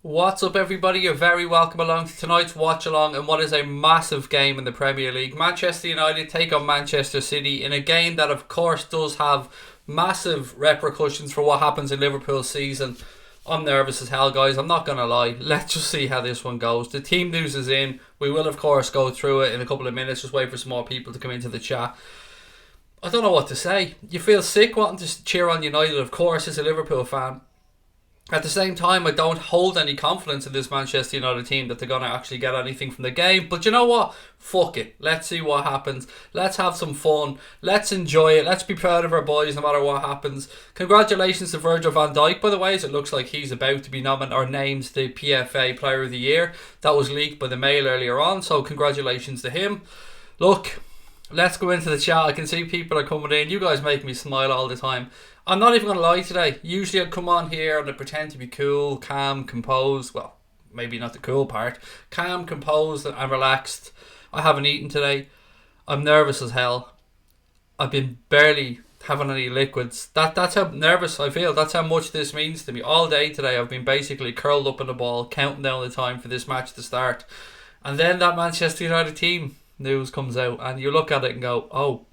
What's up, everybody? You're very welcome along to tonight's watch-along and what is a massive game in the Premier League. Manchester United take on Manchester City in a game that, of course, does have massive repercussions for what happens in Liverpool's season. I'm nervous as hell, guys. I'm not going to lie. Let's just see how this one goes. The team news is in. We will, of course, go through it in a couple of minutes. Just wait for some more people to come into the chat. I don't know what to say. You feel sick wanting to cheer on United, of course, as a Liverpool fan. At the same time, I don't hold any confidence in this Manchester United team that they're going to actually get anything from the game. But you know what? Fuck it. Let's see what happens. Let's have some fun. Let's enjoy it. Let's be proud of our boys no matter what happens. Congratulations to Virgil van Dijk, by the way, as it looks like he's about to be nominated or named the PFA Player of the Year. That was leaked by the Mail earlier on, so congratulations to him. Look, let's go into the chat. I can see people are coming in. You guys make me smile all the time. I'm not even going to lie today. Usually I'd come on here and I'd pretend to be cool, calm, composed. Well, maybe not the cool part. Calm, composed and relaxed. I haven't eaten today. I'm nervous as hell. I've been barely having any liquids. That's how nervous I feel. That's how much this means to me. All day today I've been basically curled up in a ball, counting down the time for this match to start. And then that Manchester United team news comes out and you look at it and go, oh,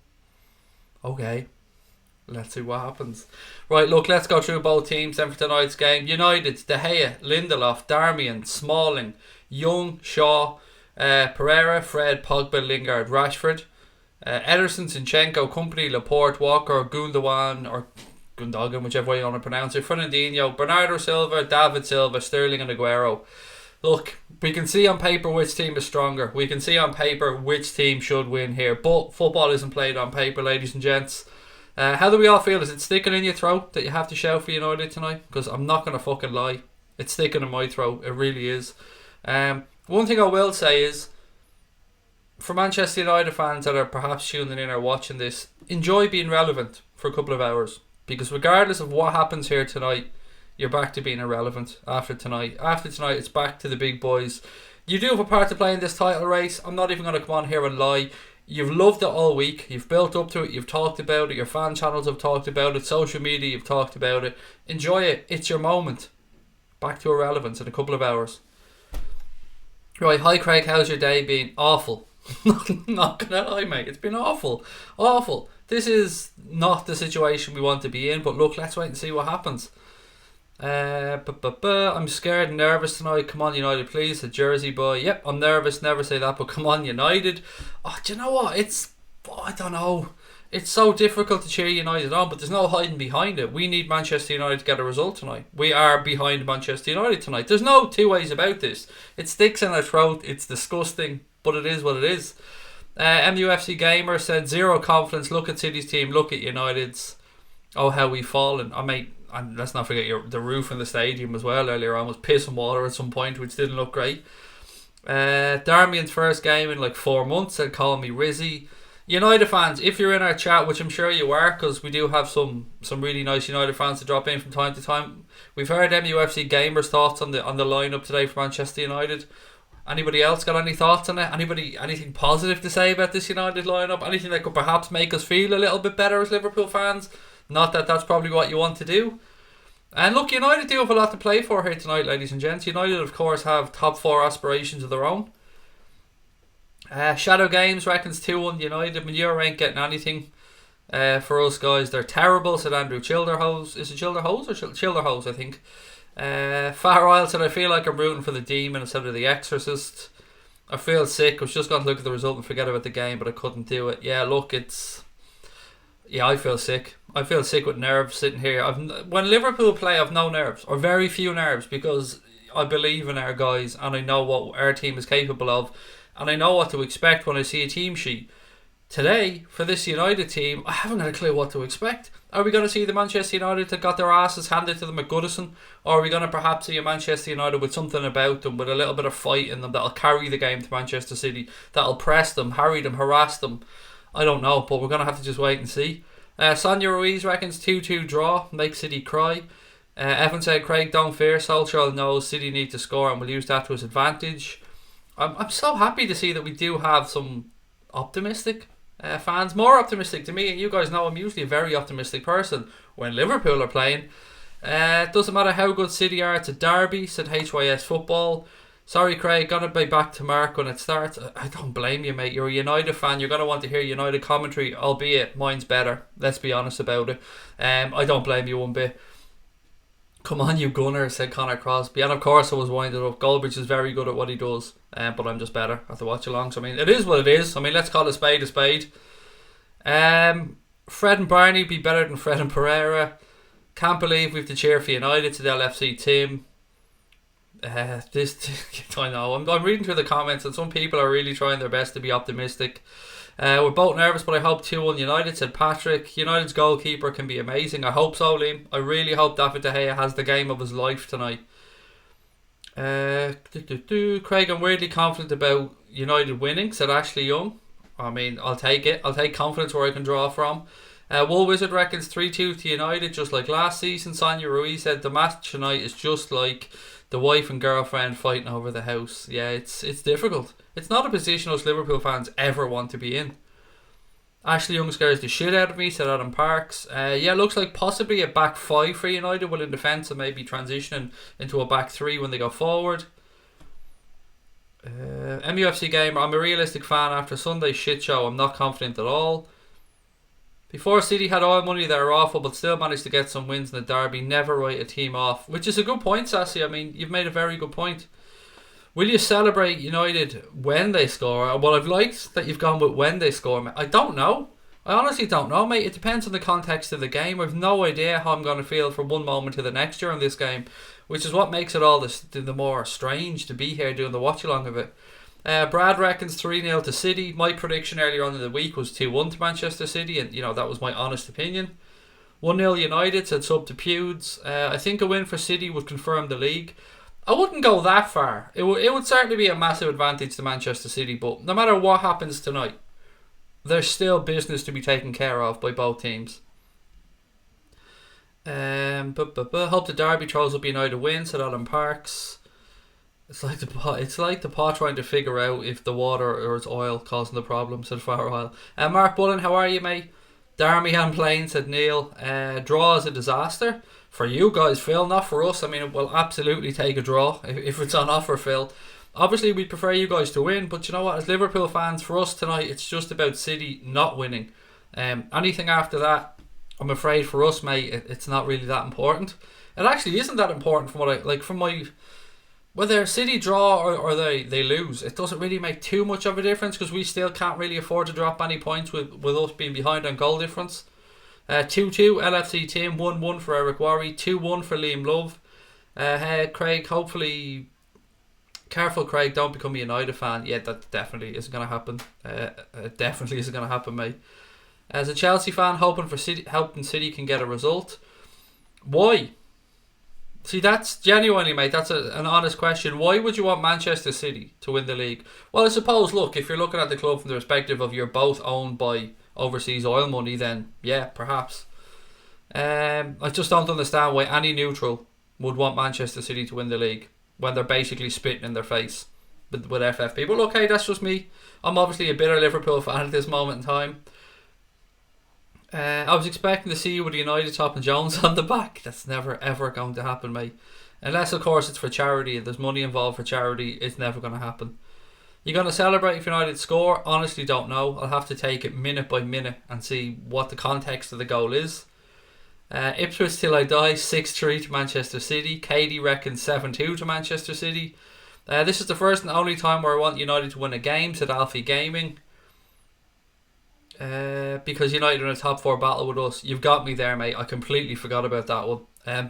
okay. Let's see what happens. Right, look, let's go through both teams then for tonight's game. United, De Gea, Lindelof, Darmian, Smalling, Young, Shaw, Pereira, Fred, Pogba, Lingard, Rashford, Ederson, Zinchenko, Company, Laporte, Walker, Gundogan, or Gundogan, whichever way you want to pronounce it, Fernandinho, Bernardo Silva, David Silva, Sterling and Aguero. Look, we can see on paper which team is stronger. We can see on paper which team should win here. But football isn't played on paper, ladies and gents. How do we all feel? Is it sticking in your throat that you have to shout for United tonight? Because I'm not going to fucking lie. It's sticking in my throat. It really is. One thing I will say is, for Manchester United fans that are perhaps tuning in or watching this, enjoy being relevant for a couple of hours. Because regardless of what happens here tonight, you're back to being irrelevant after tonight. After tonight, it's back to the big boys. You do have a part to play in this title race. I'm not even going to come on here and lie. You've loved it all week. You've built up to it. You've talked about it. Your fan channels have talked about it. Social media, you've talked about it. Enjoy it. It's your moment. Back to irrelevance in a couple of hours. Right, hi Craig. How's your day been? Awful. Not gonna lie, mate. It's been awful. Awful. This is not the situation we want to be in. But look, let's wait and see what happens. I'm scared and nervous tonight. Come on United, please. A Jersey boy. Yep, I'm nervous, never say that, but come on United. Oh, do you know what? I don't know. It's so difficult to cheer United on, but there's no hiding behind it. We need Manchester United to get a result tonight. We are behind Manchester United tonight. There's no two ways about this. It sticks in our throat. It's disgusting, but it is what it is. MUFC Gamer said, zero confidence. Look at City's team. Look at United's. Oh, how we've fallen. And let's not forget the roof in the stadium as well earlier on was piss and water at some point, which didn't look great. Darmian's first game in like 4 months said, call me Rizzy. United fans, if you're in our chat, which I'm sure you are, because we do have some really nice United fans to drop in from time to time. We've heard MUFC Gamers' thoughts on the lineup today for Manchester United. Anybody else got any thoughts on it? Anything positive to say about this United lineup? Anything that could perhaps make us feel a little bit better as Liverpool fans? Not that that's probably what you want to do. And look, United do have a lot to play for here tonight, ladies and gents. United, of course, have top 4 aspirations of their own. Shadow Games reckons 2-1 United. Manure ain't getting anything for us, guys. They're terrible, said Andrew Childerhose. Is it Childerhose or Childerhose, I think. Far Isle said, I feel like I'm rooting for the Demon instead of the Exorcist. I feel sick. I was just going to look at the result and forget about the game, but I couldn't do it. Yeah, look, I feel sick. I feel sick with nerves sitting here. When Liverpool play, I've no nerves, or very few nerves, because I believe in our guys and I know what our team is capable of, and I know what to expect when I see a team sheet. Today, for this United team, I haven't got a clue what to expect. Are we going to see the Manchester United that got their asses handed to them at Goodison, or are we going to perhaps see a Manchester United with something about them, with a little bit of fight in them, that'll carry the game to Manchester City, that'll press them, harry them, harass them? I don't know, but we're going to have to just wait and see. Sonia Ruiz reckons 2-2 draw, make City cry. Evan said, Craig, don't fear, Solskjaer knows City need to score and will use that to his advantage. I'm so happy to see that we do have some optimistic fans, more optimistic to me, and you guys know I'm usually a very optimistic person when Liverpool are playing. Doesn't matter how good City are, it's a derby, said HYS Football. Sorry, Craig, gonna be back to Mark when it starts. I don't blame you, mate. You're a United fan. You're gonna want to hear United commentary, albeit mine's better. Let's be honest about it. I don't blame you one bit. Come on, you gunner, said Connor Crosby. And of course, I was winded up. Goldbridge is very good at what he does, but I'm just better at the watch-along. So I mean, it is what it is. I mean, let's call a spade a spade. Fred and Barney be better than Fred and Pereira. Can't believe we have to cheer for United to the LFC team. I know. I'm reading through the comments and some people are really trying their best to be optimistic. We're both nervous, but I hope 2-1 United, said Patrick. United's goalkeeper can be amazing. I hope so, Liam. I really hope David De Gea has the game of his life tonight. Craig, I'm weirdly confident about United winning, said Ashley Young. I mean, I'll take it. I'll take confidence where I can draw from. Wool Wizard reckons 3-2 to United, just like last season. Sonia Ruiz said the match tonight is just like the wife and girlfriend fighting over the house. Yeah, it's difficult. It's not a position us Liverpool fans ever want to be in. Ashley Young scares the shit out of me, said Adam Parks. Yeah, looks like possibly a back 5 for United, will in defence and maybe transitioning into a back 3 when they go forward. MUFC Gamer, I'm a realistic fan after Sunday's shit show. I'm not confident at all. Before City had oil money, they were awful, but still managed to get some wins in the derby. Never write a team off, which is a good point, Sassy. I mean, you've made a very good point. Will you celebrate United when they score? Well, I've liked that you've gone with when they score. I don't know. I honestly don't know, mate. It depends on the context of the game. I've no idea how I'm going to feel from one moment to the next during this game, which is what makes it all the more strange to be here doing the watch along of it. Brad reckons 3-0 to City. My prediction earlier on in the week was 2-1 to Manchester City, and that was my honest opinion. 1-0 United, said sub to Pewds. I think a win for City would confirm the league. I wouldn't go that far. It would certainly be a massive advantage to Manchester City, but no matter what happens tonight, there's still business to be taken care of by both teams. Hope the derby throws up United win, said Alan Parks. It's like the pot trying to figure out if the water or it's oil causing the problem, said Far Oil. Mark Bullen, how are you, mate? Darmian playing, said Neil. Draw is a disaster. For you guys, Phil, not for us. I mean, we'll absolutely take a draw if it's on offer, Phil. Obviously, we'd prefer you guys to win, but you know what? As Liverpool fans, for us tonight, it's just about City not winning. Anything after that, I'm afraid for us, mate, it's not really that important. It actually isn't that important from what whether City draw or they lose, it doesn't really make too much of a difference because we still can't really afford to drop any points with us being behind on goal difference. 2-2 LFC team, 1-1 for Eric Worry, 2-1 for Liam Love. Craig, hopefully, careful Craig, don't become a United fan. Yeah, that definitely isn't going to happen. Definitely isn't going to happen, mate. As a Chelsea fan, hoping City can get a result. Why? See, that's genuinely, mate, that's an honest question. Why would you want Manchester City to win the league? Well, I suppose, look, if you're looking at the club from the perspective of you're both owned by overseas oil money, then yeah, perhaps. I just don't understand why any neutral would want Manchester City to win the league when they're basically spitting in their face with FFP. But look, hey, that's just me. I'm obviously a bitter Liverpool fan at this moment in time. I was expecting to see you with United top and Jones on the back. That's never ever going to happen, mate. Unless of course it's for charity. If there's money involved for charity, it's never going to happen. You're going to celebrate if United score? Honestly don't know. I'll have to take it minute by minute and see what the context of the goal is. Ipswich till I die, 6-3 to Manchester City. Katie reckons 7-2 to Manchester City. This is the first and only time where I want United to win a game, said Alfie Gaming. Because United are in a top 4 battle with us. You've got me there, mate. I completely forgot about that one.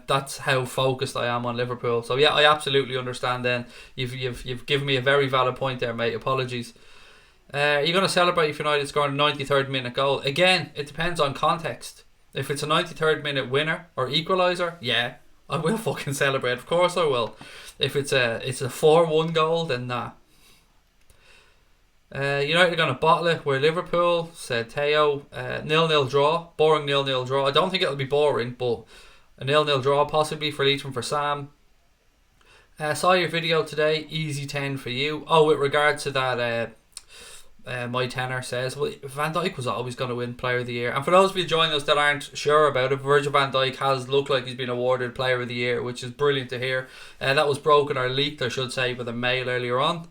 That's how focused I am on Liverpool. So yeah, I absolutely understand. Then you've given me a very valid point there, mate. Apologies. You're going to celebrate if United score a 93rd minute goal. Again, it depends on context. If it's a 93rd minute winner or equaliser, yeah, I will fucking celebrate. Of course I will. If it's a 4-1 goal, then nah. United are going to bottle it. We're Liverpool, said Teo. 0-0 draw. Boring 0-0 draw. I don't think it'll be boring, but a 0-0 draw possibly for Leitrim for Sam. Saw your video today. Easy 10 for you. Oh, with regard to that My tenor says, well, Van Dijk was always going to win Player of the Year. And for those of you joining us that aren't sure about it, Virgil van Dijk has looked like he's been awarded Player of the Year, which is brilliant to hear. That was broken or leaked, I should say, with a mail earlier on.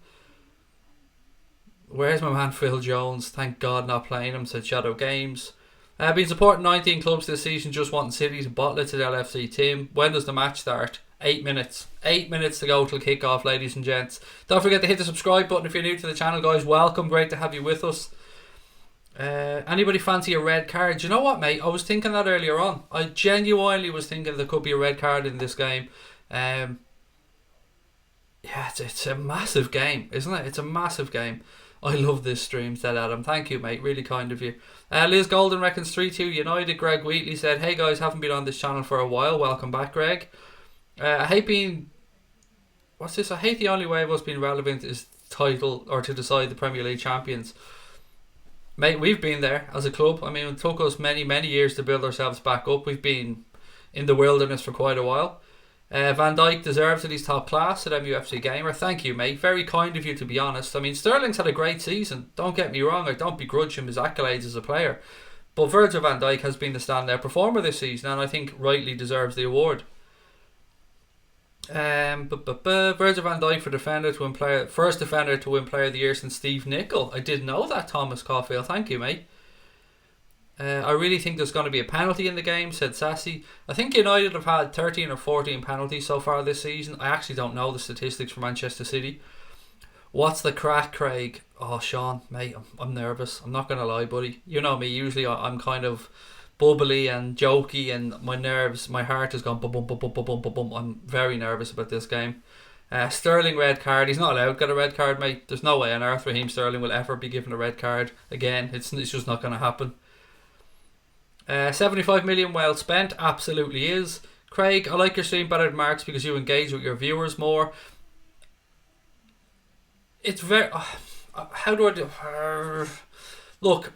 Where's my man Phil Jones? Thank God not playing him, said Shadow Games. Been supporting 19 clubs this season, just wanting City to bottle it to the LFC team. When does the match start? 8 minutes. 8 minutes to go till kick-off, ladies and gents. Don't forget to hit the subscribe button if you're new to the channel, guys. Welcome. Great to have you with us. Anybody fancy a red card? Do you know what, mate? I was thinking that earlier on. I genuinely was thinking there could be a red card in this game. Yeah, it's a massive game, isn't it? It's a massive game. I love this stream, said Adam. Thank you, mate. Really kind of you. Liz Golden reckons 3-2 United. Greg Wheatley said, hey guys, haven't been on this channel for a while. Welcome back, Greg. I hate being... What's this? I hate the only way of us being relevant is title or to decide the Premier League champions. Mate, we've been there as a club. I mean, it took us many, many years to build ourselves back up. We've been in the wilderness for quite a while. Van Dijk deserves it. He's top class at MUFC Gamer. Thank you, mate. Very kind of you, to be honest. I mean, Sterling's had a great season. Don't get me wrong. I don't begrudge him his accolades as a player. But Virgil van Dijk has been the standout performer this season and I think rightly deserves the award. Virgil van Dijk for first defender to win Player of the Year since Steve Nicol. I didn't know that, Thomas Caulfield. Thank you, mate. I really think there's going to be a penalty in the game, said Sassy. I think United have had 13 or 14 penalties so far this season. I actually don't know the statistics for Manchester City. What's the crack, Craig? Oh, Sean, mate, I'm nervous. I'm not going to lie, buddy. You know me, usually I'm kind of bubbly and jokey and my heart has gone bum bum bum bum bum bum bum bum. I'm very nervous about this game. Sterling red card. He's not allowed to get a red card, mate. There's no way on earth Raheem Sterling will ever be given a red card again. It's just not going to happen. 75 million well spent. Absolutely is. Craig, I like your stream better than Mark's because you engage with your viewers more. It's very... how do I do... Look,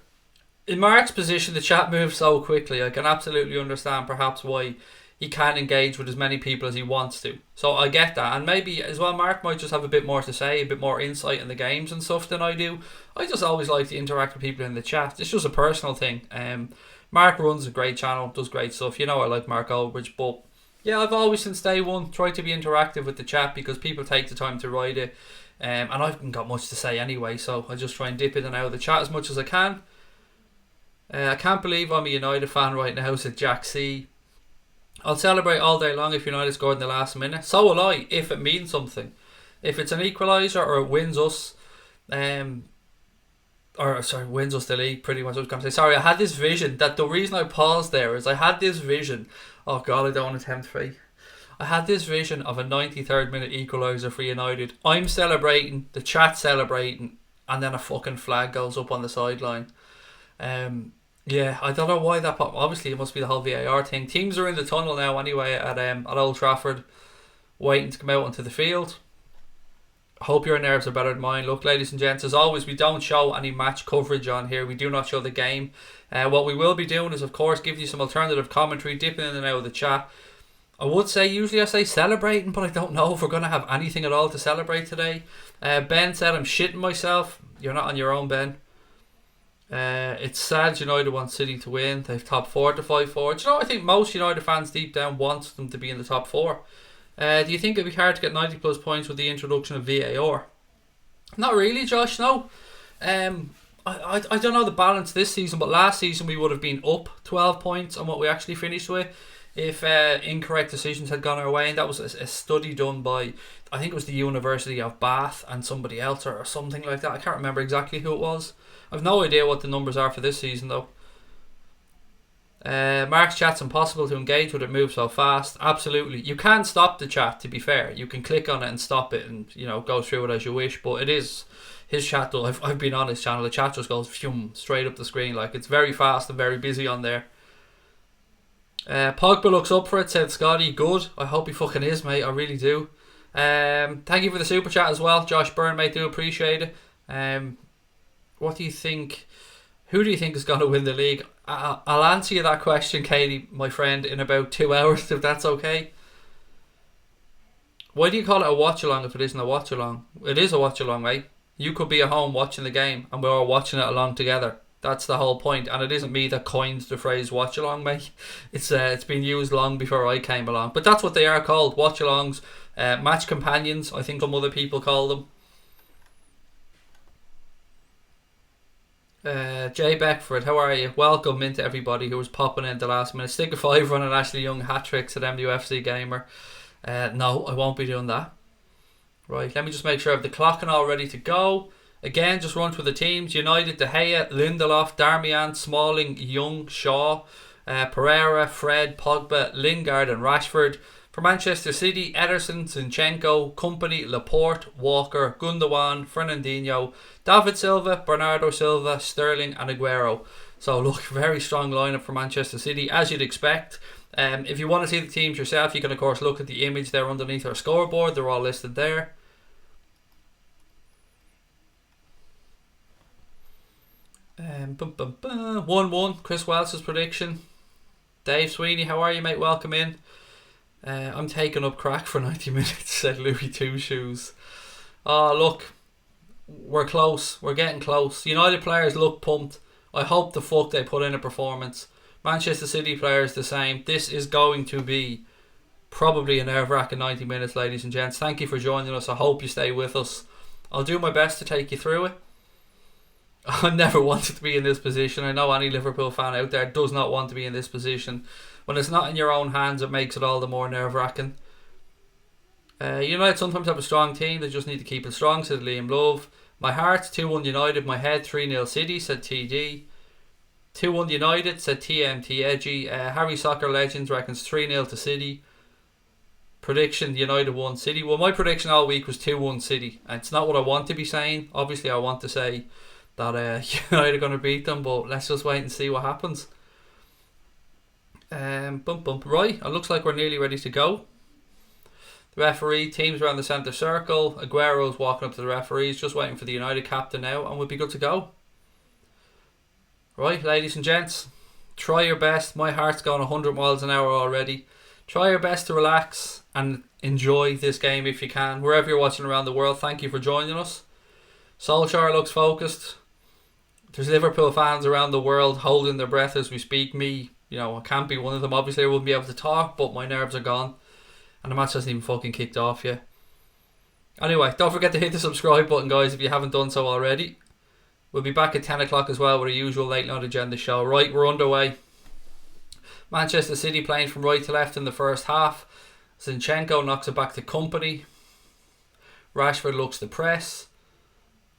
in Mark's position, the chat moves so quickly. I can absolutely understand perhaps why he can't engage with as many people as he wants to. So I get that. And maybe as well, Mark might just have a bit more to say, a bit more insight in the games and stuff than I do. I just always like to interact with people in the chat. It's just a personal thing. Mark runs a great channel, does great stuff. You know I like Mark Aldridge, but yeah, I've always since day one tried to be interactive with the chat because people take the time to write it. And I haven't got much to say anyway, so I just try and dip in and out of the chat as much as I can. I can't believe I'm a United fan right now, said Jack C. I'll celebrate all day long if United scored in the last minute. So will I, if it means something. If it's an equaliser or it wins us, wins us the league, pretty much I was going to say. Sorry, I had this vision, that the reason I paused there is I had this vision. Oh God, I don't want to tempt fate. I had this vision of a 93rd minute equaliser for United. I'm celebrating, the chat's celebrating, and then a fucking flag goes up on the sideline. Yeah, I don't know why that popped. Obviously, it must be the whole VAR thing. Teams are in the tunnel now anyway at Old Trafford, waiting to come out onto the field. Hope your nerves are better than mine. Look, ladies and gents, as always, we don't show any match coverage on here. We do not show the game. What we will be doing is, of course, giving you some alternative commentary, dipping in and out of the chat. I would say, usually I say celebrating, but I don't know if we're going to have anything at all to celebrate today. Ben said, I'm shitting myself. You're not on your own, Ben. It's sad United want City to win. They've top 4 to 5-4. Do you know, I think most United fans deep down want them to be in the top 4. Do you think it'd be hard to get 90 plus points with the introduction of VAR? Not really, Josh, no. I don't know the balance this season, but last season we would have been up 12 points on what we actually finished with if incorrect decisions had gone our way, and that was a study done by, I think it was the University of Bath and somebody else or something like that. I can't remember exactly who it was. I've no idea what the numbers are for this season though. Mark's chat's impossible to engage with, it moves so fast. Absolutely. You can stop the chat, to be fair. You can click on it and stop it and, you know, go through it as you wish, but it is his chat though. I've been on his channel, the chat just goes straight up the screen. Like, it's very fast and very busy on there. Pogba looks up for it, said Scotty. Good. I hope he fucking is, mate. I really do. Thank you for the super chat as well, Josh Byrne, mate. Do appreciate it. What do you think? Who do you think is going to win the league? I'll answer you that question, Katie, my friend, in about 2 hours, if that's okay. Why do you call it a watch-along if it isn't a watch-along? It is a watch-along, mate. You could be at home watching the game and we're all watching it along together. That's the whole point. And it isn't me that coined the phrase watch-along, mate. It's been used long before I came along. But that's what they are called, watch-alongs. Match companions, I think some other people call them. Jay Beckford, how are you? Welcome into everybody who was popping in the last minute. Stick a 5 running Ashley Young hat-tricks at MUFC Gamer. No, I won't be doing that. Right, let me just make sure I have the clock and all ready to go. Again, just run through the teams. United, De Gea, Lindelof, Darmian, Smalling, Young, Shaw, Pereira, Fred, Pogba, Lingard and Rashford. For Manchester City, Ederson, Zinchenko, Kompany, Laporte, Walker, Gundogan, Fernandinho, David Silva, Bernardo Silva, Sterling and Aguero. So look, very strong lineup for Manchester City, as you'd expect. If you want to see the teams yourself, you can of course look at the image there underneath our scoreboard. They're all listed there. Bum, bum, bum. 1-1, Chris Welch's prediction. Dave Sweeney, how are you, mate? Welcome in. I'm taking up crack for 90 minutes, said Louis Two Shoes. Oh, look, we're close. We're getting close. United players look pumped. I hope the fuck they put in a performance. Manchester City players the same. This is going to be probably a nerve-wracking 90 minutes, ladies and gents. Thank you for joining us. I hope you stay with us. I'll do my best to take you through it. I never wanted to be in this position. I know any Liverpool fan out there does not want to be in this position. When it's not in your own hands, it makes it all the more nerve-wracking. United sometimes have a strong team. They just need to keep it strong, said Liam Love. My heart, 2-1 United. My head, 3-0 City, said TD. 2-1 United, said TMT Edgy. Harry Soccer Legends reckons 3-0 to City. Prediction, United 1, City. Well, my prediction all week was 2-1 City. And it's not what I want to be saying. Obviously, I want to say that United are going to beat them, but let's just wait and see what happens. Right, it looks like we're nearly ready to go. The referee, teams around the centre circle. Aguero's walking up to the referees, just waiting for the United captain now, and we'll be good to go. Right, ladies and gents, try your best. My heart's going 100 miles an hour already. Try your best to relax and enjoy this game if you can. Wherever you're watching around the world, thank you for joining us. Solskjaer looks focused. There's Liverpool fans around the world holding their breath as we speak. Me, I can't be one of them. Obviously, I wouldn't be able to talk, but my nerves are gone. And the match hasn't even fucking kicked off yet. Anyway, don't forget to hit the subscribe button, guys, if you haven't done so already. We'll be back at 10 o'clock as well with our usual late night agenda show. Right, we're underway. Manchester City playing from right to left in the first half. Zinchenko knocks it back to Kompany. Rashford looks to press.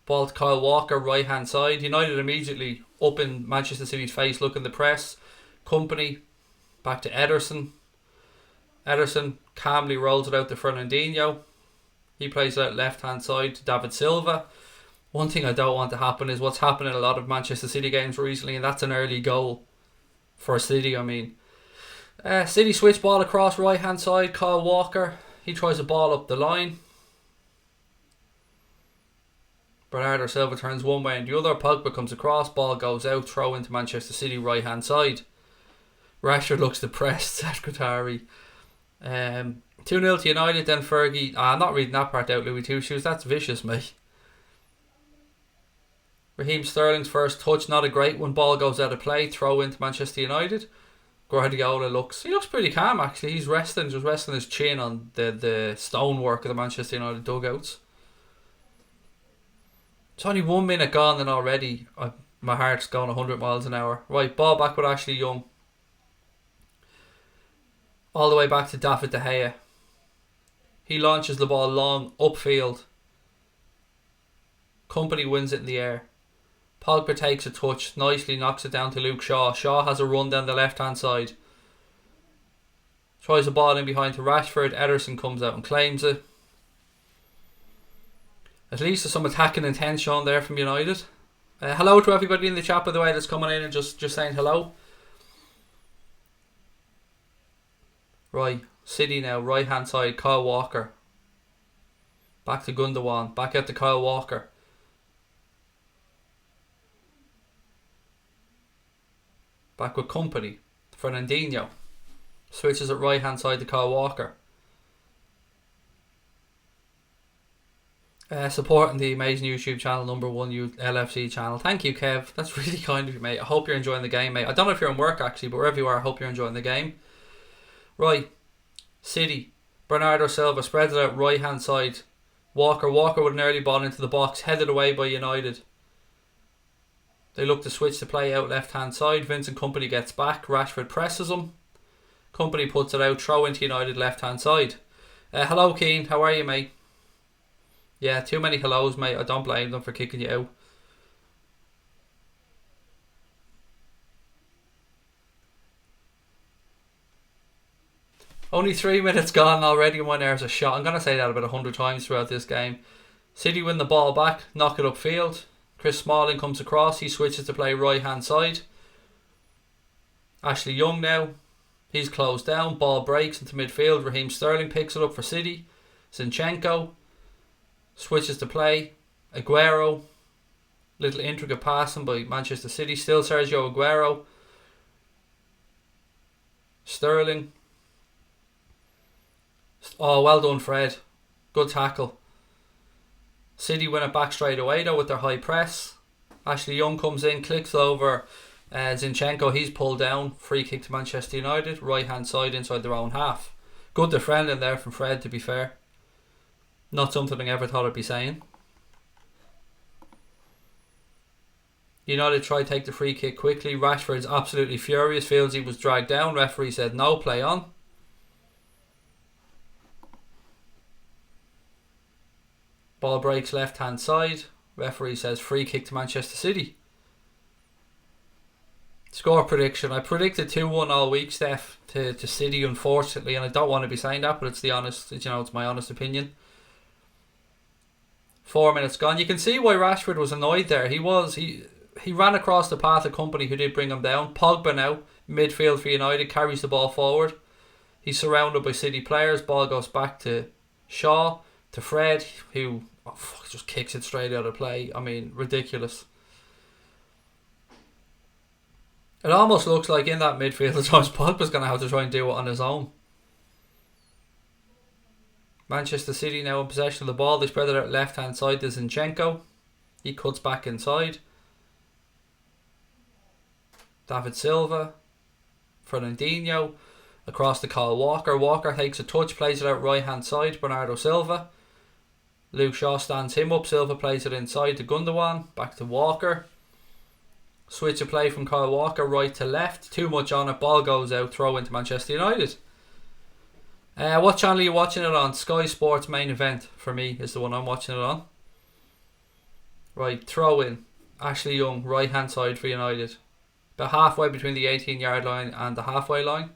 Ball to Kyle Walker, right hand side. United immediately up in Manchester City's face looking to press. Kompany back to Ederson. Ederson calmly rolls it out to Fernandinho. He plays it out left hand side to David Silva. One thing I don't want to happen is what's happened in a lot of Manchester City games recently, and that's an early goal for City. City switch ball across right hand side. Kyle Walker, he tries a ball up the line. Bernardo Silva turns one way and the other. Pogba comes across, ball goes out, throw into Manchester City right hand side. Rashford looks depressed, said Qatari. 2-0 to United, then Fergie. I'm not reading that part out, Louis Two Shoes. That's vicious, mate. Raheem Sterling's first touch, not a great one. Ball goes out of play, throw into Manchester United. Guardiola looks pretty calm actually. He's resting his chin on the stonework of the Manchester United dugouts. It's only 1 minute gone and already my heart's gone 100 miles an hour. Right, ball back with Ashley Young. All the way back to David De Gea. He launches the ball long, upfield. Kompany wins it in the air. Pogba takes a touch, nicely knocks it down to Luke Shaw. Shaw has a run down the left hand side. Tries the ball in behind to Rashford. Ederson comes out and claims it. At least there's some attacking intent shown there from United. Hello to everybody in the chat, by the way, that's coming in and just saying hello. Right, City now, right hand side, Kyle Walker. Back to Gundogan, back out to Kyle Walker. Back with Kompany. Fernandinho. Switches it right hand side to Kyle Walker. Supporting the amazing YouTube channel, #1 LFC channel. Thank you, Kev. That's really kind of you, mate. I hope you're enjoying the game, mate. I don't know if you're in work, actually, but wherever you are, I hope you're enjoying the game. Right. City. Bernardo Silva spreads it out right hand side. Walker with an early ball into the box, headed away by United. They look to switch the play out left hand side. Vincent Kompany gets back. Rashford presses him. Kompany puts it out. Throw into United left hand side. Hello, Keane. How are you, mate? Yeah, too many hellos, mate. I don't blame them for kicking you out. Only 3 minutes gone already, and one there's a shot. I'm going to say that about 100 times throughout this game. City win the ball back, knock it upfield. Chris Smalling comes across. He switches to play right hand side. Ashley Young now. He's closed down. Ball breaks into midfield. Raheem Sterling picks it up for City. Zinchenko switches to play. Aguero. Little intricate passing by Manchester City. Still Sergio Aguero. Sterling. Oh, well done, Fred. Good tackle. City win it back straight away though with their high press. Ashley Young comes in, clicks over Zinchenko. He's pulled down. Free kick to Manchester United. Right hand side inside their own half. Good defending there from Fred, to be fair. Not something I ever thought I'd be saying. United try to take the free kick quickly. Rashford's absolutely furious. Feels he was dragged down. Referee said no, play on. Ball breaks left hand side. Referee says free kick to Manchester City. Score prediction. I predicted 2-1 all week, Steph, to City, unfortunately, and I don't want to be saying that, but it's my honest opinion. 4 minutes gone. You can see why Rashford was annoyed there. He ran across the path of Kompany, who did bring him down. Pogba now, midfield for United, carries the ball forward. He's surrounded by City players. Ball goes back to Shaw. To Fred, who just kicks it straight out of play. I mean, ridiculous. It almost looks like in that midfield, Josh Pogba's going to have to try and do it on his own. Manchester City now in possession of the ball. They spread it out left hand side to Zinchenko. He cuts back inside. David Silva. Fernandinho. Across to Kyle Walker. Walker takes a touch, plays it out right hand side. Bernardo Silva. Luke Shaw stands him up. Silva plays it inside to Gundogan. Back to Walker. Switch of play from Kyle Walker right to left. Too much on it. Ball goes out. Throw into Manchester United. What channel are you watching it on? Sky Sports Main Event for me is the one I'm watching it on. Right, throw in. Ashley Young, right hand side for United. About halfway between the 18-yard line and the halfway line.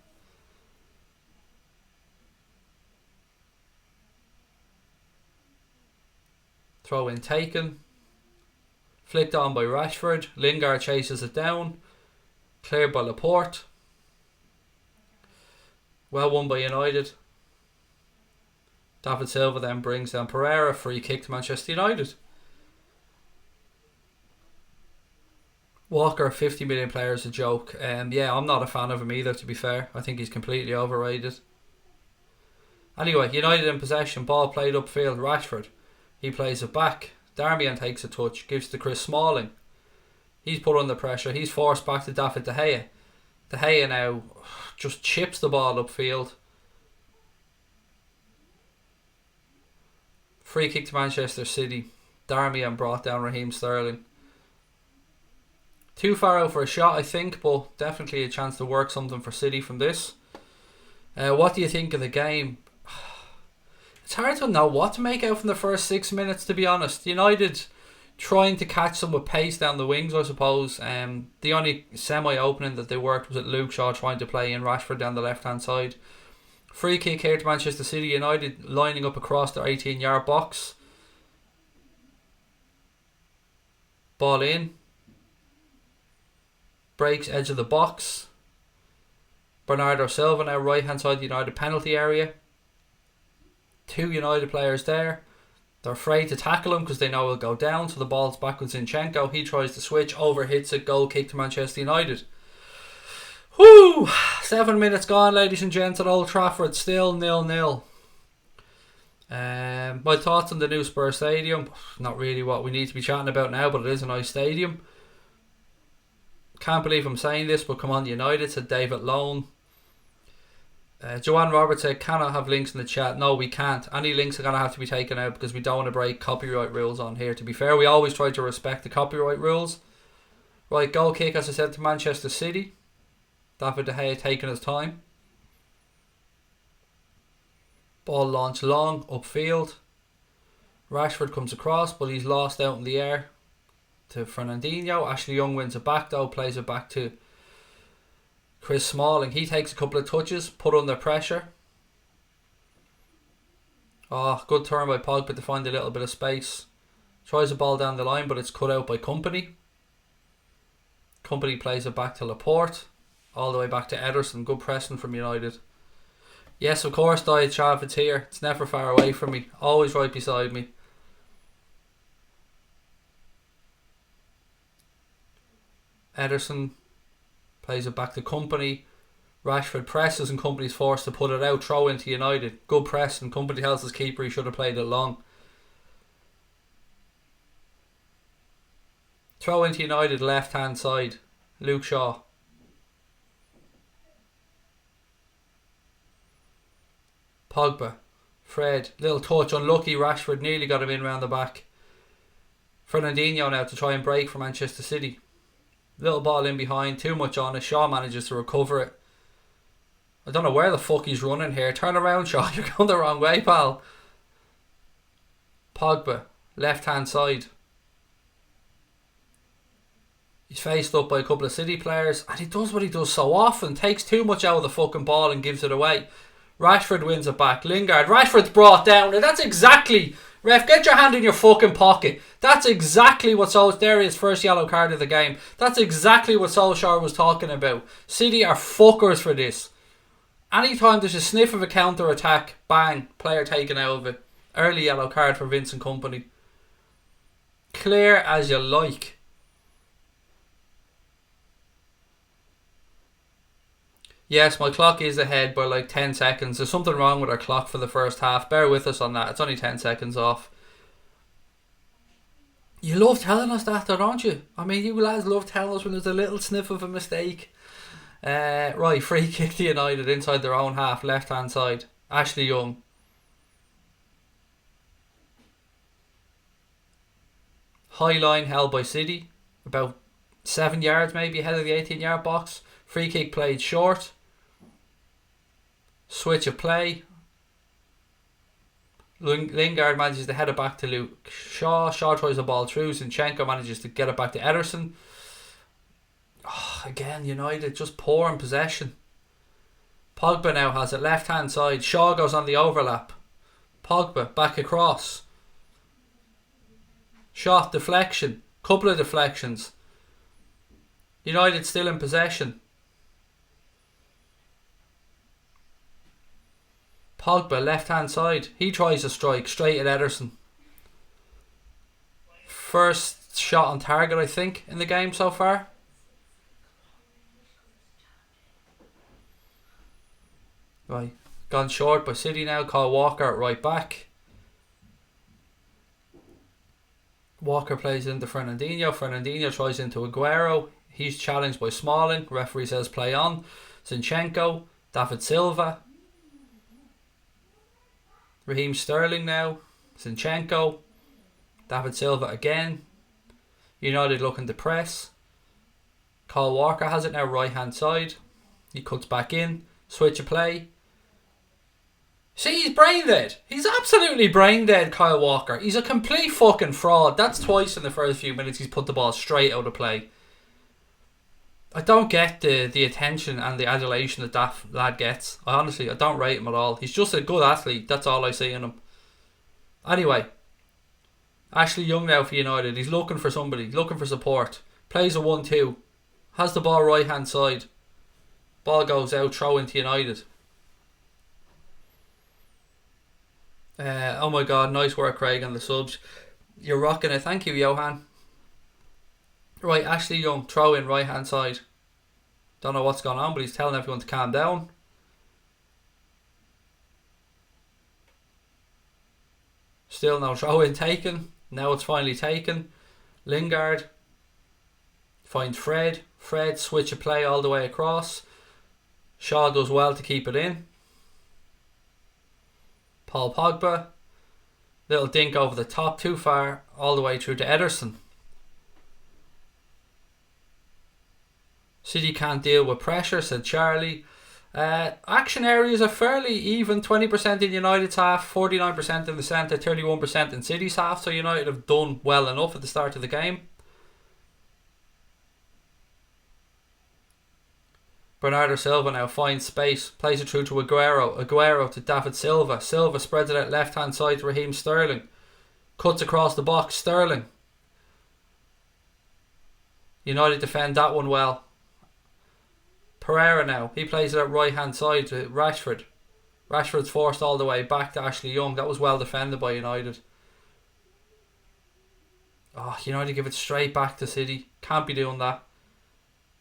Throw in taken. Flicked on by Rashford. Lingard chases it down. Cleared by Laporte. Well won by United. David Silva then brings down Pereira. Free kick to Manchester United. Walker, 50 million players, a joke. Yeah, I'm not a fan of him either, to be fair. I think he's completely overrated. Anyway, United in possession. Ball played upfield. Rashford. He plays it back. Darmian takes a touch. Gives to Chris Smalling. He's put under pressure. He's forced back to David De Gea. De Gea now just chips the ball upfield. Free kick to Manchester City. Darmian brought down Raheem Sterling. Too far out for a shot, I think, but definitely a chance to work something for City from this. What do you think of the game? It's hard to know what to make out from the first 6 minutes, to be honest. United trying to catch them with pace down the wings, I suppose. The only semi-opening that they worked was at Luke Shaw trying to play in Rashford down the left-hand side. Free kick here to Manchester City. United lining up across their 18-yard box. Ball in. Breaks edge of the box. Bernardo Silva now right hand side of the United penalty area. 2 United players there. They're afraid to tackle him because they know he'll go down, so the ball's back with Zinchenko. He tries to switch, over hits it, goal kick to Manchester United. Whoo! 7 minutes gone, ladies and gents, at Old Trafford, still 0-0. My thoughts on the new Spurs Stadium. Not really what we need to be chatting about now, but it is a nice stadium. Can't believe I'm saying this, but come on United, said David Lone. Joanne Roberts said, cannot have links in the chat. No, we can't. Any links are going to have to be taken out because we don't want to break copyright rules on here. To be fair, we always try to respect the copyright rules. Right, goal kick, as I said, to Manchester City. David De Gea taking his time. Ball launched long, upfield. Rashford comes across, but he's lost out in the air to Fernandinho. Ashley Young wins it back though, plays it back to Chris Smalling. He takes a couple of touches, put under pressure. Oh, good turn by Pogba to find a little bit of space. Tries the ball down the line, but it's cut out by Company. Company plays it back to Laporte. All the way back to Ederson. Good pressing from United. Yes, of course, Diet Chav, it's here. It's never far away from me. Always right beside me. Ederson plays it back to Company. Rashford presses and Company's forced to put it out. Throw into United. Good press and Company tells his keeper he should have played it long. Throw into United left hand side. Luke Shaw. Pogba. Fred. Little touch. Unlucky. Rashford nearly got him in round the back. Fernandinho now to try and break for Manchester City. Little ball in behind. Too much on it. Shaw manages to recover it. I don't know where the fuck he's running here. Turn around, Shaw. You're going the wrong way, pal. Pogba. Left hand side. He's faced up by a couple of City players. And he does what he does so often. Takes too much out of the fucking ball and gives it away. Rashford wins it back. Lingard. Rashford's brought down. And that's exactly... Ref, get your hand in your fucking pocket. That's exactly what Solskjaer... There is first yellow card of the game. That's exactly what Solskjaer was talking about. City are fuckers for this. Anytime there's a sniff of a counter-attack, bang, player taken out of it. Early yellow card for Vincent Kompany. Clear as you like. Yes, my clock is ahead by like 10 seconds. There's something wrong with our clock for the first half. Bear with us on that. It's only 10 seconds off. You love telling us that though, don't you? I mean, you lads love telling us when there's a little sniff of a mistake. Right, free kick to United inside their own half, left hand side. Ashley Young. High line held by City. About 7 yards maybe ahead of the 18-yard box. Free kick played short. Switch of play. Lingard manages to head it back to Luke Shaw. Shaw tries the ball through. Zinchenko manages to get it back to Ederson. Oh, again, United just poor in possession. Pogba now has it left hand side. Shaw goes on the overlap. Pogba back across. Shot, deflection. Couple of deflections. United still in possession. Pogba left hand side. He tries a strike straight at Ederson. First shot on target, I think, in the game so far. Right, gone short by City now. Kyle Walker right back. Walker plays into Fernandinho. Fernandinho tries into Aguero. He's challenged by Smalling. Referee says play on. Zinchenko. David Silva. Raheem Sterling now. Zinchenko. David Silva again. United looking to press. Kyle Walker has it now right hand side. He cuts back in. Switch of play. See, he's brain dead. He's absolutely brain dead, Kyle Walker. He's a complete fucking fraud. That's twice in the first few minutes he's put the ball straight out of play. I don't get the attention and the adulation that lad gets. I don't rate him at all. He's just a good athlete. That's all I see in him. Anyway, Ashley Young now for United. He's looking for somebody, looking for support. Plays a 1-2. Has the ball right hand side. Ball goes out, throw into United. Oh my god, nice work, Craig, on the subs. You're rocking it. Thank you, Johan. Right, Ashley Young, throw in right hand side. Don't know what's going on, but he's telling everyone to calm down. Still no throw-in taken. Now it's finally taken. Lingard finds Fred. Fred switch a play all the way across. Shaw does well to keep it in. Paul Pogba. Little dink over the top, too far, all the way through to Ederson. City can't deal with pressure, said Charlie. Action areas are fairly even. 20% in United's half, 49% in the centre, 31% in City's half. So United have done well enough at the start of the game. Bernardo Silva now finds space, plays it through to Aguero. Aguero to David Silva. Silva spreads it out left hand side to Raheem Sterling. Cuts across the box. Sterling. United defend that one well. Pereira now, he plays it out right hand side to Rashford. Rashford's forced all the way back to Ashley Young. That was well defended by United. Oh, United give it straight back to City. Can't be doing that.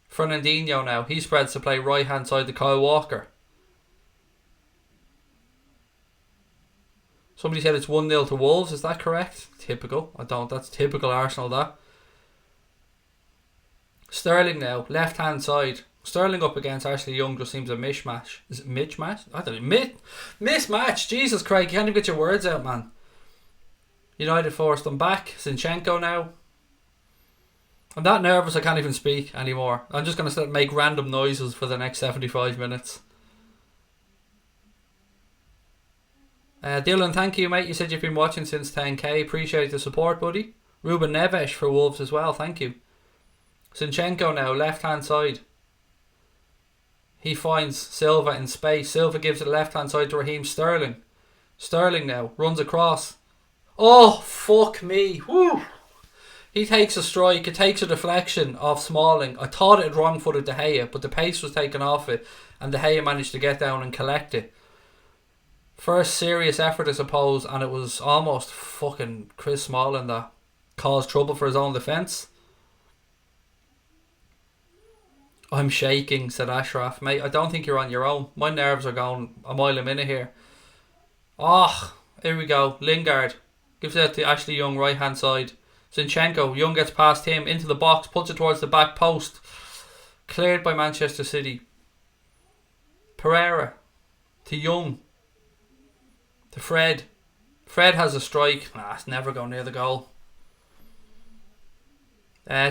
Fernandinho now, he spreads to play right hand side to Kyle Walker. Somebody said it's 1-0 to Wolves, is that correct? Typical. That's typical Arsenal, that. Sterling now, left hand side. Sterling up against Ashley Young just seems a mishmash. Is it mismatch? I don't know. Mismatch. Jesus Christ, you can't even get your words out, man. United forced them back. Zinchenko now. I'm that nervous I can't even speak anymore. I'm just going to make random noises for the next 75 minutes. Dylan, thank you, mate. You said you've been watching since 10k. Appreciate the support, buddy. Ruben Neves for Wolves as well. Thank you. Zinchenko now, left hand side. He finds Silva in space. Silva gives it left hand side to Raheem Sterling. Sterling now runs across. Oh, fuck me. Woo. He takes a strike. It takes a deflection off Smalling. I thought it had wrong footed De Gea, but the pace was taken off it and De Gea managed to get down and collect it. First serious effort, I suppose, and it was almost fucking Chris Smalling that caused trouble for his own defence. I'm shaking, said Ashraf. Mate, I don't think you're on your own. My nerves are going a mile a minute here. Oh, here we go. Lingard gives it to Ashley Young, right hand side. Zinchenko, Young gets past him, into the box, puts it towards the back post. Cleared by Manchester City. Pereira to Young. To Fred. Fred has a strike. It's never going near the goal.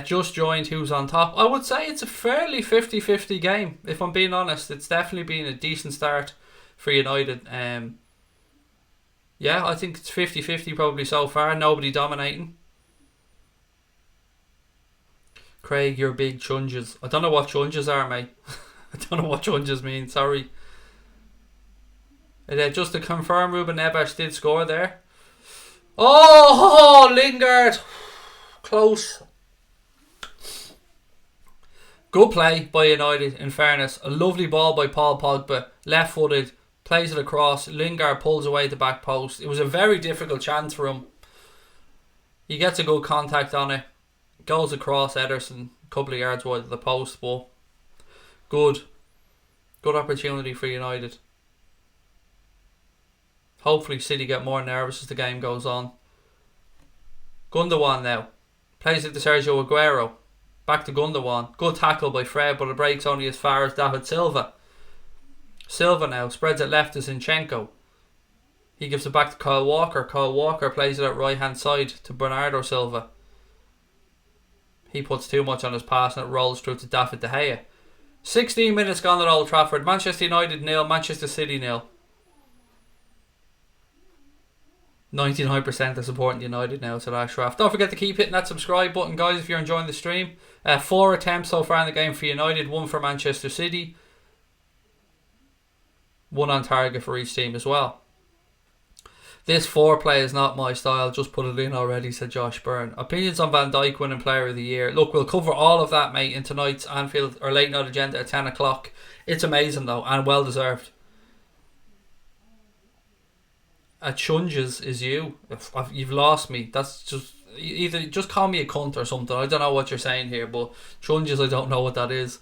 Just joined, who's on top. I would say it's a fairly 50-50 game, if I'm being honest. It's definitely been a decent start for United. Yeah, I think it's 50-50 probably so far. Nobody dominating. Craig, you're big chunges. I don't know what chunges are, mate. I don't know what chunges mean, sorry. Just to confirm, Ruben Neves did score there. Oh, Lingard. Close. Good play by United, in fairness. A lovely ball by Paul Pogba. Left footed. Plays it across. Lingard pulls away the back post. It was a very difficult chance for him. He gets a good contact on it. Goes across Ederson. A couple of yards wide of the post. But good opportunity for United. Hopefully City get more nervous as the game goes on. Gundogan now. Plays it to Sergio Aguero. Back to Gundogan. Good tackle by Fred, but it breaks only as far as David Silva. Silva now spreads it left to Zinchenko. He gives it back to Kyle Walker. Kyle Walker plays it out right hand side to Bernardo Silva. He puts too much on his pass and it rolls through to David De Gea. 16 minutes gone at Old Trafford. Manchester United 0, Manchester City 0. 99% are supporting United now, said Ashraf. Don't forget to keep hitting that subscribe button, guys, if you're enjoying the stream. 4 attempts so far in the game for United, 1 for Manchester City. 1 on target for each team as well. This foreplay is not my style, just put it in already, said Josh Byrne. Opinions on Van Dijk winning Player of the Year. Look, we'll cover all of that, mate, in tonight's Anfield or late night agenda at 10 o'clock. It's amazing though, and well deserved. Chunges is you. You've lost me. That's just either just call me a cunt or something. I don't know what you're saying here, but Chunges, I don't know what that is.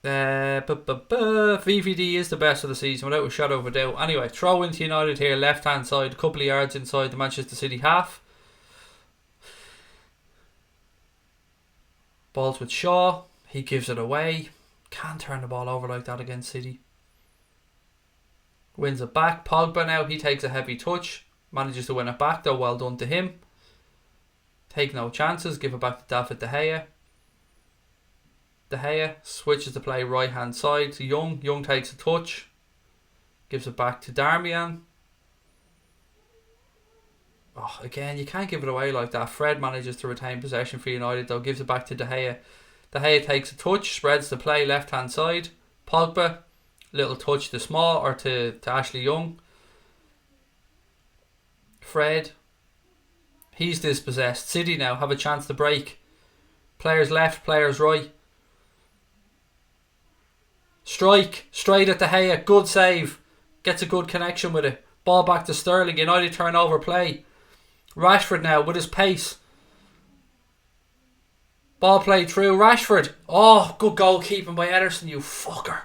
VVD is the best of the season without a shadow of a doubt. Anyway, throw into United here, left hand side, a couple of yards inside the Manchester City half. Balls with Shaw, he gives it away. Can't turn the ball over like that against City. Wins it back. Pogba now, he takes a heavy touch, manages to win it back though, well done to him. Take no chances, give it back to David De Gea. De Gea switches to play right hand side to Young. Young takes a touch, gives it back to Darmian. Oh, again, you can't give it away like that. Fred manages to retain possession for United though, gives it back to De Gea. De Gea takes a touch, spreads the play left hand side. Pogba, little touch to Small or to Ashley Young. Fred, he's dispossessed. City now have a chance to break. Players left, players right. Strike, straight at De Gea, good save. Gets a good connection with it. Ball back to Sterling, United turnover play. Rashford now with his pace. Ball played through, Rashford. Oh, good goalkeeping by Ederson, you fucker.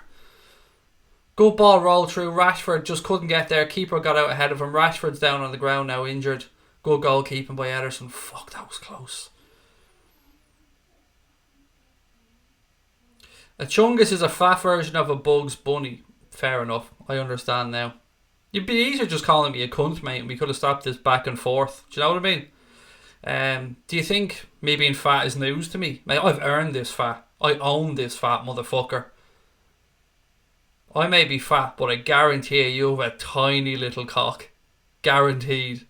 Good ball roll through, Rashford just couldn't get there. Keeper got out ahead of him. Rashford's down on the ground now, injured. Good goalkeeping by Ederson. Fuck, that was close. A Chungus is a fat version of a Bugs Bunny. Fair enough. I understand now. You'd be easier just calling me a cunt, mate, and we could have stopped this back and forth. Do you know what I mean? Do you think me being fat is news to me? Mate, I've earned this fat. I own this fat motherfucker. I may be fat, but I guarantee you have a tiny little cock. Guaranteed.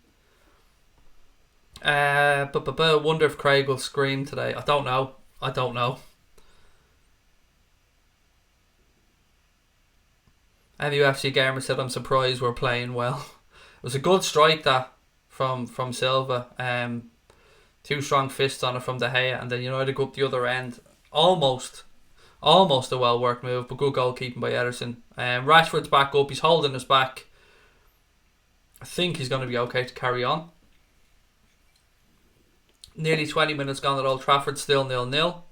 Wonder if Craig will scream today. I don't know. MUFC Gamer said, I'm surprised we're playing well. It was a good strike that from Silva. Two strong fists on it from De Gea, and then United go up the other end. Almost a well worked move, but good goalkeeping by Ederson. Rashford's back up, he's holding us back. I think he's going to be okay to carry on. Nearly 20 minutes gone at Old Trafford, still 0-0.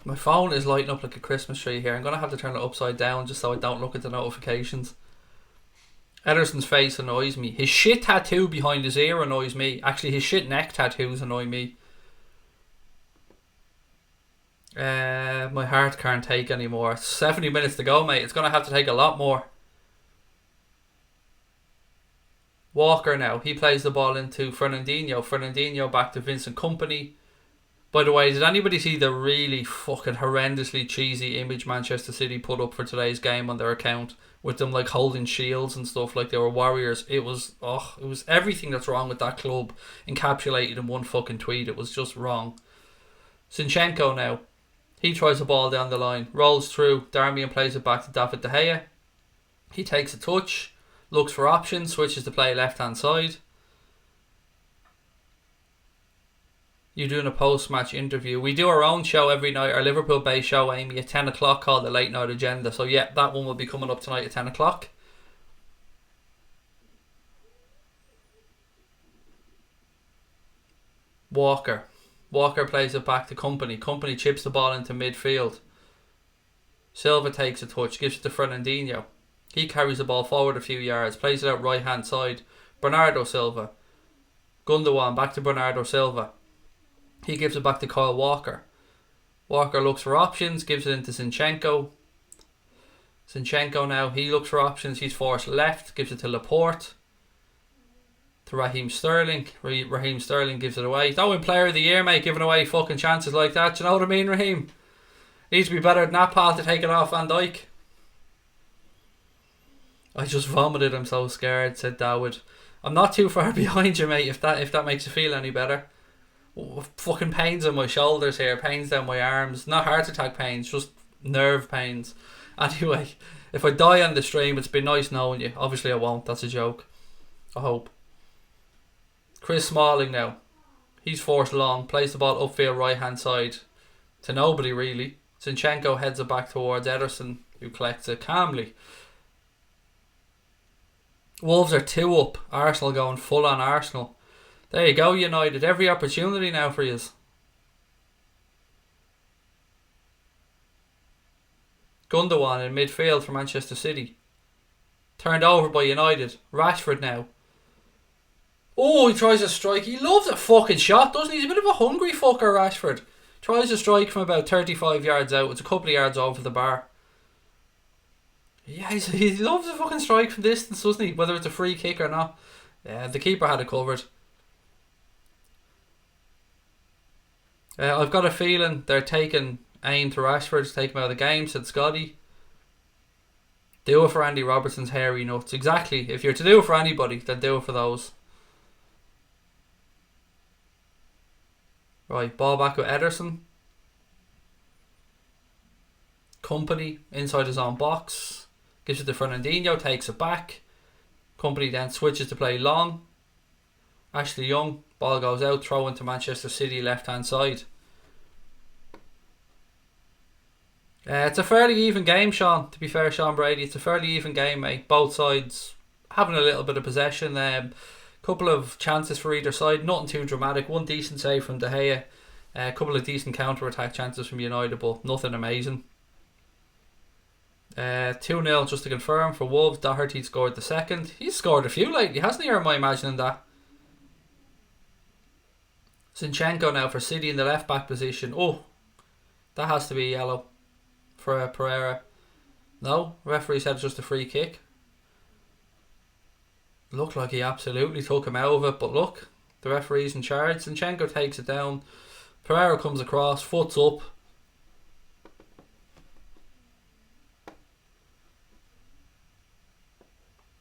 My phone is lighting up like a Christmas tree here. I'm going to have to turn it upside down just so I don't look at the notifications. Ederson's face annoys me. His shit tattoo behind his ear annoys me. Actually, his shit neck tattoos annoy me. My heart can't take anymore. 70 minutes to go, mate. It's going to have to take a lot more. Walker now. He plays the ball into Fernandinho. Fernandinho back to Vincent Kompany. By the way, did anybody see the really fucking horrendously cheesy image Manchester City put up for today's game on their account? With them like holding shields and stuff like they were warriors. It was everything that's wrong with that club encapsulated in one fucking tweet. It was just wrong. Zinchenko now. He tries the ball down the line. Rolls through. Darmian plays it back to David De Gea. He takes a touch. Looks for options. Switches to play left hand side. You doing a post-match interview. We do our own show every night, our Liverpool-based show, Amy, at 10 o'clock called The Late Night Agenda. So yeah, that one will be coming up tonight at 10 o'clock. Walker plays it back to Kompany. Kompany chips the ball into midfield. Silva takes a touch, gives it to Fernandinho. He carries the ball forward a few yards, plays it out right hand side. Bernardo Silva. Gundogan back to Bernardo Silva. He gives it back to Kyle Walker. Walker looks for options, gives it into Zinchenko. Zinchenko now, he looks for options. He's forced left, gives it to Laporte. To Raheem Sterling. Raheem Sterling gives it away. Don't win player of the year, mate, giving away fucking chances like that. Do you know what I mean, Raheem? Needs to be better than that, pal, to take it off Van Dijk. I just vomited, I'm so scared, said Dawood. I'm not too far behind you, mate, if that makes you feel any better. Fucking pains in my shoulders here, pains down my arms. Not heart attack pains, just nerve pains. Anyway, if I die on the stream, it's been nice knowing you. Obviously I won't, that's a joke. I hope. Chris Smalling now. He's forced long, plays the ball upfield right hand side to nobody really. Zinchenko heads it back towards Ederson, who collects it calmly. Wolves are 2 up. Arsenal going full on Arsenal. There you go, United. Every opportunity now for you. Gundogan in midfield for Manchester City. Turned over by United. Rashford now. Oh, he tries a strike. He loves a fucking shot, doesn't he? He's a bit of a hungry fucker, Rashford. Tries a strike from about 35 yards out. It's a couple of yards over the bar. Yeah, he loves a fucking strike from distance, doesn't he? Whether it's a free kick or not. Yeah, the keeper had it covered. I've got a feeling they're taking aim to Rashford to take him out of the game, said Scotty. Do it for Andy Robertson's hairy nuts. Exactly. If you're to do it for anybody, then do it for those. Right, ball back with Ederson. Company inside his own box. Gives it to Fernandinho, takes it back. Company then switches to play long. Ashley Young, ball goes out, throw into Manchester City left hand side. It's a fairly even game, Sean. To be fair, Sean Brady, it's a fairly even game, mate. Both sides having a little bit of possession. Couple of chances for either side, nothing too dramatic. One decent save from De Gea, a couple of decent counter-attack chances from United, but nothing amazing. 2-0 just to confirm for Wolves. Doherty scored the second. He's scored a few lately, hasn't he, or am I imagining that? Zinchenko now for City in the left back position. Oh, that has to be yellow for Pereira. No, referee said it's just a free kick. Looked like he absolutely took him out of it, but look, the referee's in charge. Zinchenko takes it down. Pereira comes across, foot's up.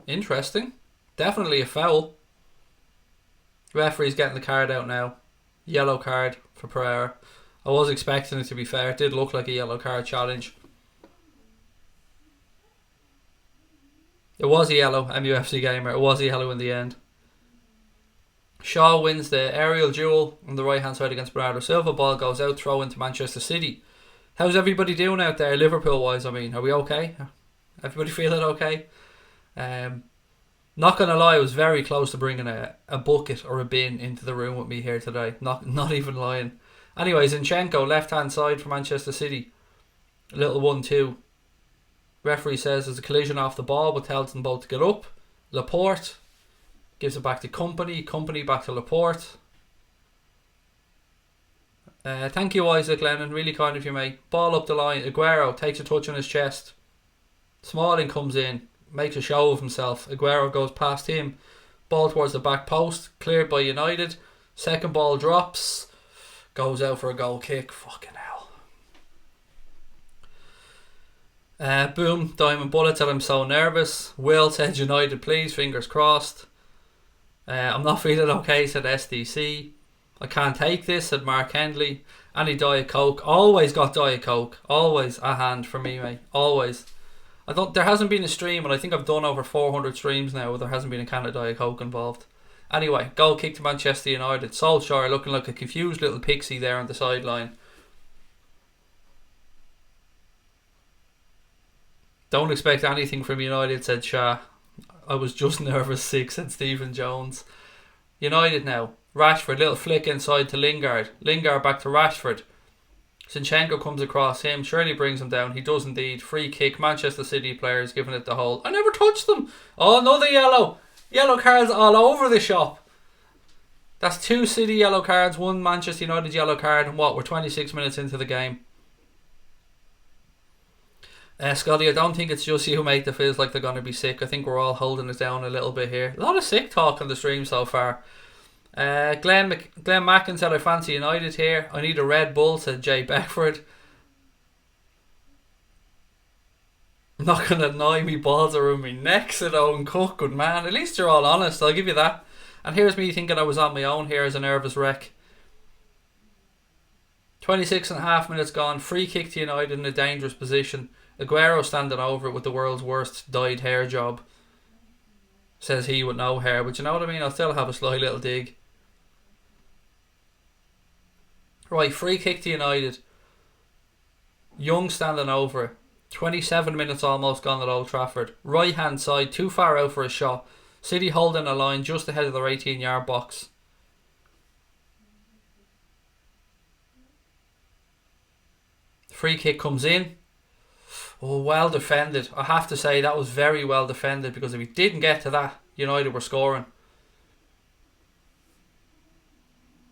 Interesting. Definitely a foul. Referee's getting the card out now. Yellow card for Pereira. I was expecting it, to be fair. It did look like a yellow card challenge. It was a yellow, MUFC gamer. It was a yellow in the end. Shaw wins the aerial duel on the right hand side against Bernardo Silva. Ball goes out, throw into Manchester City. How's everybody doing out there, Liverpool wise? I mean, are we okay? Everybody feeling okay? Not gonna lie, I was very close to bringing a bucket or a bin into the room with me here today. Not even lying. Anyway, Zinchenko, left hand side for Manchester City. A little 1-2. Referee says there's a collision off the ball, but tells them both to get up. Laporte gives it back to Company. Company back to Laporte. Thank you, Isaac Lennon. Really kind of you, mate. Ball up the line. Aguero takes a touch on his chest. Smalling comes in. Makes a show of himself. Aguero goes past him. Ball towards the back post. Cleared by United. Second ball drops. Goes out for a goal kick. Fucking hell. Boom. Diamond Bullet said I'm so nervous. Will said United please. Fingers crossed. I'm not feeling okay, said SDC. I can't take this, said Mark Hendley. Any Diet Coke. Always got Diet Coke. Always a hand for me, mate. Always. There hasn't been a stream, and I think I've done over 400 streams now where there hasn't been a can of Diet Coke involved. Anyway, goal kick to Manchester United. Solskjaer looking like a confused little pixie there on the sideline. Don't expect anything from United, said Shah. I was just nervous sick, said Stephen Jones. United now. Rashford, little flick inside to Lingard. Lingard back to Rashford. Zinchenko comes across him. Surely brings him down. He does indeed. Free kick. Manchester City players giving it the hold. I never touched them. Oh, another yellow. Yellow cards all over the shop. That's 2 City yellow cards, 1 Manchester United yellow card, and what? We're 26 minutes into the game. Scotty, I don't think it's just you, mate, that feels like they're going to be sick. I think we're all holding it down a little bit here. A lot of sick talk on the stream so far. Glenn Mackin said I fancy United here. I need a Red Bull, said Jay Beckford. I'm not going to deny me balls around me neck, said Owen Cook. Good man. At least you're all honest, I'll give you that. And here's me thinking I was on my own here as a nervous wreck. 26.5 minutes gone. Free kick to United in a dangerous position. Aguero standing over it with the world's worst dyed hair job. Says he with no hair, but you know what I mean? I'll still have a sly little dig. Right, free kick to United. Young standing over it. 27 minutes almost gone at Old Trafford. Right hand side, too far out for a shot. City holding a line just ahead of their 18-yard box. Free kick comes in. Oh, well defended. I have to say that was very well defended, because if he didn't get to that, United were scoring.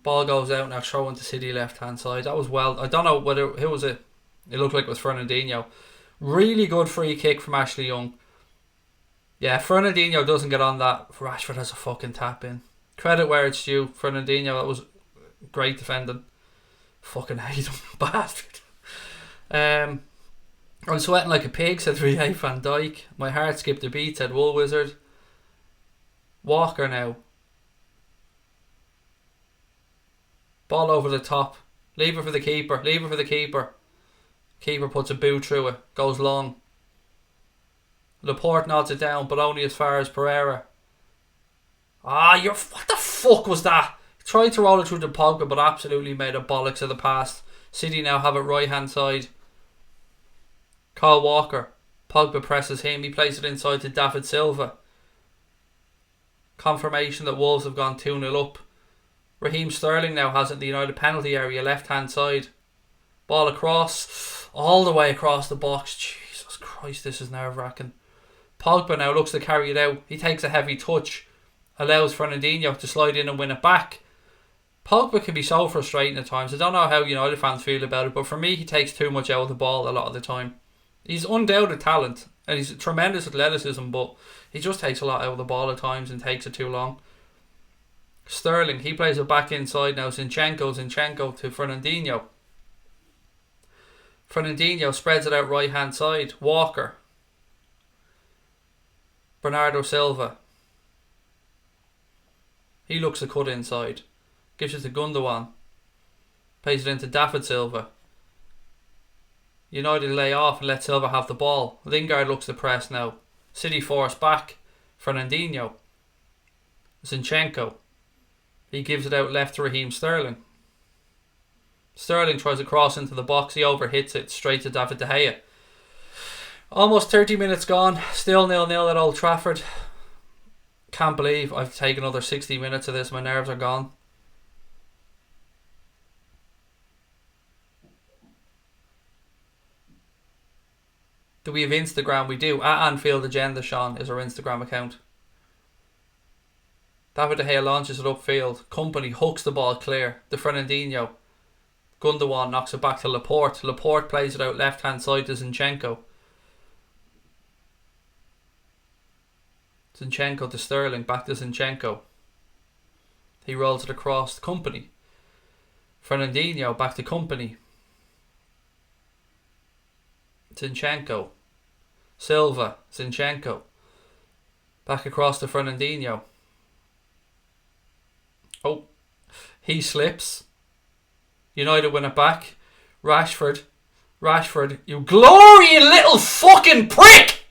Ball goes out now, throw into City left hand side. That was well. I don't know who was it. It looked like it was Fernandinho. Really good free kick from Ashley Young. Yeah, Fernandinho doesn't get on that. Rashford has a fucking tap in. Credit where it's due. Fernandinho, that was great defending. Fucking hate him, bastard. I'm sweating like a pig, said V8 Van Dijk. My heart skipped a beat, said Wool Wizard. Walker now. Ball over the top. Leave it for the keeper. Leave it for the keeper. Keeper puts a boot through it. Goes long. Laporte nods it down, but only as far as Pereira. What the fuck was that? Tried to roll it through the Pogba, but absolutely made a bollocks of the pass. City now have it right hand side. Kyle Walker. Pogba presses him. He plays it inside to David Silva. Confirmation that Wolves have gone 2-0 up. Raheem Sterling now has it in the United penalty area, left hand side. Ball across. All the way across the box. Jesus Christ, this is nerve wracking. Pogba now looks to carry it out. He takes a heavy touch. Allows Fernandinho to slide in and win it back. Pogba can be so frustrating at times. I don't know how United fans feel about it, but for me, he takes too much out of the ball a lot of the time. He's undoubted talent and he's tremendous athleticism, but he just takes a lot out of the ball at times and takes it too long. Sterling, he plays it back inside now. Zinchenko to Fernandinho. Fernandinho spreads it out right hand side. Walker. Bernardo Silva. He looks to cut inside. Gives it to Gundogan. Plays it into David Silva. United lay off and let Silva have the ball. Lingard looks to press now. City force back. Fernandinho. Zinchenko. He gives it out left to Raheem Sterling. Sterling tries to cross into the box. He overhits it straight to David De Gea. Almost 30 minutes gone. Still 0-0 at Old Trafford. Can't believe I've taken another 60 minutes of this. My nerves are gone. Do we have Instagram? We do. At Anfield Agenda, Sean, is our Instagram account. David De Gea launches it upfield. Company hooks the ball clear. To Fernandinho. Gundogan knocks it back to Laporte. Laporte plays it out left hand side to Zinchenko. Zinchenko to Sterling. Back to Zinchenko. He rolls it across. Company. Fernandinho back to Company. Zinchenko. Silva. Zinchenko. Back across to Fernandinho. Oh, he slips. United win it back. Rashford, you glorying little fucking prick!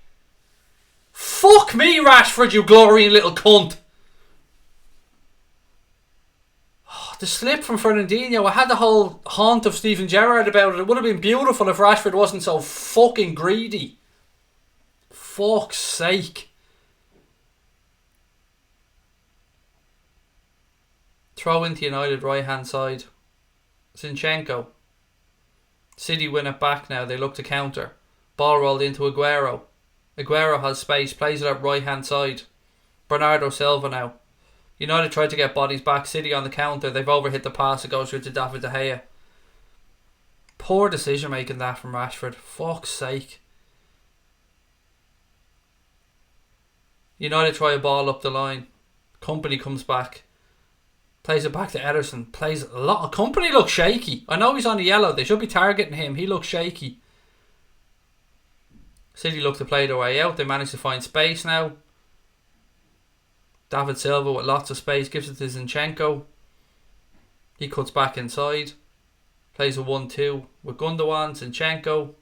Fuck me, Rashford, you glorying little cunt. Oh, the slip from Fernandinho. I had the whole haunt of Steven Gerrard about it. It would have been beautiful if Rashford wasn't so fucking greedy. Fuck's sake. Throw into United right hand side. Zinchenko. City win it back now. They look to counter. Ball rolled into Aguero. Aguero has space. Plays it up right hand side. Bernardo Silva now. United tried to get bodies back. City on the counter. They've overhit the pass. It goes through to David De Gea. Poor decision making that from Rashford. Fuck's sake. United try a ball up the line. Company comes back. Plays it back to Ederson. Plays a lot of Company. Looks shaky. I know he's on the yellow. They should be targeting him. He looks shaky. City look to play their way out. They manage to find space now. David Silva with lots of space. Gives it to Zinchenko. He cuts back inside. Plays a 1-2 with Gundogan, Zinchenko,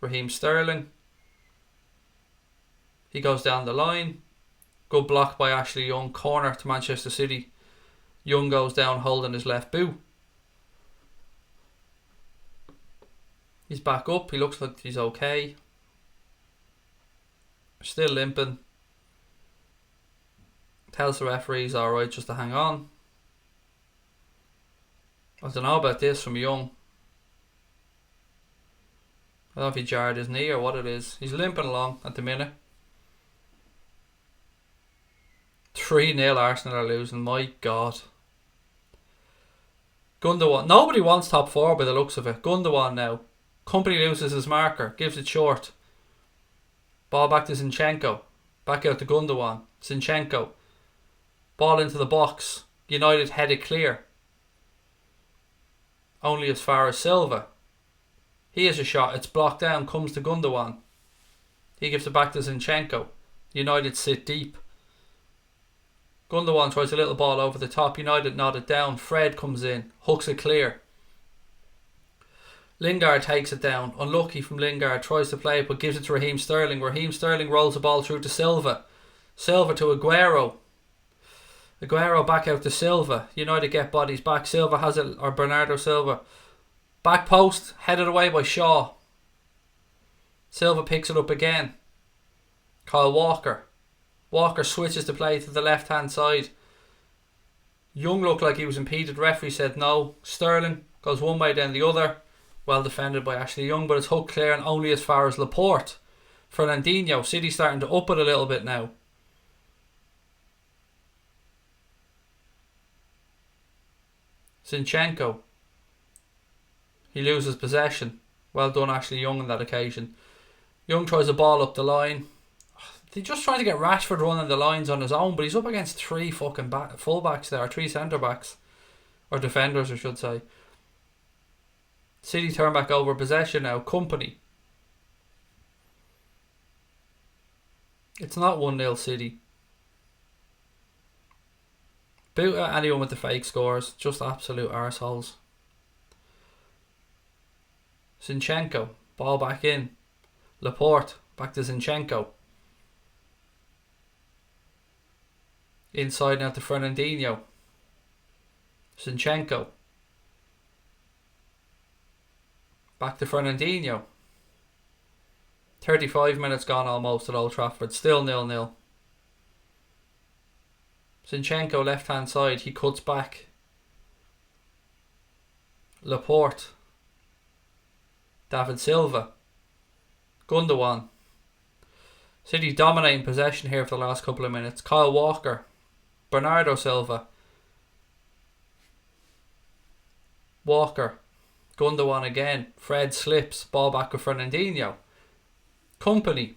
Raheem Sterling. He goes down the line. Good block by Ashley Young. Corner to Manchester City. Young goes down holding his left boot. He's back up. He looks like he's okay. Still limping. Tells the referee he's alright just to hang on. I don't know about this from Young. I don't know if he jarred his knee or what it is. He's limping along at the minute. 3-0 Arsenal are losing. My God. Gundogan. Nobody wants top four by the looks of it. Gundogan now. Company loses his marker. Gives it short. Ball back to Zinchenko. Back out to Gundogan. Zinchenko. Ball into the box. United head it clear. Only as far as Silva. He has a shot. It's blocked down. Comes to Gundogan. He gives it back to Zinchenko. United sit deep. Gundogan tries a little ball over the top. United nod it down. Fred comes in. Hooks it clear. Lingard takes it down. Unlucky from Lingard. Tries to play it but gives it to Raheem Sterling. Raheem Sterling rolls the ball through to Silva. Silva to Aguero. Aguero back out to Silva. United get bodies back. Silva has it. Or Bernardo Silva. Back post. Headed away by Shaw. Silva picks it up again. Kyle Walker. Walker switches to play to the left hand side. Young looked like he was impeded. Referee said no. Sterling goes one way then the other. Well defended by Ashley Young, but it's hooked clear and only as far as Laporte. Fernandinho. City starting to up it a little bit now. Zinchenko. He loses possession. Well done Ashley Young on that occasion. Young tries a ball up the line. They're just trying to get Rashford running the lines on his own, but he's up against three fucking full-backs there, three centre-backs. Or defenders, I should say. City turn back over possession now. Company. It's not 1-0 City. Boot at anyone with the fake scores. Just absolute arseholes. Zinchenko. Ball back in. Laporte. Back to Zinchenko. Inside now to Fernandinho. Zinchenko. Back to Fernandinho. 35 minutes gone almost at Old Trafford. Still 0-0. Zinchenko left hand side. He cuts back. Laporte. David Silva. Gundogan. City dominating possession here for the last couple of minutes. Kyle Walker. Bernardo Silva. Walker. Gundogan again. Fred slips. Ball back with Fernandinho. Company.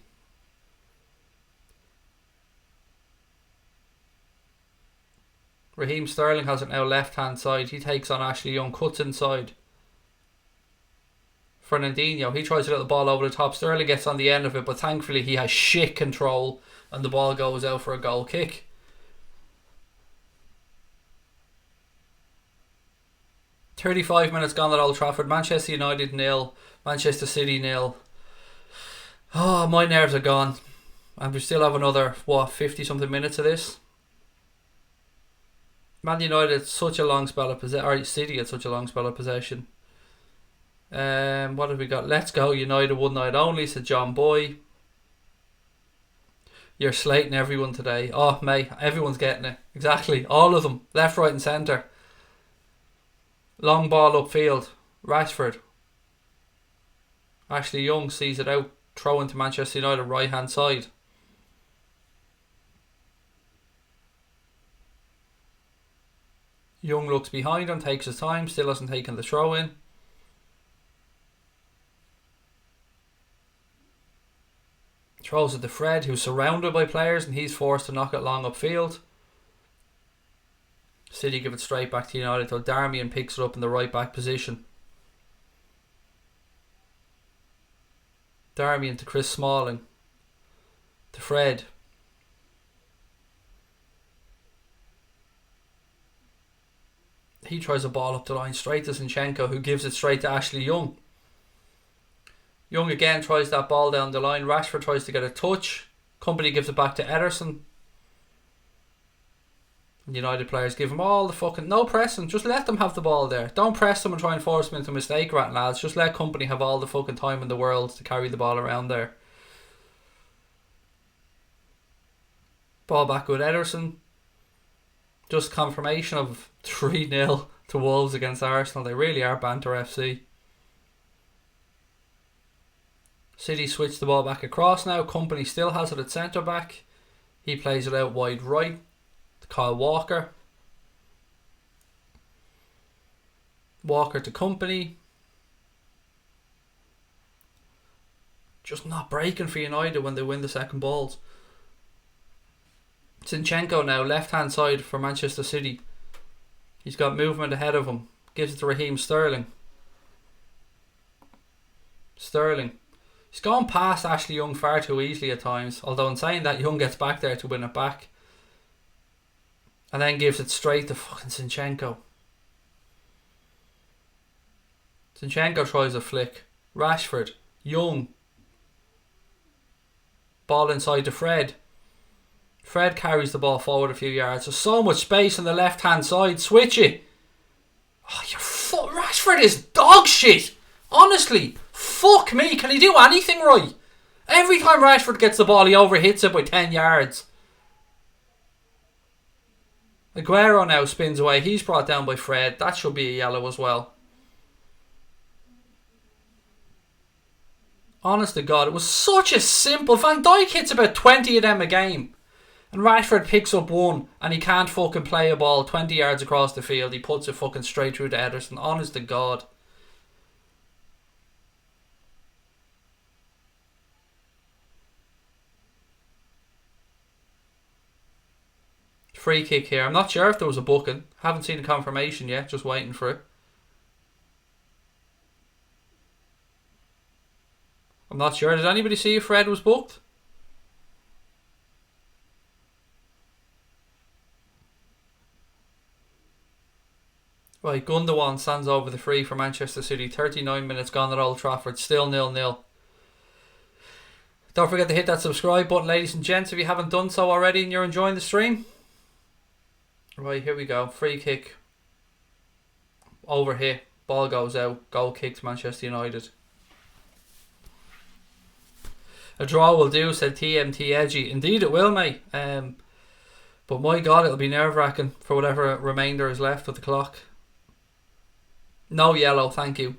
Raheem Sterling has it now left hand side. He takes on Ashley Young. Cuts inside. Fernandinho. He tries a little ball over the top. Sterling gets on the end of it, but thankfully he has shit control and the ball goes out for a goal kick. "35 minutes gone at Old Trafford. Manchester United 0, Manchester City 0. Oh, my nerves are gone. And we still have another, 50 something minutes of this. Man United had such a long spell of possession. Or City had such a long spell of possession. What have we got? Let's go United one night only, said John Boy. You're slating everyone today. Oh, mate, everyone's getting it. Exactly. All of them. Left, right and centre. Long ball upfield. Rashford. Ashley Young sees it out. Throw into Manchester United right hand side. Young looks behind him, takes his time, still hasn't taken the throw in. Throws it to Fred, who's surrounded by players and he's forced to knock it long upfield. City give it straight back to United till Darmian picks it up in the right back position. Darmian to Chris Smalling. To Fred. He tries a ball up the line straight to Zinchenko, who gives it straight to Ashley Young. Young again tries that ball down the line. Rashford tries to get a touch. Company gives it back to Ederson. United players give him all the fucking... No pressing, just let them have the ball there. Don't press them and try and force them into a mistake, lads. Just let Company have all the fucking time in the world to carry the ball around there. Ball back with Ederson. Just confirmation of 3-0 to Wolves against Arsenal. They really are banter FC. City switch the ball back across now. Company still has it at centre back. He plays it out wide right. Kyle Walker. Walker to Company. Just not breaking for United when they win the second balls. Zinchenko now, left hand side for Manchester City. He's got movement ahead of him. Gives it to Raheem Sterling. He's gone past Ashley Young far too easily at times. Although in saying that, Young gets back there to win it back. And then gives it straight to fucking Zinchenko. Zinchenko tries a flick. Rashford. Young. Ball inside to Fred. Fred carries the ball forward a few yards. There's so much space on the left hand side. Switch it. Oh, Rashford is dog shit. Honestly. Fuck me. Can he do anything right? Every time Rashford gets the ball, he overhits it by 10 yards. Aguero now spins away. He's brought down by Fred. That should be a yellow as well. Honest to God, it was such a simple... Van Dijk hits about 20 of them a game. And Rashford picks up one and he can't fucking play a ball 20 yards across the field. He puts it fucking straight through to Ederson. Honest to God. Free kick here. I'm not sure if there was a booking. Haven't seen a confirmation yet. Just waiting for it. I'm not sure. Did anybody see if Fred was booked? Right, Gundogan stands over the free for Manchester City. 39 minutes gone at Old Trafford. Still 0-0. Don't forget to hit that subscribe button, ladies and gents, if you haven't done so already and you're enjoying the stream. Right, here we go. Free kick. Overhit. Ball goes out. Goal kick to Manchester United. A draw will do, said TMT Edgy. Indeed it will, mate. But my God, it'll be nerve-wracking for whatever remainder is left of the clock. No yellow, thank you.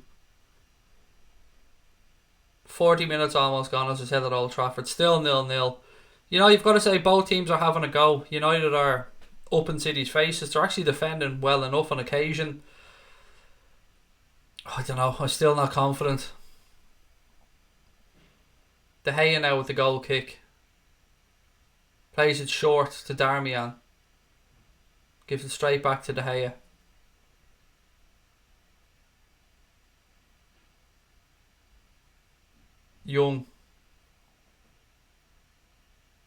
40 minutes almost gone, as I said, at Old Trafford. Still 0-0. You know, you've got to say both teams are having a go. United are up in City's faces. They're actually defending well enough on occasion. I don't know. I'm still not confident. De Gea now with the goal kick. Plays it short to Darmian. Gives it straight back to De Gea. Young.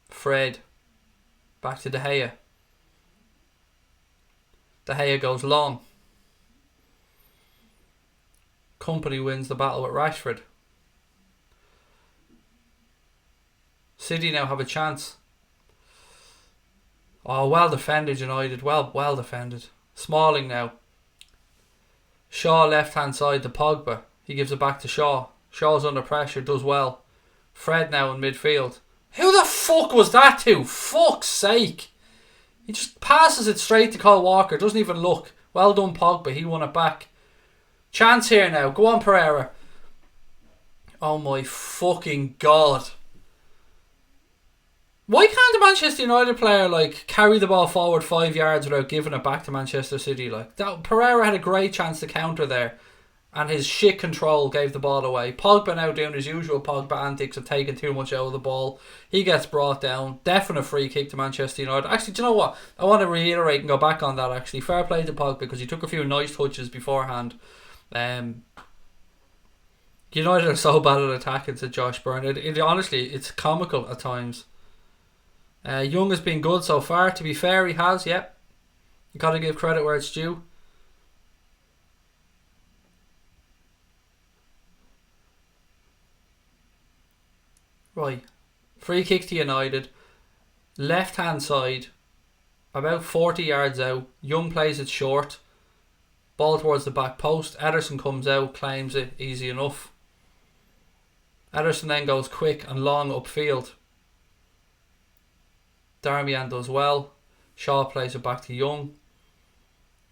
Fred. Back to De Gea. De Gea goes long. Company wins the battle with Rashford. City now have a chance. Oh, well defended United. Well defended. Smalling now. Shaw left hand side to Pogba. He gives it back to Shaw. Shaw's under pressure, does well. Fred now in midfield. Who the fuck was that to? Fuck's sake. He just passes it straight to Kyle Walker. Doesn't even look. Well done Pogba. He won it back. Chance here now. Go on Pereira. Oh my fucking God. Why can't a Manchester United player carry the ball forward 5 yards without giving it back to Manchester City? Pereira had a great chance to counter there, and his shit control gave the ball away. Pogba now doing his usual Pogba antics of taking too much out of the ball. He gets brought down. Definite free kick to Manchester United. Actually, do you know what? I want to reiterate and go back on that actually. Fair play to Pogba because he took a few nice touches beforehand. United are so bad at attacking, said Josh Byrne. Honestly, it's comical at times. Young has been good so far. To be fair, he has, yep. You got to give credit where it's due. Right. Free kick to United. Left hand side. About 40 yards out. Young plays it short. Ball towards the back post. Ederson comes out, claims it. Easy enough. Ederson then goes quick and long upfield. Darmian does well. Shaw plays it back to Young.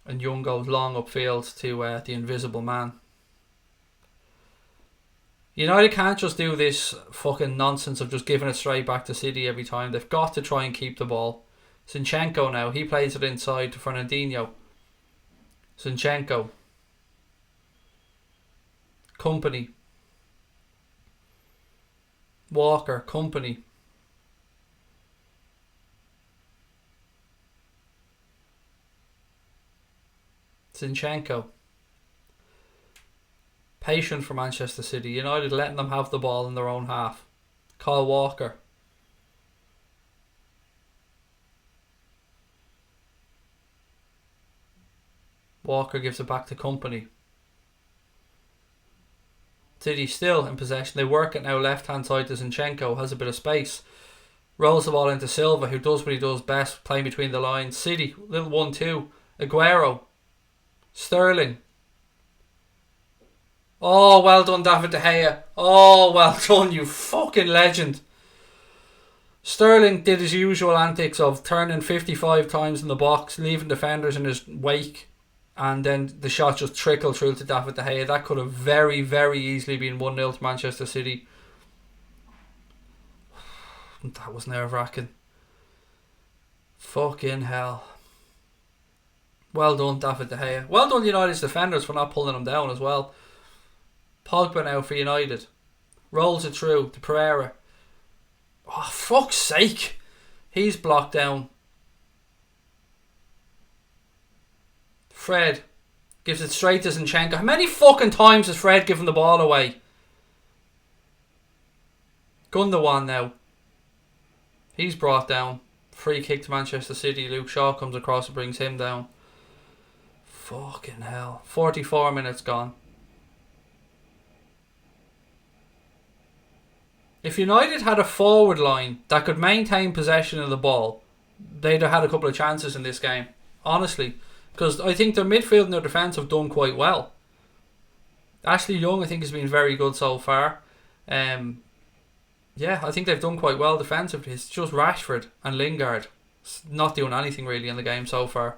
And Young goes long upfield to the invisible man. United can't just do this fucking nonsense of just giving it straight back to City every time. They've got to try and keep the ball. Zinchenko now, he plays it inside to Fernandinho. Zinchenko. Company. Walker. Company. Zinchenko. Patient for Manchester City. United letting them have the ball in their own half. Kyle Walker. Walker gives it back to Company. City still in possession. They work it now left hand side to Zinchenko. Has a bit of space. Rolls the ball into Silva, who does what he does best, playing between the lines. City, little 1-2. Aguero. Sterling. Oh, well done, David De Gea. Oh, well done, you fucking legend. Sterling did his usual antics of turning 55 times in the box, leaving defenders in his wake, and then the shot just trickled through to David De Gea. That could have very, very easily been 1-0 to Manchester City. That was nerve-wracking. Fucking hell. Well done, David De Gea. Well done, United's defenders, for not pulling him down as well. Pogba now for United. Rolls it through to Pereira. Oh, fuck's sake. He's blocked down. Fred gives it straight to Zinchenko. How many fucking times has Fred given the ball away? Gundogan now. He's brought down. Free kick to Manchester City. Luke Shaw comes across and brings him down. Fucking hell. 44 minutes gone. If United had a forward line that could maintain possession of the ball, they'd have had a couple of chances in this game. Honestly. Because I think their midfield and their defence have done quite well. Ashley Young, I think, has been very good so far. Yeah, I think they've done quite well defensively. It's just Rashford and Lingard not doing anything really in the game so far.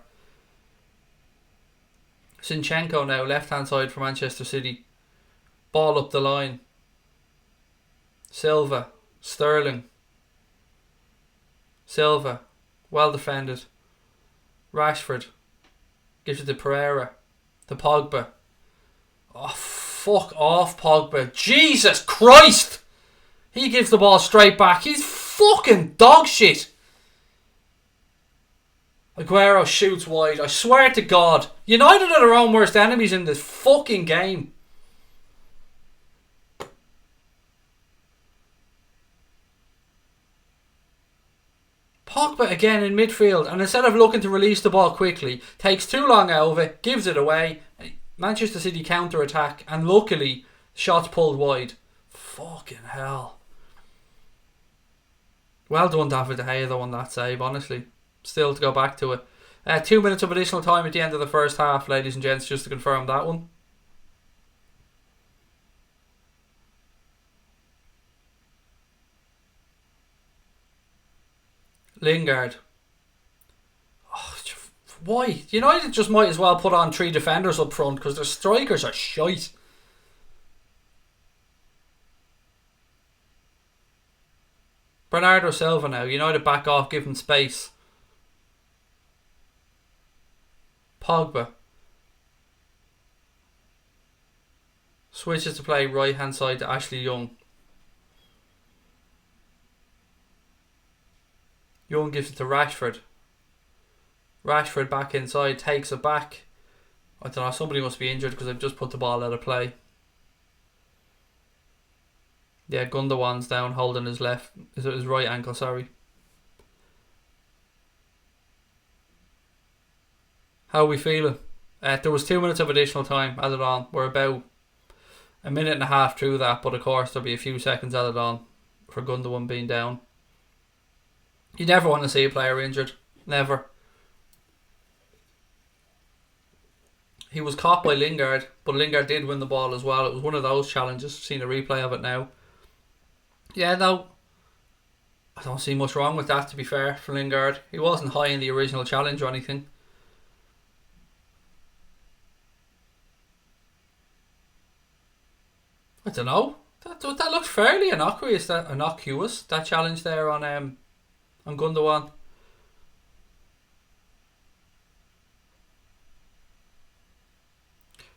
Zinchenko now, left hand side for Manchester City. Ball up the line. Silva. Sterling. Silva. Well defended. Rashford. Gives it to Pereira. To Pogba. Oh, fuck off, Pogba. Jesus Christ! He gives the ball straight back. He's fucking dog shit. Aguero shoots wide. I swear to God. United are their own worst enemies in this fucking game. Pogba again in midfield, and instead of looking to release the ball quickly, takes too long out of it, gives it away. Manchester City counter attack, and luckily shots pulled wide. Fucking hell. Well done, David De Gea, though, on that save, honestly. Still to go back to it. 2 minutes of additional time at the end of the first half, ladies and gents, just to confirm that one. Lingard. Oh, why? United just might as well put on 3 defenders up front because their strikers are shite. Bernardo Silva now. United back off, give him space. Pogba. Switches to play right hand side to Ashley Young. Young gives it to Rashford. Rashford back inside, takes it back. I don't know, somebody must be injured because they've just put the ball out of play. Yeah, Gundogan's down holding his his right ankle, sorry. How are we feeling? There was 2 minutes of additional time added on. We're about a minute and a half through that, but of course there'll be a few seconds added on for Gundogan being down. You never want to see a player injured. Never. He was caught by Lingard, but Lingard did win the ball as well. It was one of those challenges. Seen a replay of it now. Yeah, no, I don't see much wrong with that, to be fair, for Lingard. He wasn't high in the original challenge or anything. I don't know. That looks fairly innocuous. That challenge there on Gundogan.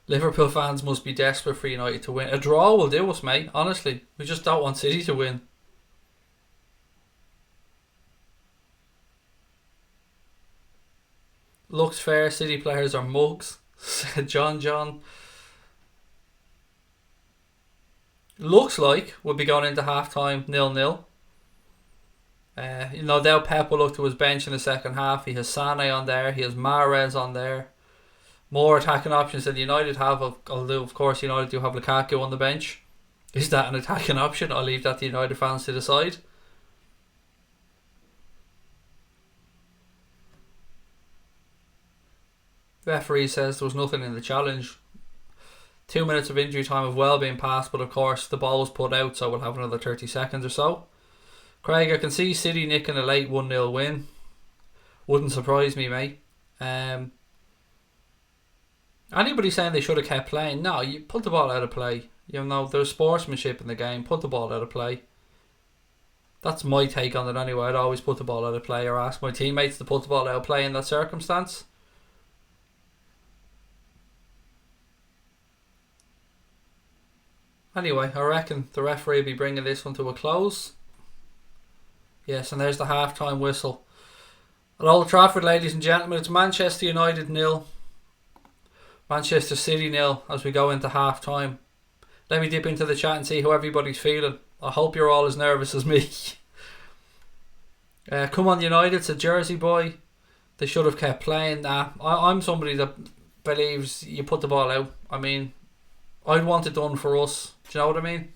Liverpool fans must be desperate for United to win. A draw will do us, mate. Honestly, we just don't want City to win. Looks fair. City players are mugs, said John. Looks like we'll be going into half time 0-0. No doubt Pep will look to his bench in the second half. He has Sané on there. He has Mahrez on there. More attacking options than United have. Although, of course, United do have Lukaku on the bench. Is that an attacking option? I'll leave that to United fans to decide. Referee says there was nothing in the challenge. 2 minutes of injury time have well been passed, but of course the ball was put out, so we'll have another 30 seconds or so. Craig, I can see City nicking a late 1-0 win. Wouldn't surprise me, mate. Anybody saying they should have kept playing? No, you put the ball out of play. You know, there's sportsmanship in the game. Put the ball out of play. That's my take on it anyway. I'd always put the ball out of play or ask my teammates to put the ball out of play in that circumstance. Anyway, I reckon the referee will be bringing this one to a close. Yes, and there's the half-time whistle. At Old Trafford, ladies and gentlemen, it's Manchester United 0. Manchester City 0 as we go into half-time. Let me dip into the chat and see how everybody's feeling. I hope you're all as nervous as me. Come on United, said Jersey Boy. They should have kept playing. I'm somebody that believes you put the ball out. I mean, I'd want it done for us. Do you know what I mean?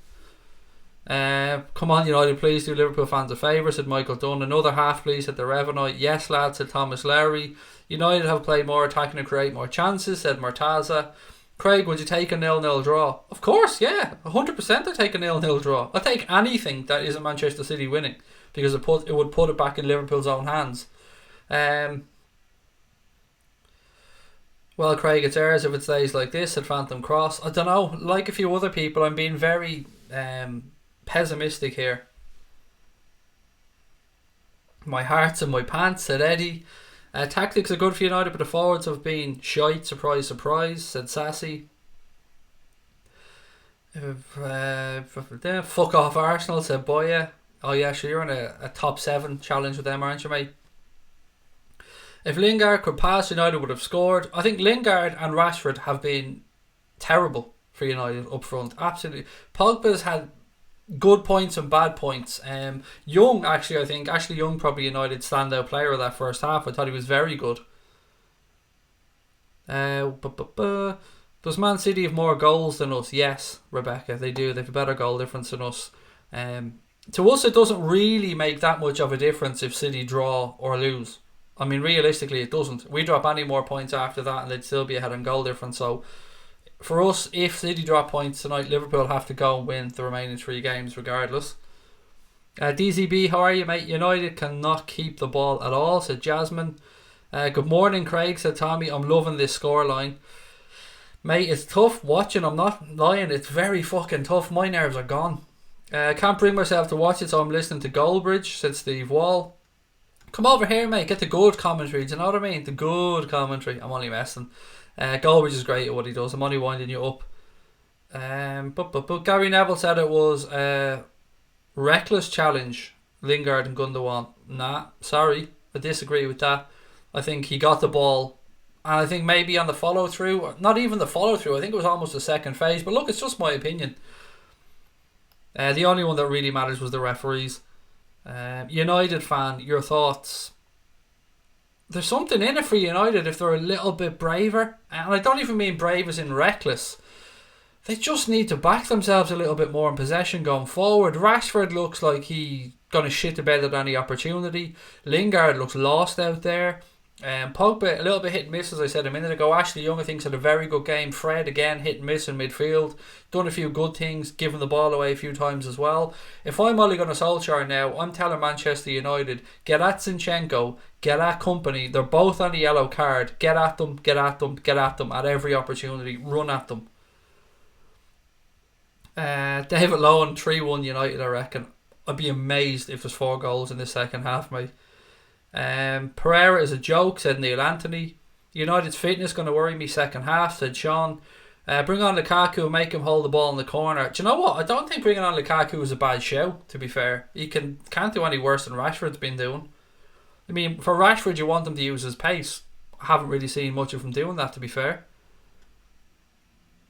Come on United, please do Liverpool fans a favour, said Michael Dunn. Another half please, said the Revenite. Yes lad, said Thomas Lowry. United have played more attacking and create more chances, said Mortaza. Craig, would you take a 0-0 draw? Of course, yeah, 100% I'd take a 0-0 draw. I'd take anything that isn't Manchester City winning, because it would put it back in Liverpool's own hands. Well, Craig, it's ours if it stays like this, said Phantom Cross. I don't know, like a few other people, I'm being very pessimistic here. My heart's in my pants, said Eddie. Tactics are good for United, but the forwards have been shite. Surprise, surprise, said Sassy. Fuck off Arsenal, said Boya. Oh yeah, sure, you're in a top 7 challenge with them, aren't you, mate? If Lingard could pass, United would have scored. I think Lingard and Rashford have been terrible for United up front. Absolutely. Pogba's had good points and bad points. Young, actually, I think Ashley Young probably United's standout player of that first half. I thought he was very good. Does Man City have more goals than us? Yes, Rebecca, they do. They have a better goal difference than us. To us, it doesn't really make that much of a difference if City draw or lose. I mean, realistically, it doesn't. We drop any more points after that and they'd still be ahead on goal difference. So for us, if City drop points tonight, Liverpool have to go and win the remaining 3 games regardless. DZB, how are you, mate? United cannot keep the ball at all, said Jasmine. Good morning, Craig, said Tommy. I'm loving this scoreline. Mate, it's tough watching. I'm not lying. It's very fucking tough. My nerves are gone. Can't bring myself to watch it, so I'm listening to Goldbridge, said Steve Wall. Come over here, mate. Get the good commentary. Do you know what I mean? The good commentary. I'm only messing. Goldbridge is great at what he does. I'm only winding you up. But Gary Neville said it was a reckless challenge, Lingard and Gundogan. Nah, sorry. I disagree with that. I think he got the ball. And I think maybe on the follow through, not even the follow through, I think it was almost the second phase. But look, it's just my opinion. The only one that really matters was the referees. United fan, your thoughts? There's something in it for United if they're a little bit braver, and I don't even mean brave as in reckless. They just need to back themselves a little bit more in possession going forward. Rashford looks like he's gonna shit the bed at any opportunity. Lingard looks lost out there. Pogba a little bit hit and miss, as I said a minute ago. Ashley Young I think had a very good game. Fred again hit and miss in midfield, done a few good things, given the ball away a few times as well. If I'm Ole Gunnar Solskjaer now, I'm telling Manchester United, get at Zinchenko, get at Company. They're both on the yellow card. Get at them, get at them, get at them at every opportunity. Run at them. David Lowen, 3-1 United, I reckon. I'd be amazed if there's 4 goals in the second half, mate. Pereira is a joke, said Neil Anthony. United's fitness going to worry me second half, said Sean. Bring on Lukaku and make him hold the ball in the corner. Do you know what? I don't think bringing on Lukaku is a bad show, to be fair. He can't do any worse than Rashford's been doing. I mean, for Rashford, you want him to use his pace. I haven't really seen much of him doing that, to be fair.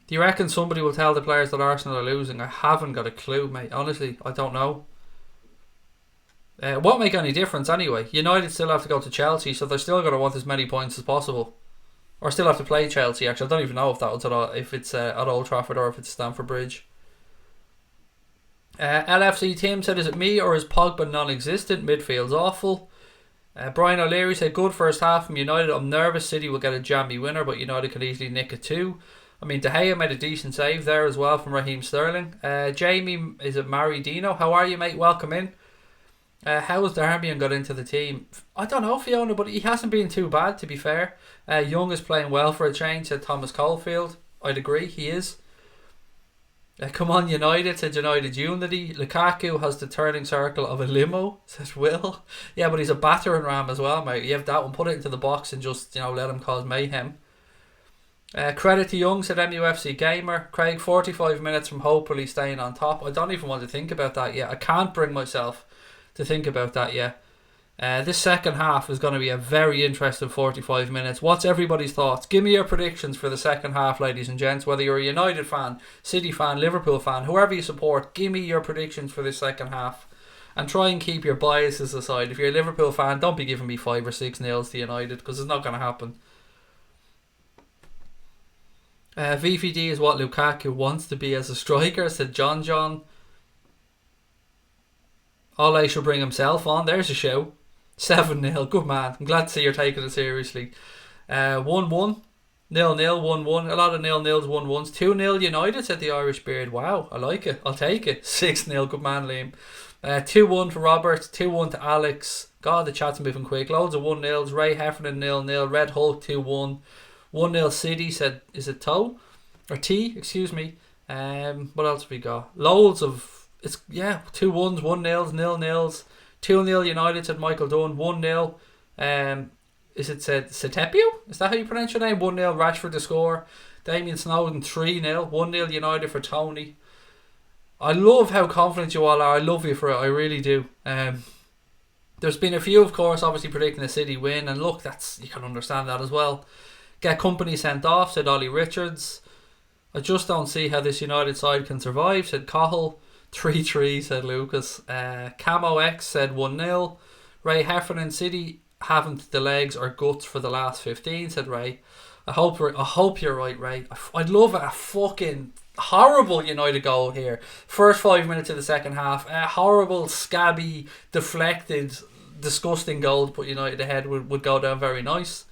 Do you reckon somebody will tell the players that Arsenal are losing? I haven't got a clue, mate. Honestly, I don't know. It won't make any difference anyway. United still have to go to Chelsea, so they're still going to want as many points as possible. Or still have to play Chelsea, actually. I don't even know if it's at Old Trafford or if it's Stamford Bridge. LFC Tim said, is it me or is Pogba non-existent? Midfield's awful. Brian O'Leary said, good first half from United. I'm nervous City will get a jammy winner, but United can easily nick it too. I mean, De Gea made a decent save there as well from Raheem Sterling. Jamie, is it Maridino? How are you, mate? Welcome in. How has Darmian got into the team? I don't know, Fiona, but he hasn't been too bad, to be fair. Young is playing well for a change, said Thomas Caulfield. I'd agree, he is. Come on, United, said United Unity. Lukaku has the turning circle of a limo, says Will. Yeah, but he's a battering ram as well, mate. You have that one, put it into the box and just, let him cause mayhem. Credit to Young, said MUFC Gamer. Craig, 45 minutes from hopefully staying on top. I don't even want to think about that yet. I can't bring myself to think about that yet. This second half is going to be a very interesting 45 minutes. What's everybody's thoughts? Give me your predictions for the second half, ladies and gents. Whether you're a United fan, City fan, Liverpool fan, whoever you support, give me your predictions for this second half. And try and keep your biases aside. If you're a Liverpool fan, don't be giving me 5 or 6 nils to United, because it's not going to happen. VVD is what Lukaku wants to be as a striker, said John. Ole should bring himself on. There's a show. 7-0. Good man. I'm glad to see you're taking it seriously. 1-1. 0-0. 1-1. A lot of 0-0s, 1-1s. 2-0 United, said the Irish Beard. Wow, I like it. I'll take it. 6-0. Good man, Liam. 2-1 for Robert. 2-1 to Alex. God, the chat's moving quick. Loads of 1-0s. Ray Heffernan 0-0. Red Hulk 2-1. 1-0 City, said, is it Toe? Or T, excuse me. What else have we got? Loads of... 2-1s, 1-0s, 0-0s. 2-0 United, said Michael Dunn. 1-0. Is it said Setepio? Is that how you pronounce your name? 1-0 Rashford to score. Damien Snowden 3-0. 1-0 United for Tony. I love how confident you all are. I love you for it. I really do. There's been a few, of course, obviously predicting a City win, and look, you can understand that as well. Get company sent off, said Ollie Richards. I just don't see how this United side can survive, said Cahill. 3-3, said Lucas. Camo X said 1-0. Ray Heffernan, City haven't the legs or guts for the last 15, said Ray. I hope you're right, Ray. I'd love a fucking horrible United goal here. First 5 minutes of the second half. A horrible, scabby, deflected, disgusting goal to put United ahead would go down very nice.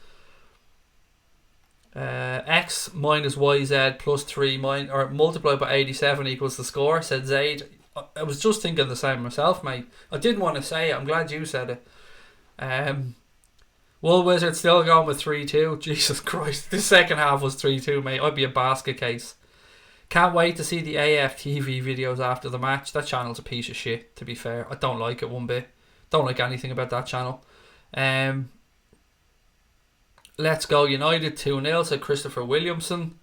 X minus YZ plus 3 or multiplied by 87 equals the score, said Zaid. I was just thinking the same myself, mate. I didn't want to say it. I'm glad you said it. Wool Wizard still going with 3-2. Jesus Christ. This second half was 3-2, mate. I'd be a basket case. Can't wait to see the AFTV videos after the match. That channel's a piece of shit, to be fair. I don't like it one bit. Don't like anything about that channel. Let's go United 2-0, said Christopher Williamson.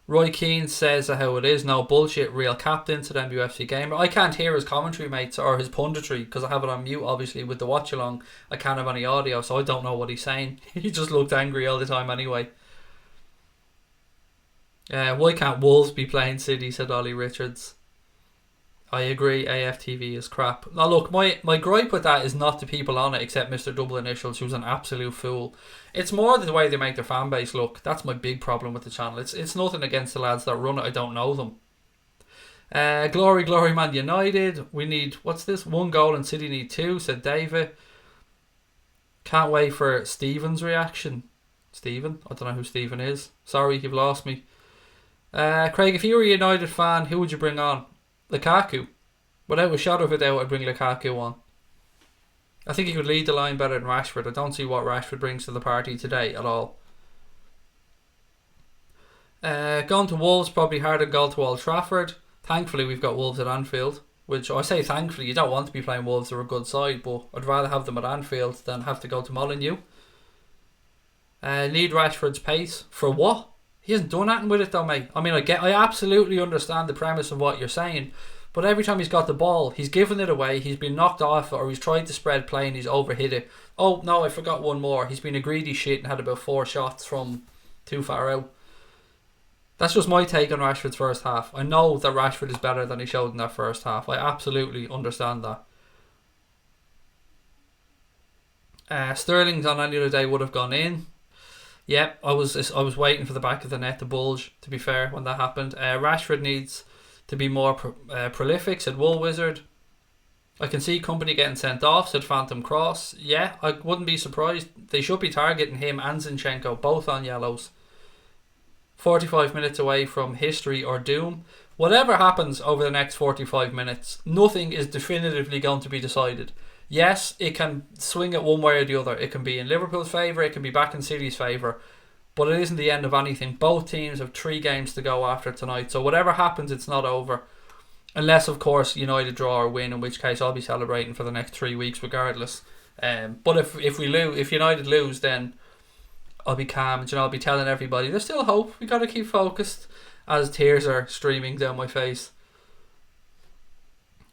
Roy Keane says how it is. No bullshit, real captain, said MUFC Gamer. I can't hear his commentary, mates, or his punditry, because I have it on mute, obviously, with the watch-along. I can't have any audio, so I don't know what he's saying. He just looked angry all the time anyway. Why can't Wolves be playing City, said Ollie Richards. I agree, AFTV is crap. Now look, my gripe with that is not the people on it, except Mr. Double Initials, who's an absolute fool. It's more the way they make their fan base look. That's my big problem with the channel. It's nothing against the lads that run it. I don't know them. Glory Man United. We need, what's this? 1 goal and City need 2, said David. Can't wait for Stephen's reaction. Stephen? I don't know who Stephen is. Sorry, you've lost me. Craig, if you were a United fan, who would you bring on? Lukaku. Without a shadow of a doubt, I'd bring Lukaku on. I think he could lead the line better than Rashford. I don't see what Rashford brings to the party today at all. Going to Wolves, probably hard and goal to Old Trafford. Thankfully, we've got Wolves at Anfield, which I say thankfully, you don't want to be playing Wolves, they're a good side, but I'd rather have them at Anfield than have to go to Molineux. Need Rashford's pace. For what? He hasn't done anything with it though, mate. I mean, I absolutely understand the premise of what you're saying, but every time he's got the ball, he's given it away, he's been knocked off, or he's tried to spread play and he's overhit it. Oh, no, I forgot one more. He's been a greedy shit and had about 4 shots from too far out. That's just my take on Rashford's first half. I know that Rashford is better than he showed in that first half. I absolutely understand that. Sterling's on any other day would have gone in. Yep, I was waiting for the back of the net to bulge, to be fair, when that happened. Rashford needs to be more prolific, said Wool Wizard. I can see Company getting sent off, said Phantom Cross. Yeah, I wouldn't be surprised. They should be targeting him and Zinchenko, both on yellows. 45 minutes away from history or doom. Whatever happens over the next 45 minutes, nothing is definitively going to be decided. Yes, it can swing it one way or the other. It can be in Liverpool's favour, it can be back in City's favour, but it isn't the end of anything. Both teams have 3 games to go after tonight, so whatever happens, it's not over. Unless, of course, United draw or win, in which case I'll be celebrating for the next 3 weeks regardless. But if United lose, then I'll be calm and I'll be telling everybody there's still hope. We got to keep focused, as tears are streaming down my face.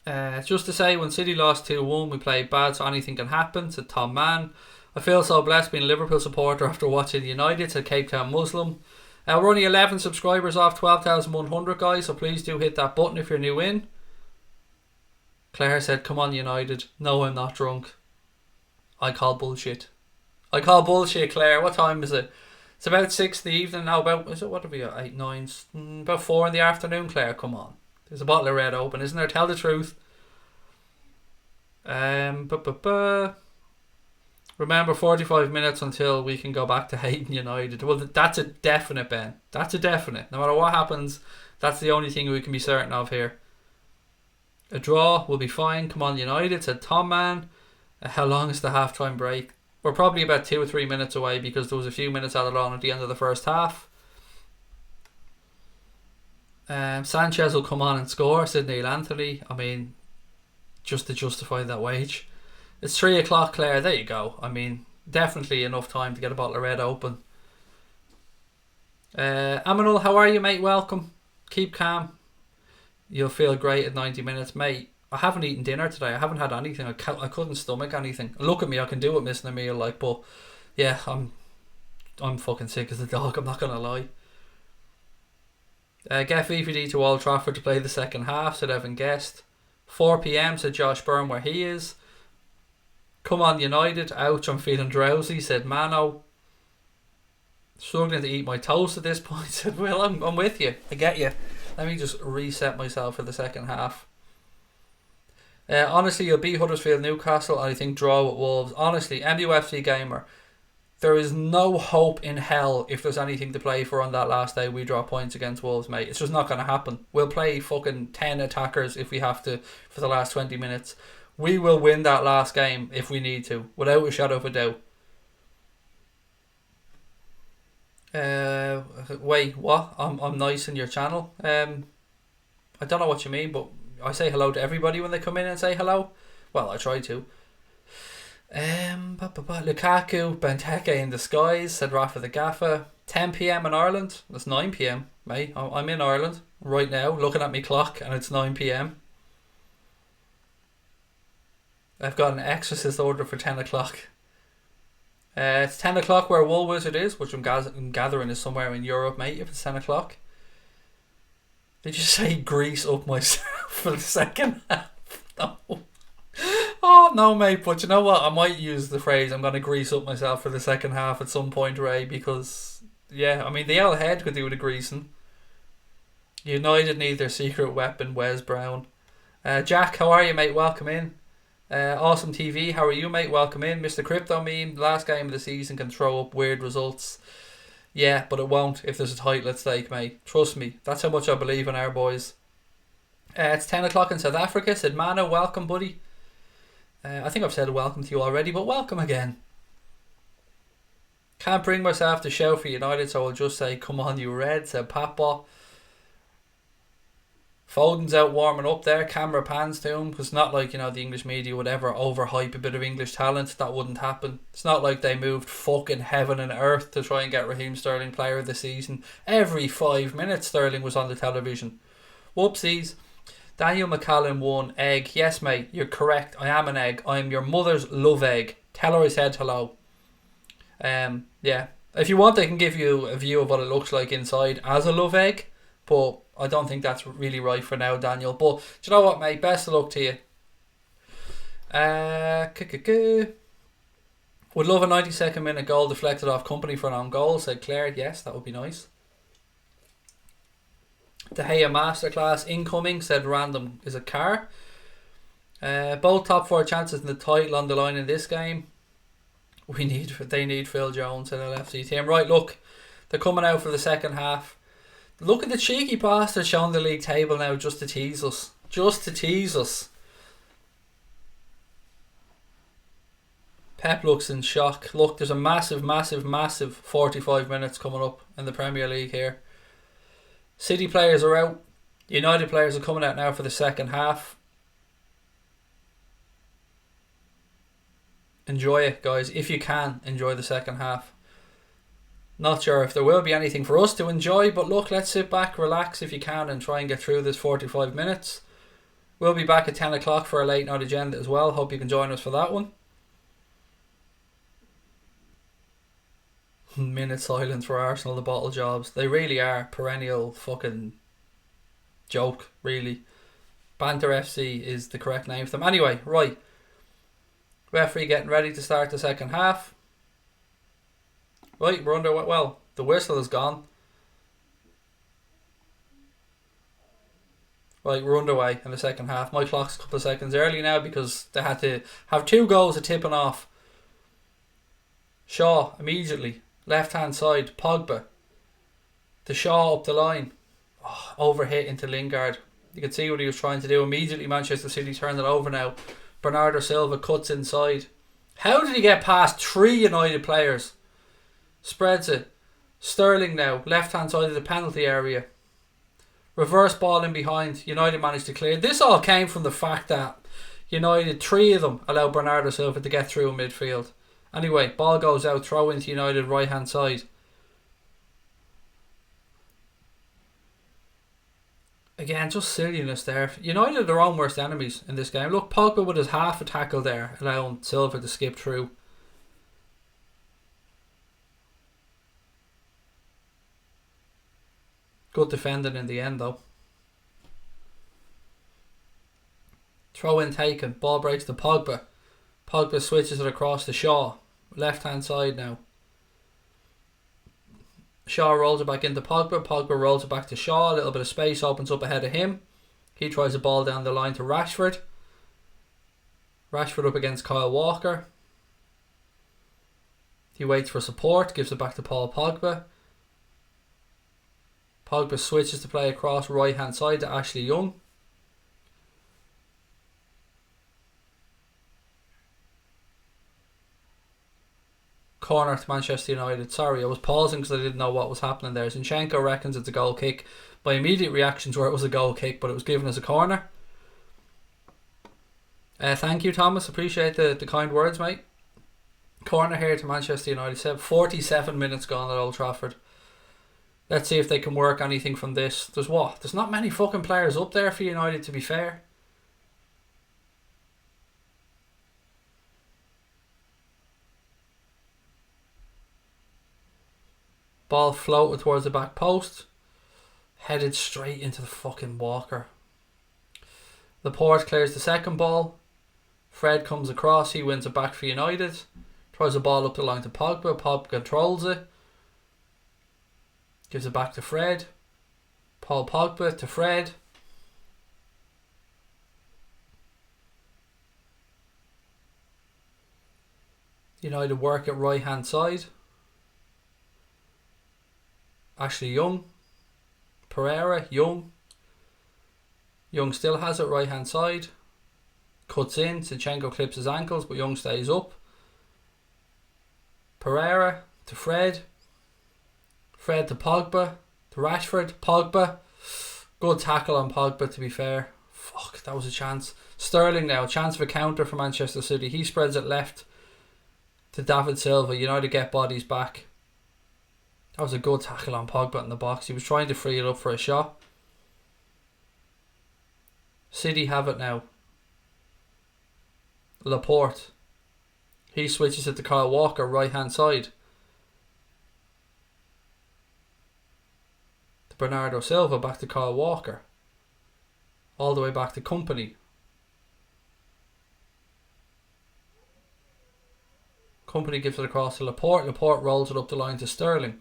Just to say, when City lost 2-1, we played bad, so anything can happen, said Tom Mann. I feel so blessed being a Liverpool supporter after watching United, said Cape Town Muslim. We're only 11 subscribers off 12,100, guys, so please do hit that button if you're new in. Claire said, come on United. No, I'm not drunk. I call bullshit. Claire. What time is it? It's about 6 in the evening now. What are we at? 8, 9, about 4 in the afternoon, Claire. Come on. There's a bottle of red open, isn't there? Tell the truth. Remember, 45 minutes until we can go back to hating United. Well, that's a definite, Ben. That's a definite. No matter what happens, that's the only thing we can be certain of here. A draw will be fine. Come on, United, said Tom Man. How long is the half-time break? We're probably about 2 or 3 minutes away because there was a few minutes added on at the end of the first half. Sanchez will come on and score, said Neil Anthony. I mean, just to justify that wage. It's 3 o'clock, Claire. There you go. I mean, definitely enough time to get a bottle of red open. Aminul, how are you, mate? Welcome. Keep calm. You'll feel great at 90 minutes, mate. I haven't eaten dinner today. I haven't had anything. I couldn't stomach anything. Look at me. I can do it missing a meal, like, but yeah, I'm fucking sick as a dog. I'm not gonna lie. Get VVD to Old Trafford to play the second half, said Evan Guest. 4 PM, said Josh Byrne, where he is. Come on, United. Ouch, I'm feeling drowsy, said Mano. Struggling to eat my toast at this point, said Will. I'm with you. I get you. Let me just reset myself for the second half. Honestly, you'll beat Huddersfield, Newcastle, and I think draw with Wolves. Honestly, MUFC Gamer, there is no hope in hell if there's anything to play for on that last day we draw points against Wolves, mate. It's just not going to happen. We'll play fucking 10 attackers if we have to for the last 20 minutes. We will win that last game if we need to, without a shadow of a doubt. Wait, what? I'm nice in your channel. I don't know what you mean, but I say hello to everybody when they come in and say hello. Well, I try to. Lukaku, Benteke in the skies, said Rafa the Gaffer. 10 PM in Ireland. That's 9 PM, mate. I'm in Ireland right now, looking at my clock, and it's 9 PM. I've got an exorcist order for 10 o'clock. It's 10 o'clock where Wool Wizard is, which I'm gathering is somewhere in Europe, mate, if it's 10 o'clock. Did you say grease up myself for the second half? No. Oh, no, mate, but you know what? I might use the phrase, I'm going to grease up myself for the second half at some point, Ray, because, yeah, I mean, the old head could do with the greasing. United need their secret weapon, Wes Brown. Jack, how are you, mate? Welcome in. Awesome TV, how are you, mate? Welcome in. Mr. Crypto Meme, the last game of the season can throw up weird results. Yeah, but it won't if there's a title at stake, mate. Trust me, that's how much I believe in our boys. It's 10 o'clock in South Africa, said Mano. Welcome, buddy. I think I've said welcome to you already, but welcome again. Can't bring myself to shout for United, so I'll just say, come on, you Red, said Patbot. Foden's out warming up there. Camera pans to him because it's not like, the English media would ever overhype a bit of English talent. That wouldn't happen. It's not like they moved fucking heaven and earth to try and get Raheem Sterling player of the season. Every 5 minutes Sterling was on the television. Whoopsies. Daniel McCallum won. Egg. Yes, mate, you're correct. I am an egg. I'm your mother's love egg. Tell her I said hello. Yeah. If you want, I can give you a view of what it looks like inside as a love egg. But I don't think that's really right for now, Daniel. But do you know what, mate? Best of luck to you. Would love a 92nd minute goal deflected off Company for an own goal, said Claire. Yes, that would be nice. De Gea masterclass incoming, said Random is a car. Both top 4 chances in the title on the line in this game. They need Phil Jones in an LFC team. Right, look, they're coming out for the second half. Look at the cheeky bastard showing the league table now just to tease us. Just to tease us. Pep looks in shock. Look, there's a massive 45 minutes coming up in the Premier League here. City players are out. United players are coming out now for the second half. Enjoy it, guys. If you can, enjoy the second half. Not sure if there will be anything for us to enjoy, but look, let's sit back, relax if you can, and try and get through this 45 minutes. We'll be back at 10 o'clock for a late night agenda as well. Hope you can join us for that one. Minute silence for Arsenal, the bottle jobs. They really are perennial fucking joke, really. Banter FC is the correct name for them. Anyway, right. Referee getting ready to start the second half. Right, we're underway. Well, the whistle is gone. Right, we're underway in the second half. My clock's a couple of seconds early now because they had to have 2 goals of tipping off. Shaw immediately. Left hand side. Pogba. To Shaw up the line. Overhit into Lingard. You can see what he was trying to do. Immediately Manchester City turned it over now. Bernardo Silva cuts inside. How did he get past 3 United players? Spreads it. Sterling now. Left hand side of the penalty area. Reverse ball in behind. United managed to clear. This all came from the fact that United, 3 of them, allowed Bernardo Silva to get through in midfield. Anyway, ball goes out. Throw into United right hand side. Again, just silliness there. United are their own worst enemies in this game. Look, Pogba with his half a tackle there, allowing Silva to skip through. Good defending in the end though. Throw in taken. Ball breaks to Pogba. Pogba switches it across to Shaw. Left hand side now. Shaw rolls it back into Pogba. Pogba rolls it back to Shaw. A little bit of space opens up ahead of him. He tries a ball down the line to Rashford. Rashford up against Kyle Walker. He waits for support. Gives it back to Paul Pogba. Pogba switches to play across right hand side to Ashley Young. Corner to Manchester United. Sorry, I was pausing because I didn't know what was happening there. Zinchenko reckons it's a goal kick. My immediate reactions were it was a goal kick, but it was given as a corner. Thank you, Thomas. Appreciate the kind words, mate. Corner here to Manchester United. 47 minutes gone at Old Trafford. Let's see if they can work anything from this. There's not many fucking players up there for United, to be fair. Ball floated towards the back post. Headed straight into the fucking Walker. Laporte clears the second ball. Fred comes across. He wins it back for United. Throws the ball up the line to Pogba. Pogba controls it. Gives it back to Fred. Paul Pogba to Fred. United work at right hand side. Ashley Young. Pereira. Young. Young still has it right hand side. Cuts in. Zinchenko clips his ankles, but Young stays up. Pereira to Fred. Fred to Pogba. To Rashford. Pogba. Good tackle on Pogba, to be fair. Fuck, that was a chance. Sterling now, chance of a counter for Manchester City. He spreads it left to David Silva. United get bodies back. That was a good tackle on Pogba in the box. He was trying to free it up for a shot. City have it now. Laporte. He switches it to Kyle Walker, right hand side. To Bernardo Silva, back to Kyle Walker. All the way back to Company. Company gives it across to Laporte. Laporte rolls it up the line to Sterling.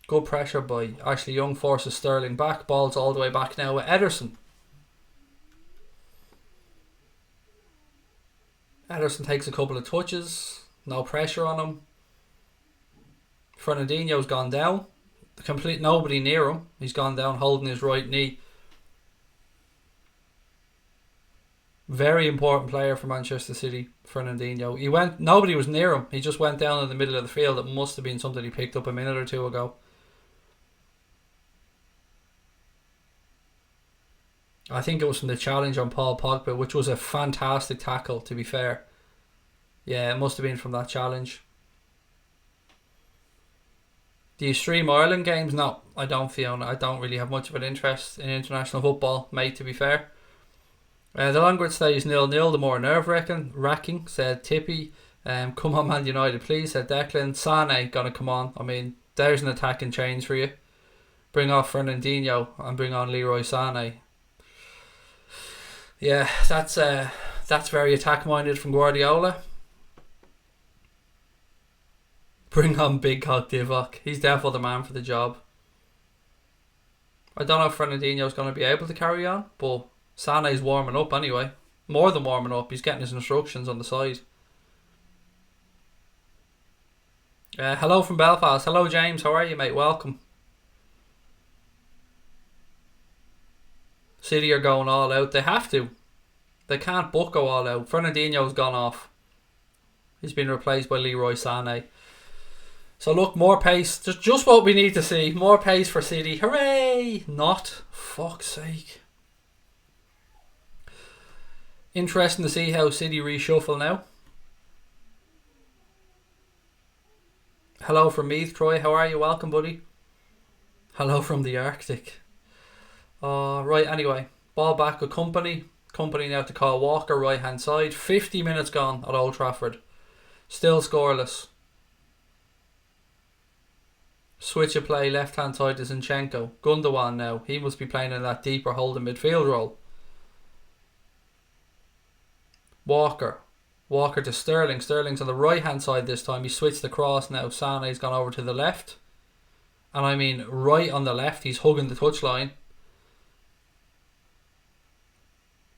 Good pressure by Ashley Young, forces Sterling back. Ball's all the way back now with Ederson. Ederson takes a couple of touches. No pressure on him. Fernandinho's gone down. Complete nobody near him. He's gone down holding his right knee. Very important player for Manchester City, Fernandinho. Nobody was near him. He just went down in the middle of the field. It must have been something he picked up a minute or two ago. I think it was from the challenge on Paul Pogba, which was a fantastic tackle, to be fair. Yeah, it must have been from that challenge. Do you stream Ireland games? No, I don't, Fiona. I don't really have much of an interest in international football, mate, to be fair. The longer it stays 0-0, the more nerve-wracking, said Tippy. Come on, Man United, please, said Declan. Sane gonna come on. I mean, there's an attacking change for you. Bring off Fernandinho and bring on Leroy Sane. Yeah, that's very attack-minded from Guardiola. Bring on Big Cock Divock. He's definitely the man for the job. I don't know if Fernandinho's going to be able to carry on, but Sane's warming up anyway. More than warming up, he's getting his instructions on the side. Hello from Belfast. Hello, James. How are you, mate? Welcome. City are going all out. They have to. They can't but go all out. Fernandinho's gone off. He's been replaced by Leroy Sane. So look, more pace. Just what we need to see. More pace for City. Hooray! Not. Fuck's sake. Interesting to see how City reshuffle now. Hello from Meath, Troy. How are you? Welcome, buddy. Hello from the Arctic. Right, anyway. Ball back with Company. Company now to Kyle Walker, right hand side. 50 minutes gone at Old Trafford. Still scoreless. Switch of play left hand side to Zinchenko. Gundogan now. He must be playing in that deeper holding midfield role. Walker. Walker to Sterling. Sterling's on the right hand side this time. He switched across now. Sane's gone over to the left. And I mean right on the left. He's hugging the touchline.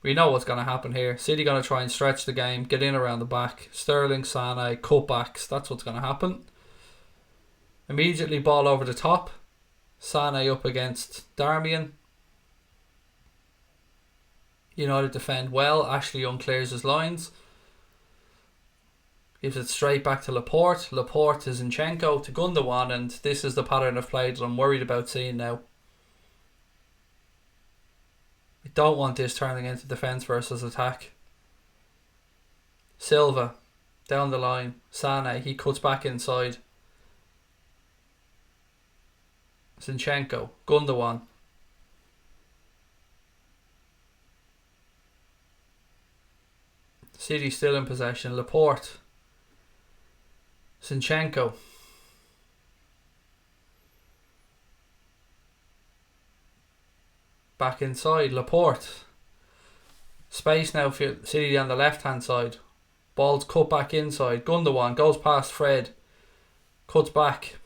We know what's going to happen here. City going to try and stretch the game. Get in around the back. Sterling, Sane, cutbacks. That's what's going to happen. Immediately ball over the top. Sane up against Darmian. United defend well. Ashley Young clears his lines. Gives it straight back to Laporte. Laporte to Zinchenko to Gundogan, and this is the pattern of play that I'm worried about seeing now. We don't want this turning into defence versus attack. Silva down the line. Sane, he cuts back inside. Zinchenko, Gundogan. City still in possession. Laporte. Zinchenko. Back inside. Laporte. Space now for City on the left hand side. Ball's cut back inside. Gundogan goes past Fred. Cuts back.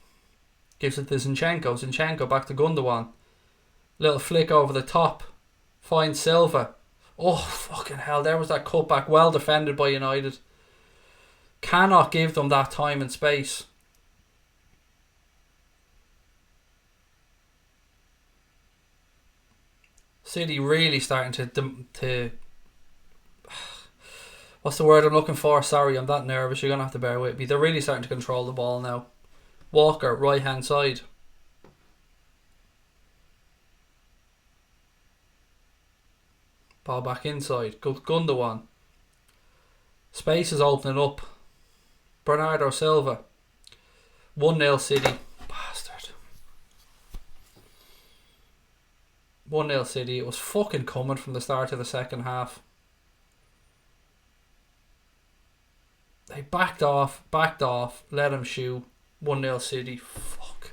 Gives it to Zinchenko. Zinchenko back to Gundogan. Little flick over the top. Finds Silva. Oh, fucking hell. There was that cutback. Well defended by United. Cannot give them that time and space. City really starting to what's the word I'm looking for? Sorry, I'm that nervous. You're going to have to bear with me. They're really starting to control the ball now. Walker, right hand side. Ball back inside. Gundogan. Space is opening up. Bernardo Silva. 1-0 City. Bastard. 1-0 City. It was fucking coming from the start of the second half. They backed off, let him shoot. 1-0 City. Fuck.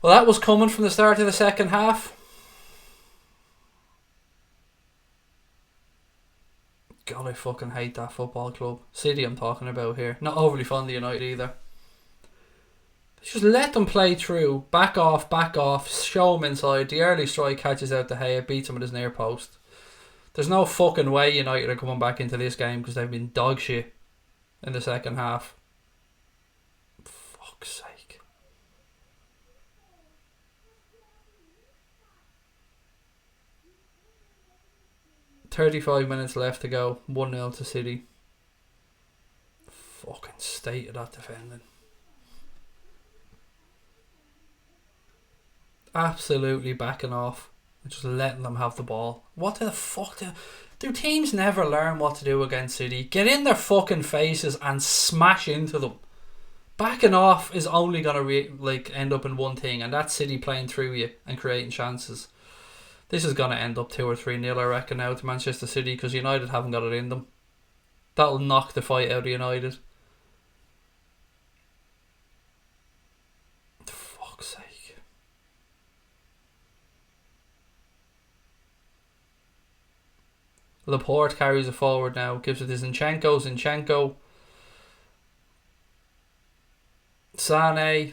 Well, that was coming from the start of the second half. God, I fucking hate that football club. City I'm talking about here. Not overly fond of United either. Just let them play through. Back off. Show them inside. The early strike catches out De Gea, beats him with his near post. There's no fucking way United are coming back into this game because they've been dog shit in the second half. Fuck's sake. .35 minutes left to go. 1-0 to City. Fucking state of that defending. Absolutely backing off and just letting them have the ball. What the fuck do teams never learn what to do against City? Get in their fucking faces and smash into them. Backing off is only going to end up in one thing, and that's City playing through you and creating chances. This is going to end up 2 or 3-0 I reckon now to Manchester City because United haven't got it in them. That'll knock the fight out of United. For fuck's sake. Laporte carries it forward now. Gives it to Zinchenko. Sané.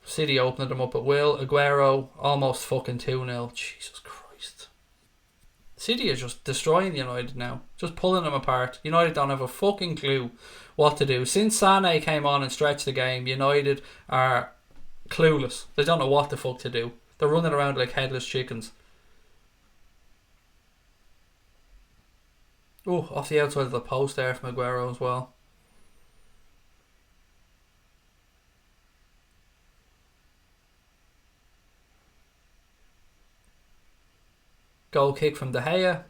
City opening them up at will. Aguero. Almost fucking 2-0. Jesus Christ. City is just destroying United now. Just pulling them apart. United don't have a fucking clue what to do. Since Sané came on and stretched the game, United are clueless. They don't know what the fuck to do. They're running around like headless chickens. Oh, off the outside of the post there from Aguero as well. Goal kick from De Gea.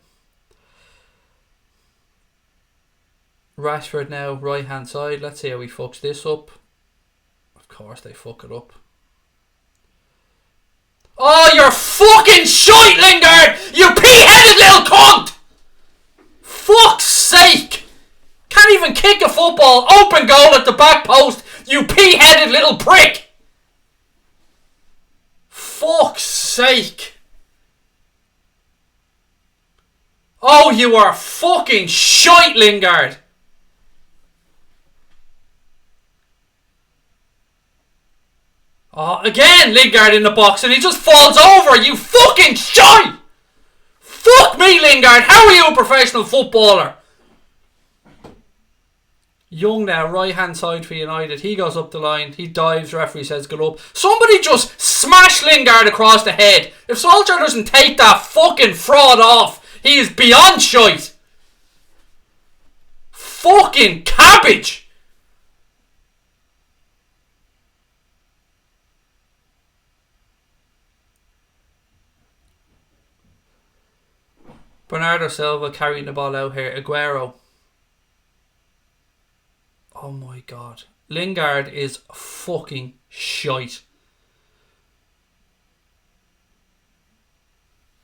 Rashford now, right hand side. Let's see how he fucks this up. Of course they fuck it up. Oh, you're fucking shite, Lingard! You pea-headed little cunt! Fuck's sake! Can't even kick a football. Open goal at the back post. You pea-headed little prick! Fuck's sake! Oh, you are fucking shite, Lingard! Oh, again, Lingard in the box and he just falls over. You fucking shite! Fuck me, Lingard! How are you a professional footballer? Young now, right hand side for United. He goes up the line. He dives. Referee says get up. Somebody just smash Lingard across the head. If Solskjaer doesn't take that fucking fraud off, he is beyond shite. Fucking cabbage. Bernardo Silva carrying the ball out here. Aguero. Oh my god. Lingard is fucking shite.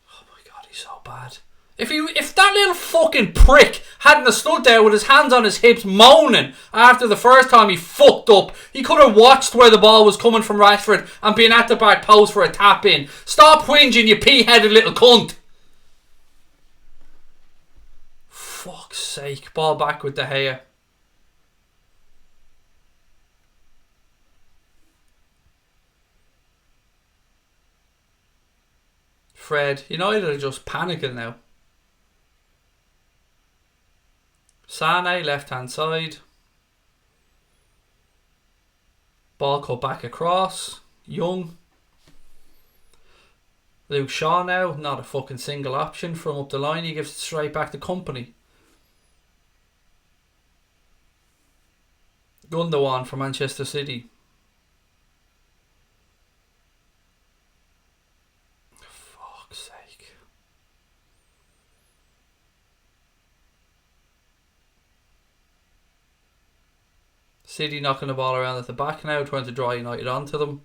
Oh my god, he's so bad. If that little fucking prick hadn't stood there with his hands on his hips moaning after the first time he fucked up, he could have watched where the ball was coming from Rashford and been at the back post for a tap in. Stop whinging, you pea-headed little cunt. Fuck's sake. Ball back with De Gea. Fred. United are just panicking now. Sané, left hand side. Ball cut back across. Young. Luke Shaw now. Not a fucking single option from up the line. He gives it straight back to Company. Gundogan for Manchester City. Fuck's sake. City knocking the ball around at the back now, trying to draw United onto them.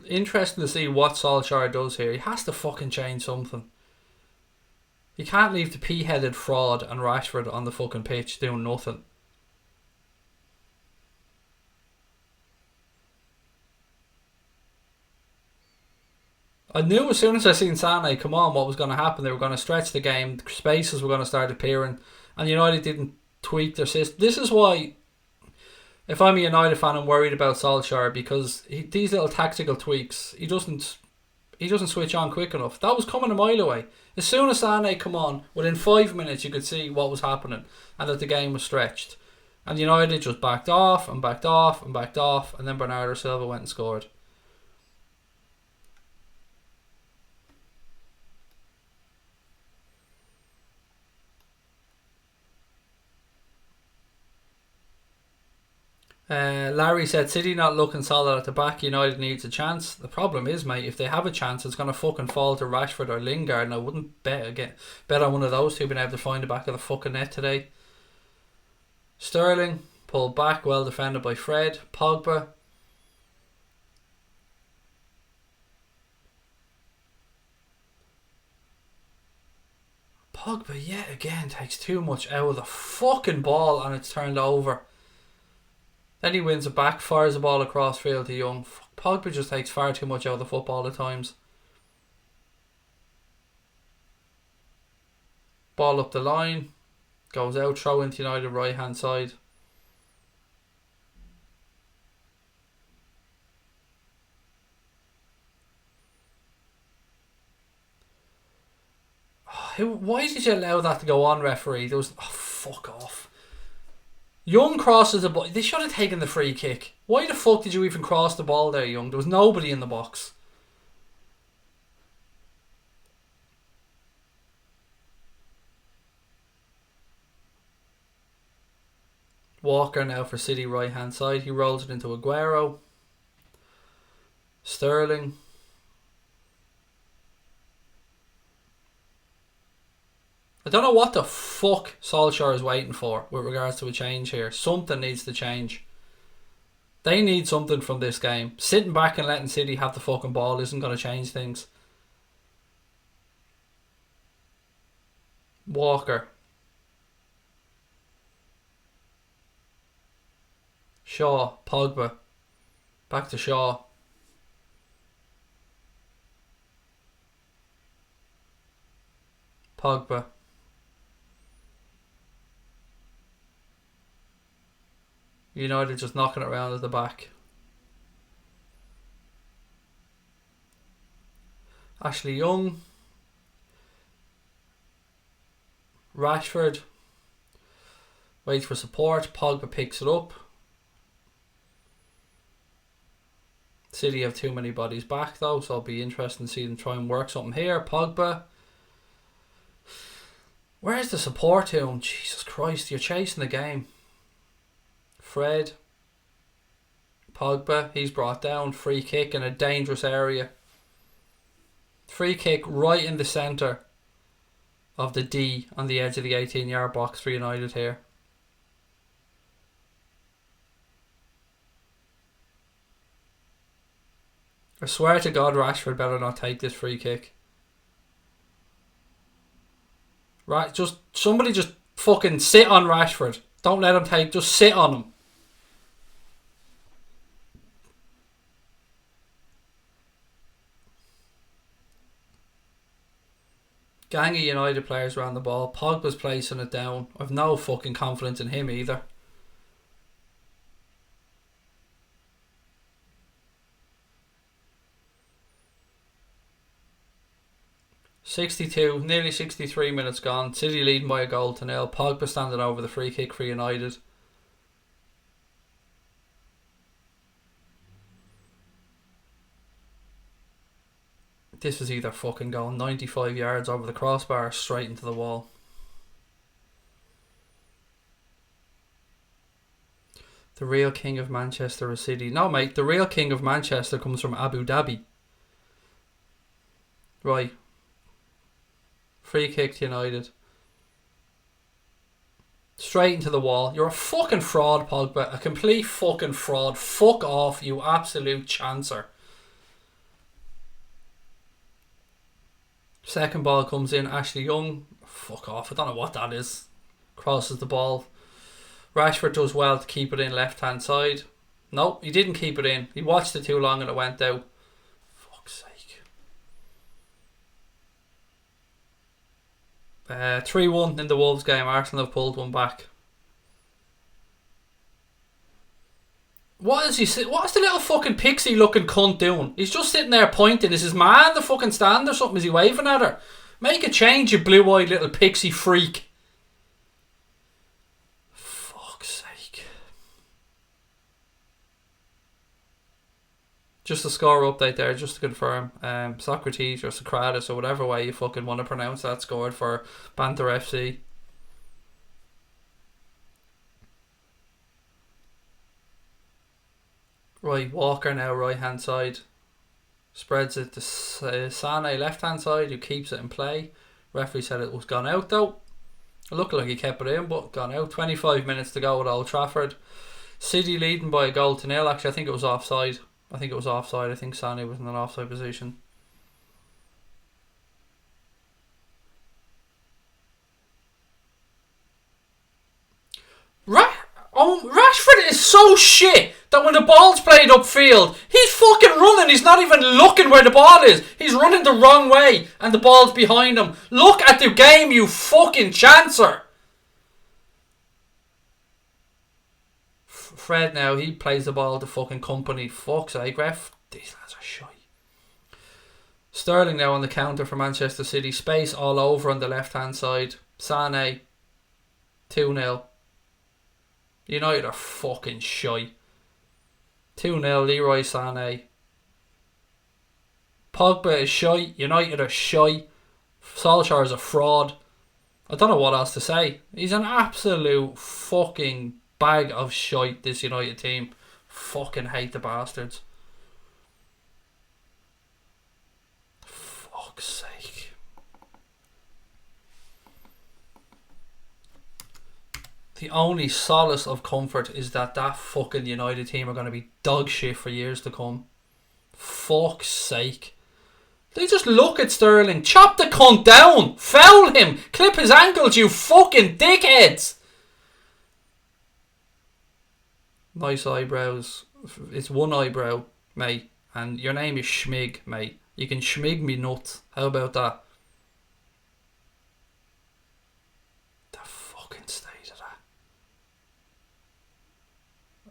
Interesting to see what Solskjaer does here. He has to fucking change something. He can't leave the pea-headed fraud and Rashford on the fucking pitch doing nothing. I knew as soon as I seen Sané come on what was going to happen. They were going to stretch the game, spaces were going to start appearing, and United didn't tweak their system. This is why, if I'm a United fan, I'm worried about Solskjaer, because these little tactical tweaks, he doesn't switch on quick enough. That was coming a mile away. As soon as Sané come on, within 5 minutes you could see what was happening and that the game was stretched. And United just backed off and backed off and backed off, and then Bernardo Silva went and scored. Larry said, City not looking solid at the back, United needs a chance. The problem is, mate, if they have a chance, it's going to fucking fall to Rashford or Lingard, and I wouldn't bet on one of those two being able to find the back of the fucking net today. Sterling pulled back, well defended by Fred. Pogba. Pogba yet again takes too much out of the fucking ball and it's turned over. Then he wins it back, fires the ball across field to Young. Pogba just takes far too much out of the football at times. Ball up the line. Goes out, throw into United right hand side. Why did you allow that to go on, referee? There was... Oh, fuck off. Young crosses the ball. They should have taken the free kick. Why the fuck did you even cross the ball there, Young? There was nobody in the box. Walker now for City right hand side. He rolls it into Aguero. Sterling. I don't know what the fuck Solskjaer is waiting for with regards to a change here. Something needs to change. They need something from this game. Sitting back and letting City have the fucking ball isn't going to change things. Walker. Shaw. Pogba. Back to Shaw. Pogba. United just knocking it around at the back. Ashley Young. Rashford. Waits for support. Pogba picks it up. City have too many bodies back though, so it'll be interesting to see them try and work something here. Pogba. Where's the support to him? Jesus Christ, you're chasing the game. Fred. Pogba, he's brought down. Free kick in a dangerous area. Free kick right in the centre of the D on the edge of the 18-yard box for United here. I swear to God, Rashford better not take this free kick. Right, somebody just fucking sit on Rashford. Don't let him take, just sit on him. Gang of United players around the ball. Pogba's placing it down. I've no fucking confidence in him either. Nearly 63 minutes gone. City leading by a goal to nil. Pogba standing over the free kick for United. This was either fucking going 95 yards over the crossbar or straight into the wall. The real king of Manchester City. No, mate, the real king of Manchester comes from Abu Dhabi. Right. Free kick to United. Straight into the wall. You're a fucking fraud, Pogba. A complete fucking fraud. Fuck off, you absolute chancer. Second ball comes in. Ashley Young. Fuck off. I don't know what that is. Crosses the ball. Rashford does well to keep it in left hand side. Nope, he didn't keep it in. He watched it too long and it went out. Fuck's sake. 3-1 in the Wolves game. Arsenal have pulled one back. What is he? What's the little fucking pixie looking cunt doing? He's just sitting there pointing. Is his man the fucking stand or something? Is he waving at her? Make a change, you blue-eyed little pixie freak. Fuck's sake. Just a score update there, just to confirm. Socrates or Socrates or whatever way you fucking want to pronounce that scored for Banter FC. Right, Walker now right hand side. Spreads it to Sane left hand side, who keeps it in play. Referee said it was gone out though. It looked like he kept it in, but gone out. 25 minutes to go at Old Trafford. City leading by a goal to nil. Actually, I think it was offside. I think Sane was in an offside position. Rashford is so shit that when the ball's played upfield, he's fucking running. He's not even looking where the ball is. He's running the wrong way and the ball's behind him. Look at the game, you fucking chancer. Fred now, he plays the ball to fucking company. Fuck's sake, ref. These lads are shy. Sterling now on the counter for Manchester City. Space all over on the left hand side. Sane 2-0. United are fucking shy. 2-0, Leroy Sané. Pogba is shy. United are shy. Solskjaer is a fraud. I don't know what else to say. He's an absolute fucking bag of shite, this United team. Fucking hate the bastards. Fuck's sake. The only solace of comfort is that fucking United team are going to be dog shit for years to come. Fuck's sake. They just look at Sterling. Chop the cunt down. Foul him. Clip his ankles, you fucking dickheads. Nice eyebrows. It's one eyebrow, mate. And your name is Schmig, mate. You can schmig me nuts. How about that? The fucking state of that.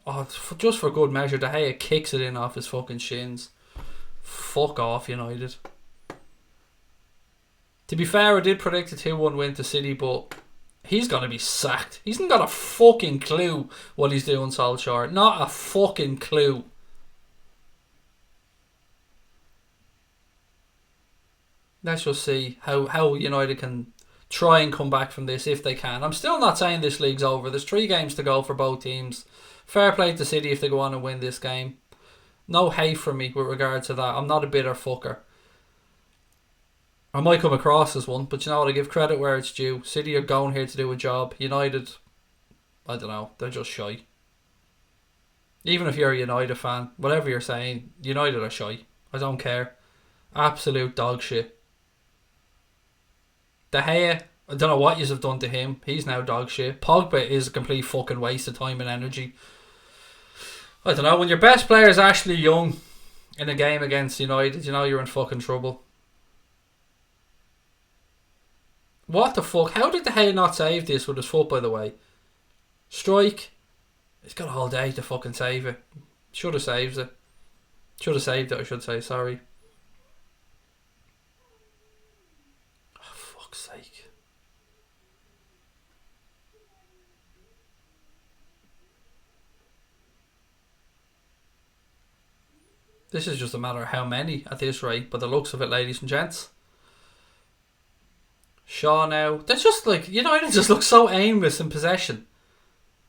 Oh, just for good measure, De Gea kicks it in off his fucking shins. Fuck off, United. To be fair, I did predict a 2-1 win to City, but he's going to be sacked. He hasn't got a fucking clue what he's doing, Solskjaer. Not a fucking clue. Let's just see how United can try and come back from this if they can. I'm still not saying this league's over. There's 3 games to go for both teams. Fair play to City if they go on and win this game. No hate from me with regard to that. I'm not a bitter fucker. I might come across as one, but you know what? I give credit where it's due. City are going here to do a job. United, I don't know. They're just shy. Even if you're a United fan, whatever you're saying, United are shy. I don't care. Absolute dog shit. De Gea, I don't know what you have done to him. He's now dog shit. Pogba is a complete fucking waste of time and energy. I don't know. When your best player is Ashley Young in a game against United, you know you're in fucking trouble. What the fuck? How did De Gea not save this with his foot, by the way? Strike. He's got a whole day to fucking save it. Should have saved it. Should have saved it, I should say. Sorry. Oh, fuck's sake. This is just a matter of how many at this rate, but the looks of it, ladies and gents. Shaw now. They're just like, United just look so aimless in possession.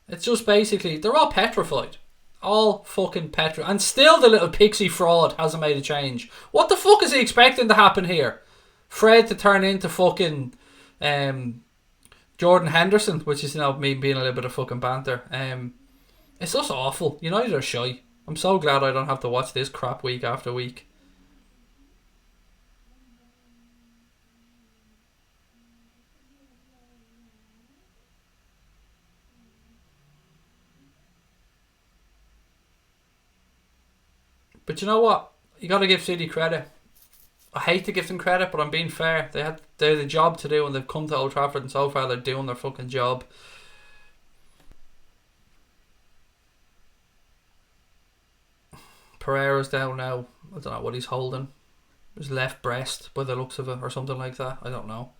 It's just basically, they're all petrified. All fucking petrified. And still the little pixie fraud hasn't made a change. What the fuck is he expecting to happen here? Fred to turn into fucking Jordan Henderson, which is, me being a little bit of fucking banter. It's just awful. United are shy. I'm so glad I don't have to watch this crap week after week. But you know what? You got to give City credit. I hate to give them credit, but I'm being fair. They had a job to do, and they've come to Old Trafford, and so far they're doing their fucking job. Pereira's down now. I don't know what he's holding. His left breast, by the looks of it, or something like that. I don't know.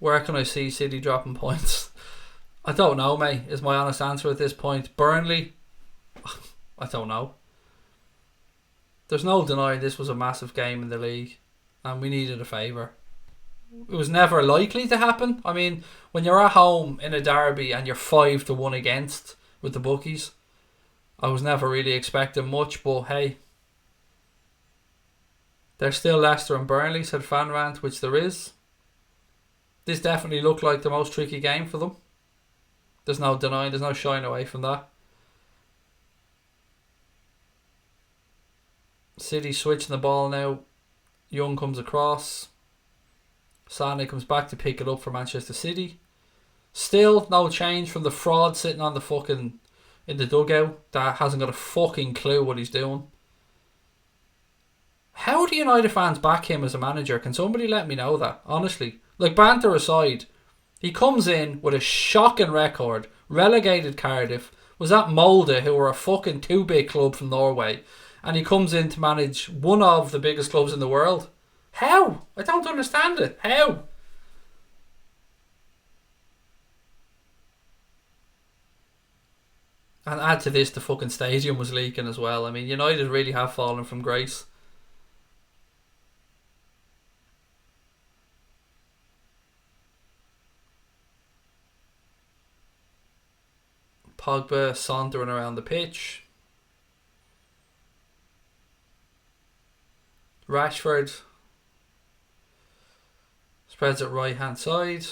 Where can I see City dropping points? I don't know, mate, is my honest answer at this point. Burnley? I don't know. There's no denying this was a massive game in the league, and we needed a favour. It was never likely to happen. I mean, when you're at home in a derby and you're 5-1 against with the bookies, I was never really expecting much, but hey. There's still Leicester and Burnley, said Fan Rant, which there is. This definitely looked like the most tricky game for them. There's no denying, there's no shying away from that. City switching the ball now. Young comes across. Sané comes back to pick it up for Manchester City. Still no change from the fraud sitting on the fucking in the dugout that hasn't got a fucking clue what he's doing. How do United fans back him as a manager? Can somebody let me know that? Honestly. Like, banter aside, he comes in with a shocking record, relegated Cardiff, was at Molde, who were a fucking too big club from Norway, and he comes in to manage one of the biggest clubs in the world. How? I don't understand it. How? And add to this, the fucking stadium was leaking as well. I mean, United really have fallen from grace. Pogba sauntering around the pitch. Rashford spreads it right hand side.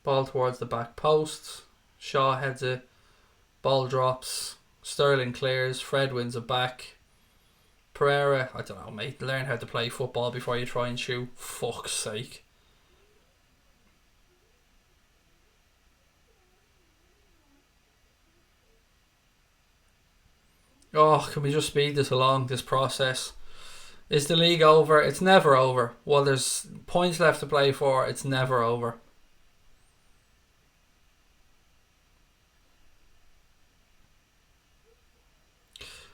Ball towards the back post. Shaw heads it. Ball drops. Sterling clears. Fred wins it back. Pereira, I don't know, mate. Learn how to play football before you try and shoot. Fuck's sake. Oh, can we just speed this along, this process? Is the league over? It's never over. While there's points left to play for, it's never over.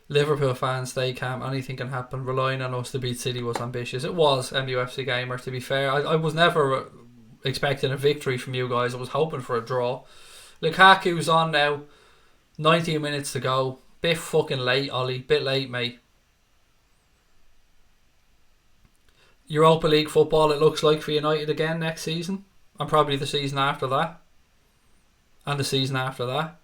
Liverpool fans, stay calm. Anything can happen. Relying on us to beat City was ambitious. It was, MUFC Gamer, to be fair. I was never expecting a victory from you guys. I was hoping for a draw. Lukaku's on now. 19 minutes to go. Bit fucking late, Ollie. Bit late, mate. Europa League football, it looks like, for United again next season. And probably the season after that. And the season after that.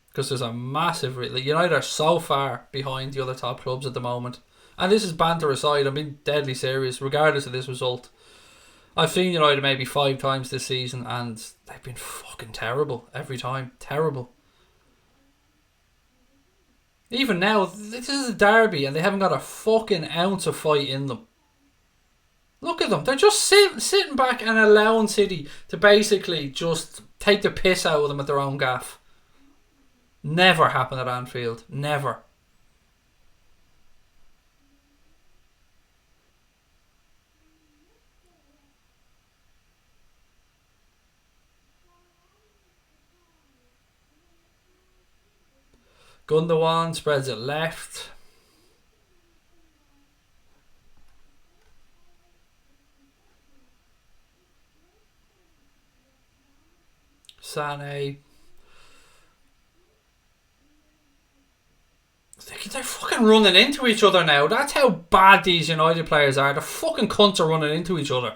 Because there's a massive... United are so far behind the other top clubs at the moment. And this is banter aside. I'm being deadly serious, regardless of this result. I've seen United maybe 5 times this season, and they've been fucking terrible every time. Terrible. Even now, this is a derby and they haven't got a fucking ounce of fight in them. Look at them. They're just sitting back and allowing City to basically just take the piss out of them at their own gaff. Never happened at Anfield. Never. Gundogan spreads it left. Sané. They're fucking running into each other now. That's how bad these United players are. The fucking cunts are running into each other.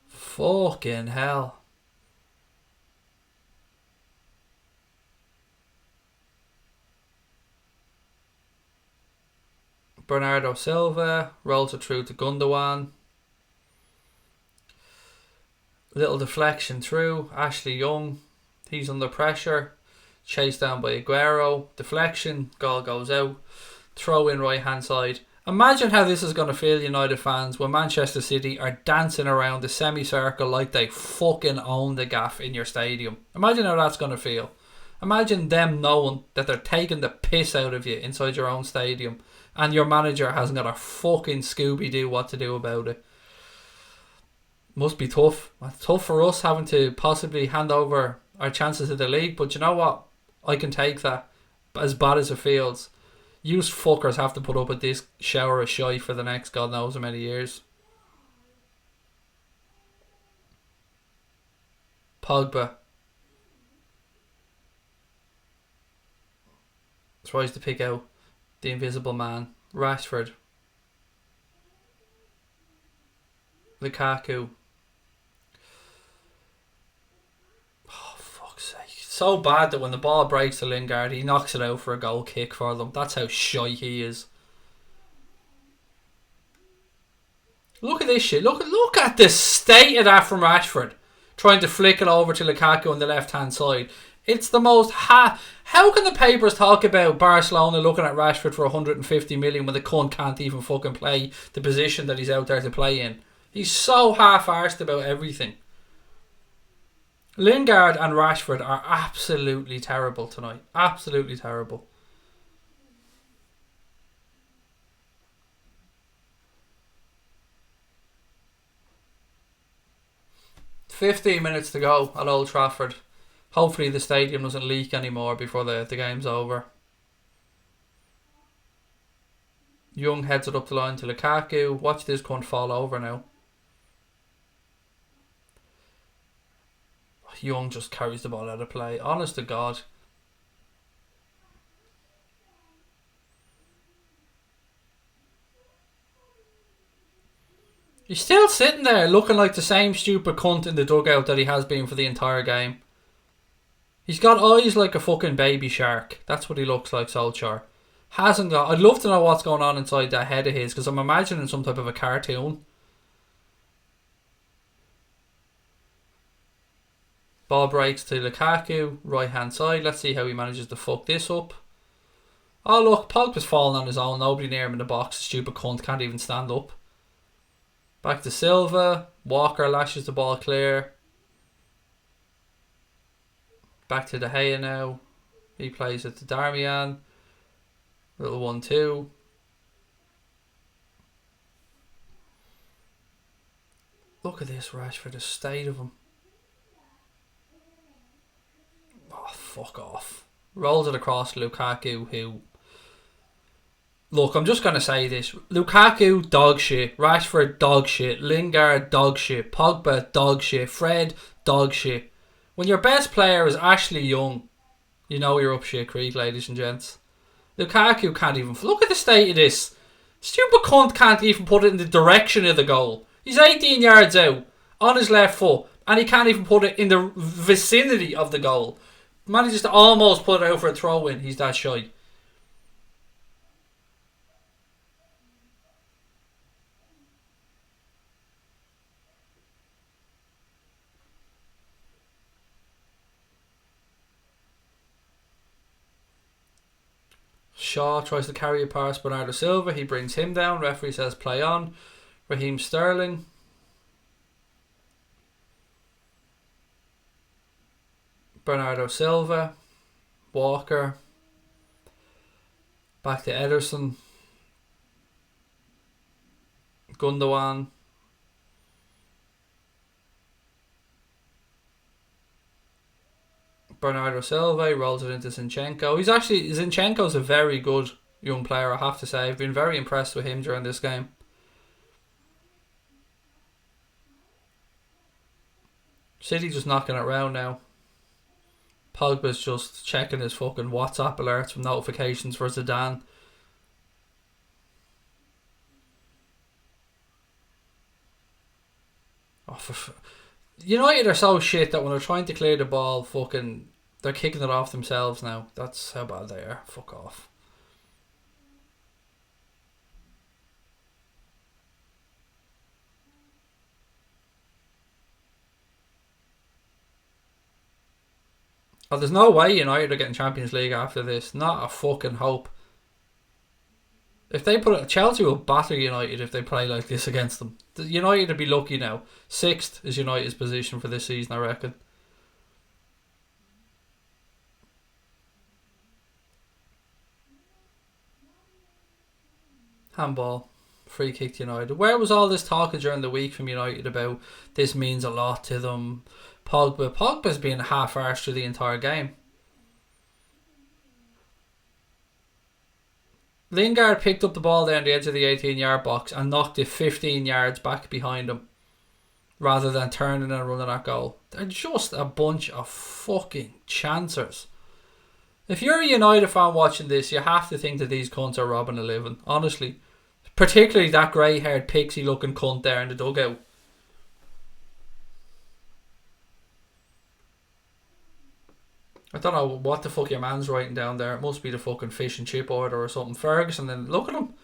Fucking hell. Bernardo Silva rolls it through to Gundogan. Little deflection through. Ashley Young. He's under pressure. Chased down by Aguero. Deflection. Goal goes out. Throw in right hand side. Imagine how this is going to feel, United fans, when Manchester City are dancing around the semicircle like they fucking own the gaff in your stadium. Imagine how that's going to feel. Imagine them knowing that they're taking the piss out of you inside your own stadium and your manager hasn't got a fucking Scooby-Doo what to do about it. Must be tough. It's tough for us having to possibly hand over our chances of the league, but you know what? I can take that, as bad as it feels. You fuckers have to put up with this shower of shite for the next God knows how many years. Pogba tries to pick out the invisible man. Rashford. Lukaku. Oh, fuck's sake. So bad that when the ball breaks to Lingard, he knocks it out for a goal kick for them. That's how shy he is. Look at this shit. Look at the state of that from Rashford. Trying to flick it over to Lukaku on the left-hand side. It's the most... How can the papers talk about Barcelona looking at Rashford for 150 million when the cunt can't even fucking play the position that he's out there to play in? He's so half-arsed about everything. Lingard and Rashford are absolutely terrible tonight. Absolutely terrible. "15 minutes to go at Old Trafford. Hopefully the stadium doesn't leak anymore before the game's over." Young heads it up the line to Lukaku. Watch this cunt fall over now. Young just carries the ball out of play. Honest to God. He's still sitting there looking like the same stupid cunt in the dugout that he has been for the entire game. He's got eyes like a fucking baby shark. That's what he looks like, Solskjaer. Hasn't got... I'd love to know what's going on inside that head of his, because I'm imagining some type of a cartoon. Ball breaks to Lukaku, right hand side. Let's see how he manages to fuck this up. Oh look, Pogba's falling on his own. Nobody near him in the box. Stupid cunt can't even stand up. Back to Silva. Walker lashes the ball clear. Back to De Gea now. He plays it to Darmian. Little 1-2. Look at this Rashford, the state of him. Oh, fuck off. Rolls it across to Lukaku, who... Look, I'm just going to say this. Lukaku, dog shit. Rashford, dog shit. Lingard, dog shit. Pogba, dog shit. Fred, dog shit. When your best player is Ashley Young, you know you're up shit creek, ladies and gents. Lukaku can't even... Look at the state of this. Stupid cunt can't even put it in the direction of the goal. He's 18 yards out on his left foot and he can't even put it in the vicinity of the goal. Manages to almost put it out for a throw-in. He's that shy. Shaw tries to carry it past Bernardo Silva. He brings him down. Referee says play on. Raheem Sterling. Bernardo Silva. Walker. Back to Ederson. Gundogan. Bernardo Silva. He rolls it into Zinchenko. Zinchenko's a very good young player, I have to say. I've been very impressed with him during this game. City just knocking it around now. Pogba's just checking his fucking WhatsApp alerts from notifications for Zidane. Oh, United are so shit that when they're trying to clear the ball, fucking, they're kicking it off themselves now. That's how bad they are. Fuck off. Oh, there's no way United are getting Champions League after this. Not a fucking hope. If they put it, Chelsea will batter United if they play like this against them. United would be lucky now. 6th is United's position for this season, I reckon. Handball. Free kick to United. Where was all this talk during the week from United about this means a lot to them? Pogba's been half-arsed through the entire game. Lingard picked up the ball there on the edge of the 18-yard box and knocked it 15 yards back behind him rather than turning and running that goal. They're just a bunch of fucking chancers. If you're a United fan watching this, you have to think that these cunts are robbing a living. Honestly. Particularly that grey-haired pixie-looking cunt there in the dugout. I don't know what the fuck your man's writing down there. It must be the fucking fish and chip order or something. Ferguson, then look at him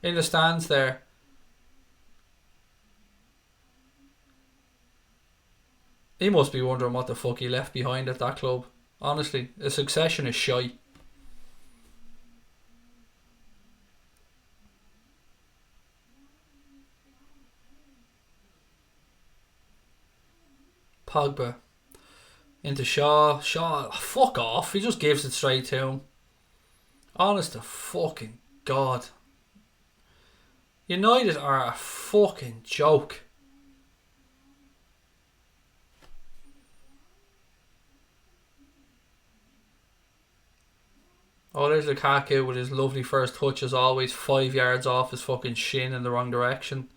in the stands there. He must be wondering what the fuck he left behind at that club. Honestly, a succession is shy. Pogba into Shaw. Fuck off. He just gives it straight to him. Honest to fucking God. United are a fucking joke. Oh, there's Lukaku with his lovely first touch as always. 5 yards off his fucking shin in the wrong direction.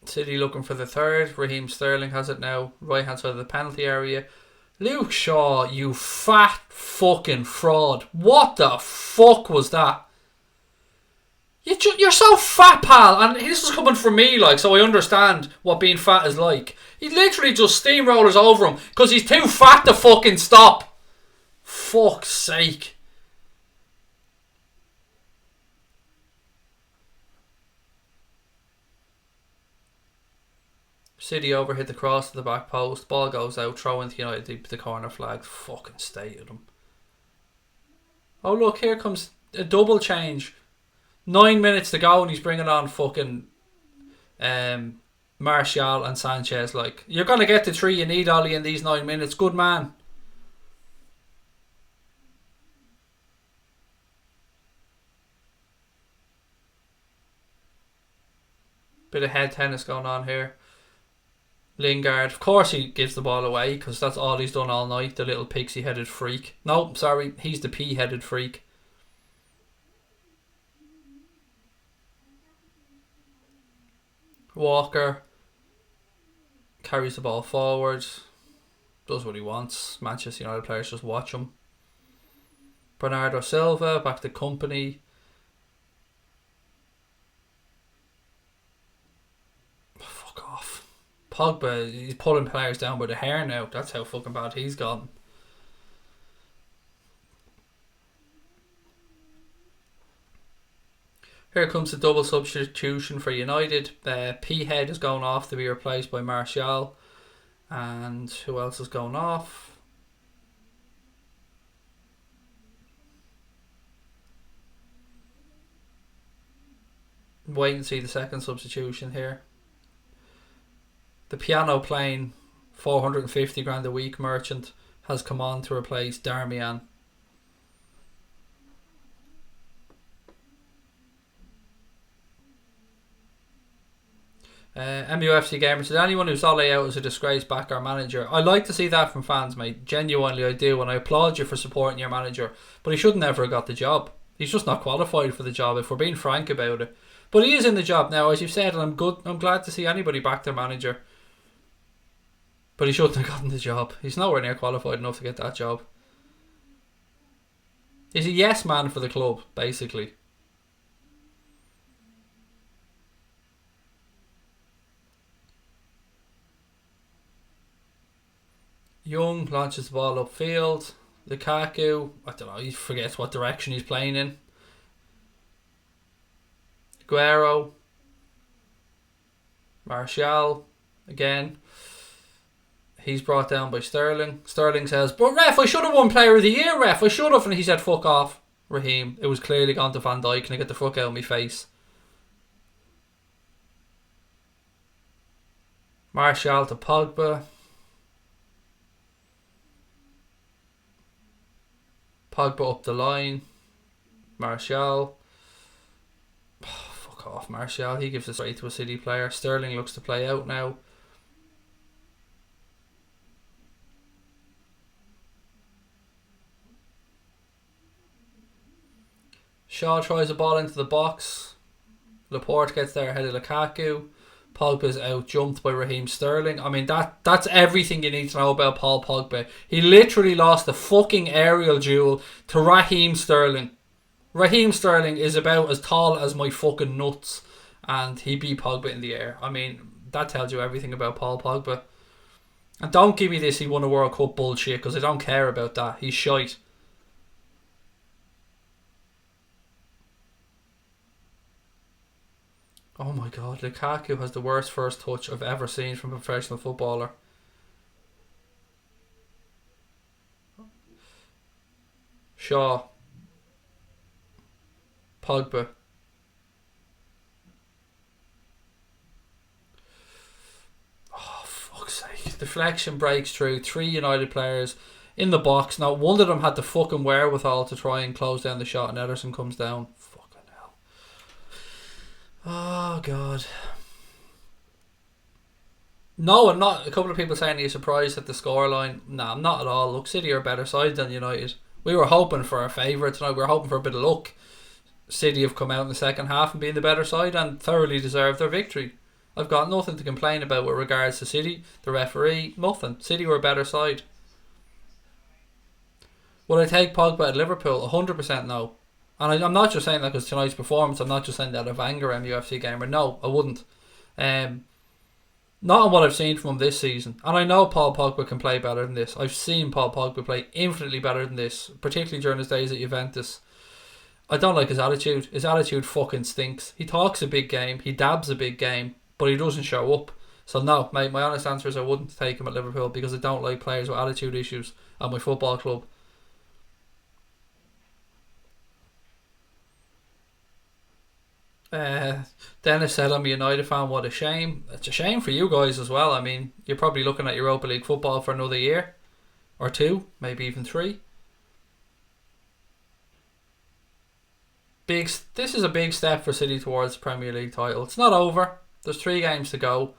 City looking for the third. Raheem Sterling has it now. Right hand side of the penalty area. Luke Shaw, you fat fucking fraud. What the fuck was that? You're so fat, pal. And this is coming from me, like, so I understand what being fat is like. He literally just steamrollers over him because he's too fat to fucking stop. Fuck's sake. City overhit the cross to the back post. Ball goes out. Throw into United. The corner flag. Fucking stated them. Oh, look. Here comes a double change. 9 minutes to go and he's bringing on fucking Martial and Sanchez. Like, you're going to get the 3 you need, Ollie, in these 9 minutes. Good man. Bit of head tennis going on here. Lingard, of course he gives the ball away because that's all he's done all night, the little pixie-headed freak. No, sorry, he's the pea-headed freak. Walker carries the ball forward, does what he wants. Manchester United players just watch him. Bernardo Silva back to Company. Fuck off. Pogba, he's pulling players down by the hair now. That's how fucking bad he's gone. Here comes the double substitution for United. P-Head is going off to be replaced by Martial. And who else is going off? Wait and see the second substitution here. The piano playing 450 grand a week merchant has come on to replace Darmian. MUFC Gamer said, anyone who's all out is a disgrace, back our manager. I like to see that from fans, mate. Genuinely I do, and I applaud you for supporting your manager, but he should never have got the job. He's just not qualified for the job, if we're being frank about it. But he is in the job now, as you've said, and I'm glad to see anybody back their manager. But he shouldn't have gotten the job. He's nowhere near qualified enough to get that job. He's a yes man for the club, basically. Young launches the ball upfield. Lukaku, I don't know, he forgets what direction he's playing in. Aguero. Martial, again. He's brought down by Sterling. Sterling says, but ref, I should have won Player of the Year, ref. I should have. And he said, fuck off, Raheem. It was clearly gone to Van Dijk. Can I get the fuck out of my face? Martial to Pogba. Pogba up the line. Martial. Oh, fuck off, Martial. He gives it straight to a City player. Sterling looks to play out now. Shaw tries a ball into the box. Laporte gets there ahead of Lukaku. Pogba's out jumped by Raheem Sterling. I mean, that's everything you need to know about Paul Pogba. He literally lost the fucking aerial duel to Raheem Sterling. Raheem Sterling is about as tall as my fucking nuts, and he beat Pogba in the air. I mean, that tells you everything about Paul Pogba. And don't give me this he won a World Cup bullshit, because I don't care about that. He's shite. Oh my god, Lukaku has the worst first touch I've ever seen from a professional footballer. Shaw. Pogba. Oh, fuck's sake. Deflection breaks through. 3 United players in the box. Now, one of them had the fucking wherewithal to try and close down the shot, and Ederson comes down. Oh, God. No, I'm not. A couple of people saying he's surprised at the scoreline. No, I'm not at all. Look, City are a better side than United. We were hoping for a favourite tonight. We were hoping for a bit of luck. City have come out in the second half and been the better side and thoroughly deserved their victory. I've got nothing to complain about with regards to City, the referee, nothing. City were a better side. Would I take Pogba at Liverpool? 100% no. And I'm not just saying that because tonight's performance. I'm not just saying that out of anger, MUFC gamer. No, I wouldn't. Not on what I've seen from him this season. And I know Paul Pogba can play better than this. I've seen Paul Pogba play infinitely better than this, particularly during his days at Juventus. I don't like his attitude. His attitude fucking stinks. He talks a big game. He dabs a big game. But he doesn't show up. So no, mate, my honest answer is I wouldn't take him at Liverpool because I don't like players with attitude issues at my football club. Dennis said I'm a United fan, what a shame. It's a shame for you guys as well. I mean, you're probably looking at Europa League football for another year or 2, maybe even 3. This is a big step for City towards the Premier League title. It's not over. There's 3 games to go.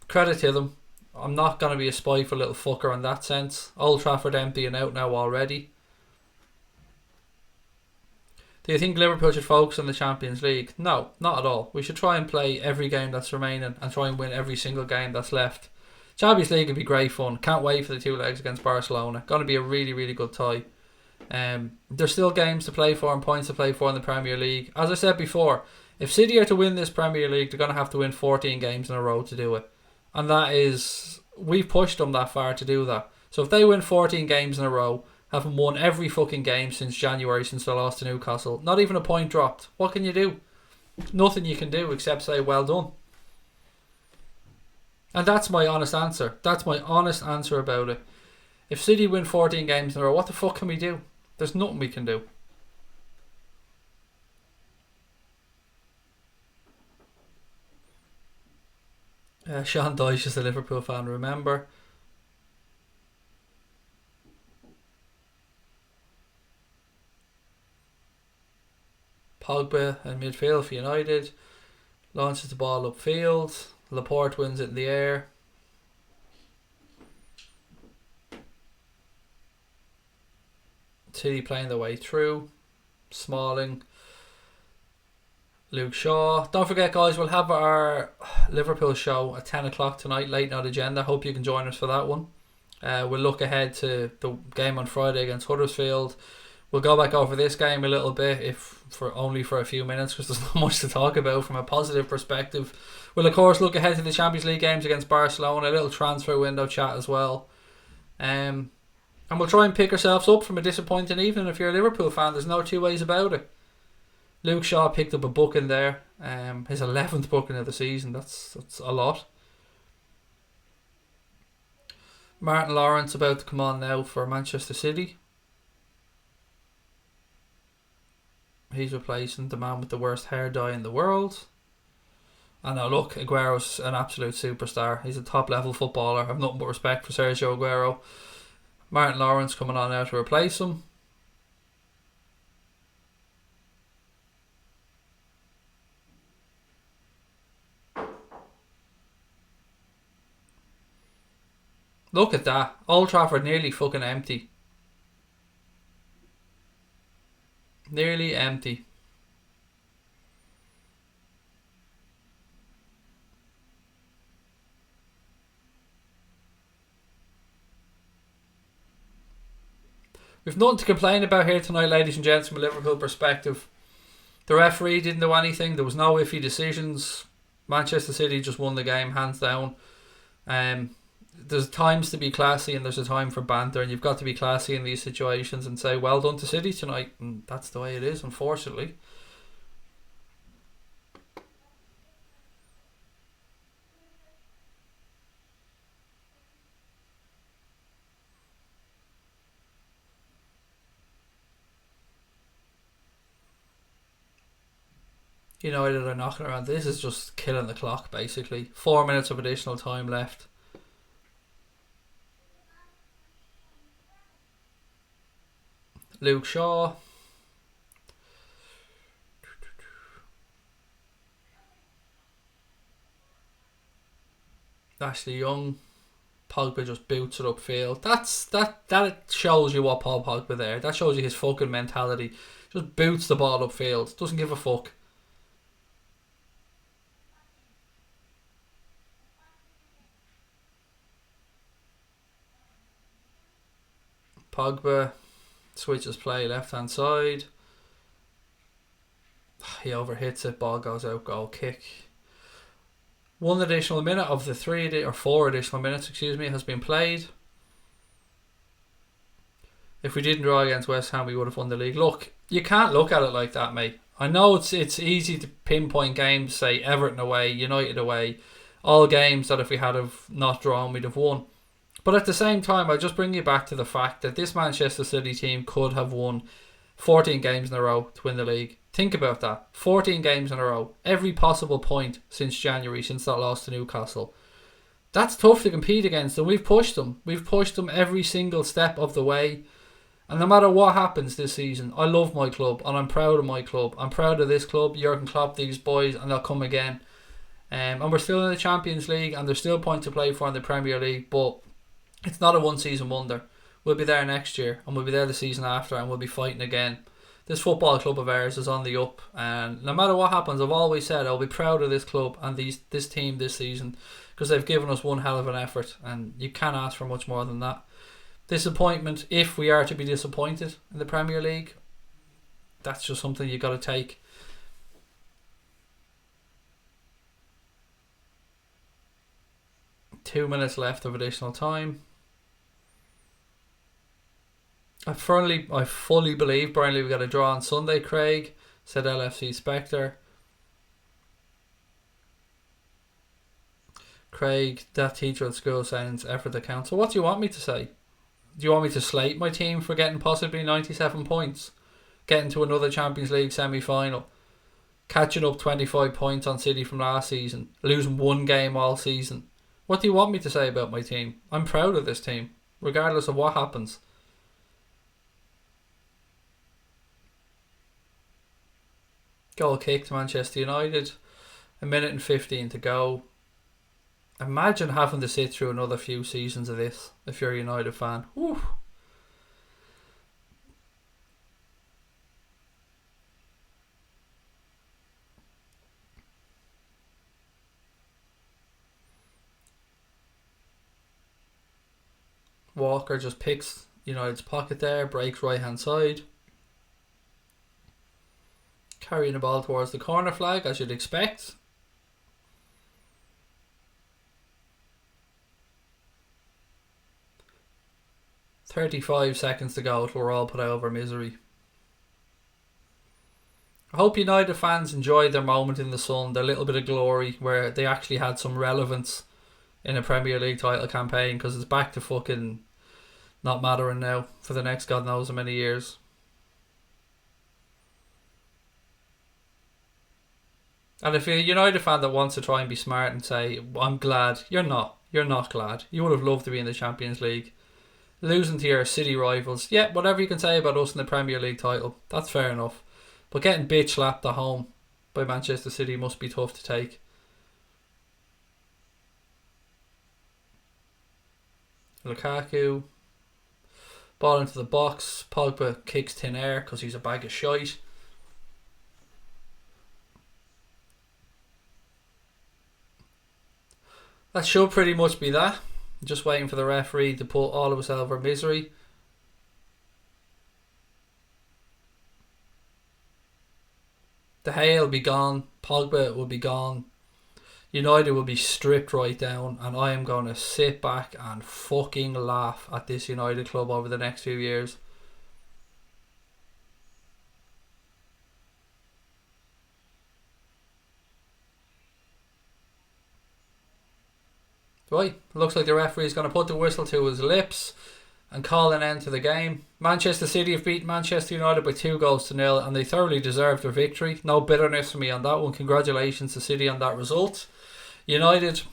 Credit to them. I'm not going to be a spiteful little fucker in that sense. Old Trafford empty and out now already. Do you think Liverpool should focus on the Champions League? No, not at all. We should try and play every game that's remaining and try and win every single game that's left. Champions League would be great fun. Can't wait for the 2 legs against Barcelona. Going to be a really, really good tie. There's still games to play for and points to play for in the Premier League. As I said before, if City are to win this Premier League, they're going to have to win 14 games in a row to do it. And that is... We've pushed them that far to do that. So if they win 14 games in a row, having won every fucking game since January, since they lost to Newcastle, not even a point dropped, what can you do? Nothing you can do except say well done. And that's my honest answer. That's my honest answer about it. If City win 14 games in a row, what the fuck can we do? There's nothing we can do. Sean Dyche is a Liverpool fan, remember. Pogba in midfield for United. Launches the ball upfield. Laporte wins it in the air. City playing their way through. Smalling, Luke Shaw. Don't forget, guys, we'll have our Liverpool show at 10 o'clock tonight, late night agenda. Hope you can join us for that one. We'll look ahead to the game on Friday against Huddersfield. We'll go back over this game a little bit, if for only for a few minutes, because there's not much to talk about from a positive perspective. We'll of course look ahead to the Champions League games against Barcelona, a little transfer window chat as well. And we'll try and pick ourselves up from a disappointing evening. If you're a Liverpool fan, there's no two ways about it. Luke Shaw picked up a booking there. His 11th booking of the season. That's a lot. Martin Lawrence about to come on now for Manchester City. He's replacing the man with the worst hair dye in the world. And now look, Aguero's an absolute superstar. He's a top level footballer. I've nothing but respect for Sergio Aguero. Martin Lawrence coming on now to replace him. Look at that. Old Trafford nearly fucking empty. Nearly empty. We've nothing to complain about here tonight, ladies and gents, from a Liverpool perspective. The referee didn't do anything. There was no iffy decisions. Manchester City just won the game, hands down. There's times to be classy and there's a time for banter, and you've got to be classy in these situations and say well done to City tonight, and that's the way it is, unfortunately. United are knocking around. This is just killing the clock, basically. 4 minutes of additional time left. Luke Shaw. Ashley Young. Pogba just boots it upfield. That shows you what Paul Pogba there. That shows you his fucking mentality. Just boots the ball upfield. Doesn't give a fuck. Pogba switches play left hand side. He overhits it, ball goes out, goal kick. 1 additional minute of the 4 additional minutes, has been played. If we didn't draw against West Ham, we would have won the league. Look, you can't look at it like that, mate. I know it's easy to pinpoint games, say Everton away, United away, all games that if we had have not drawn, we'd have won. But at the same time, I just bring you back to the fact that this Manchester City team could have won 14 games in a row to win the league. Think about that. 14 games in a row. Every possible point since January, since that loss to Newcastle. That's tough to compete against, and we've pushed them. We've pushed them every single step of the way. And no matter what happens this season, I love my club, and I'm proud of my club. I'm proud of this club, Jurgen Klopp, these boys, and they'll come again. And we're still in the Champions League, and there's still points to play for in the Premier League, but it's not a one-season wonder. We'll be there next year, and we'll be there the season after, and we'll be fighting again. This football club of ours is on the up, and no matter what happens, I've always said I'll be proud of this club and this team this season, because they've given us one hell of an effort, and you can't ask for much more than that. Disappointment, if we are to be disappointed in the Premier League, that's just something you got to take. Two minutes left of additional time. I fully believe Burnley we got a draw on Sunday, Craig, said LFC Spectre. Craig, that teacher at school sounds effort that counts. So what do you want me to say? Do you want me to slate my team for getting possibly 97 points? Getting to another Champions League semi-final? Catching up 25 points on City from last season? Losing one game all season? What do you want me to say about my team? I'm proud of this team, regardless of what happens. Goal kick to Manchester United. 1:15 to go. Imagine having to sit through another few seasons of this if you're a United fan. Whew. Walker just picks United's pocket there, breaks right hand side. Carrying the ball towards the corner flag, as you'd expect. "35 seconds to go till we're all put out of our misery." I hope United fans enjoyed their moment in the sun, their little bit of glory, where they actually had some relevance in a Premier League title campaign, because it's back to fucking not mattering now for the next God knows how many years. And if you're a United fan that wants to try and be smart and say, "I'm glad," you're not. You're not glad. You would have loved to be in the Champions League. Losing to your city rivals. Yeah, whatever you can say about us in the Premier League title, that's fair enough. But getting bitch slapped at home by Manchester City must be tough to take. Lukaku. Ball into the box. Pogba kicks thin air because he's a bag of shite. That should pretty much be that. Just waiting for the referee to put all of us out of our misery. De Gea will be gone. Pogba will be gone. United will be stripped right down, and I am going to sit back and fucking laugh at this United club over the next few years. Right, looks like the referee is going to put the whistle to his lips and call an end to the game. Manchester City have beaten Manchester United by 2-0, and they thoroughly deserved their victory. No bitterness for me on that one. Congratulations to City on that result. United,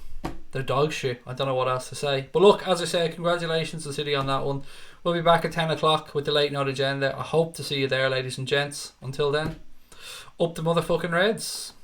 they're dog shit. I don't know what else to say. But look, as I said, congratulations to City on that one. We'll be back at 10 o'clock with the late night agenda. I hope to see you there, ladies and gents. Until then, up the motherfucking Reds.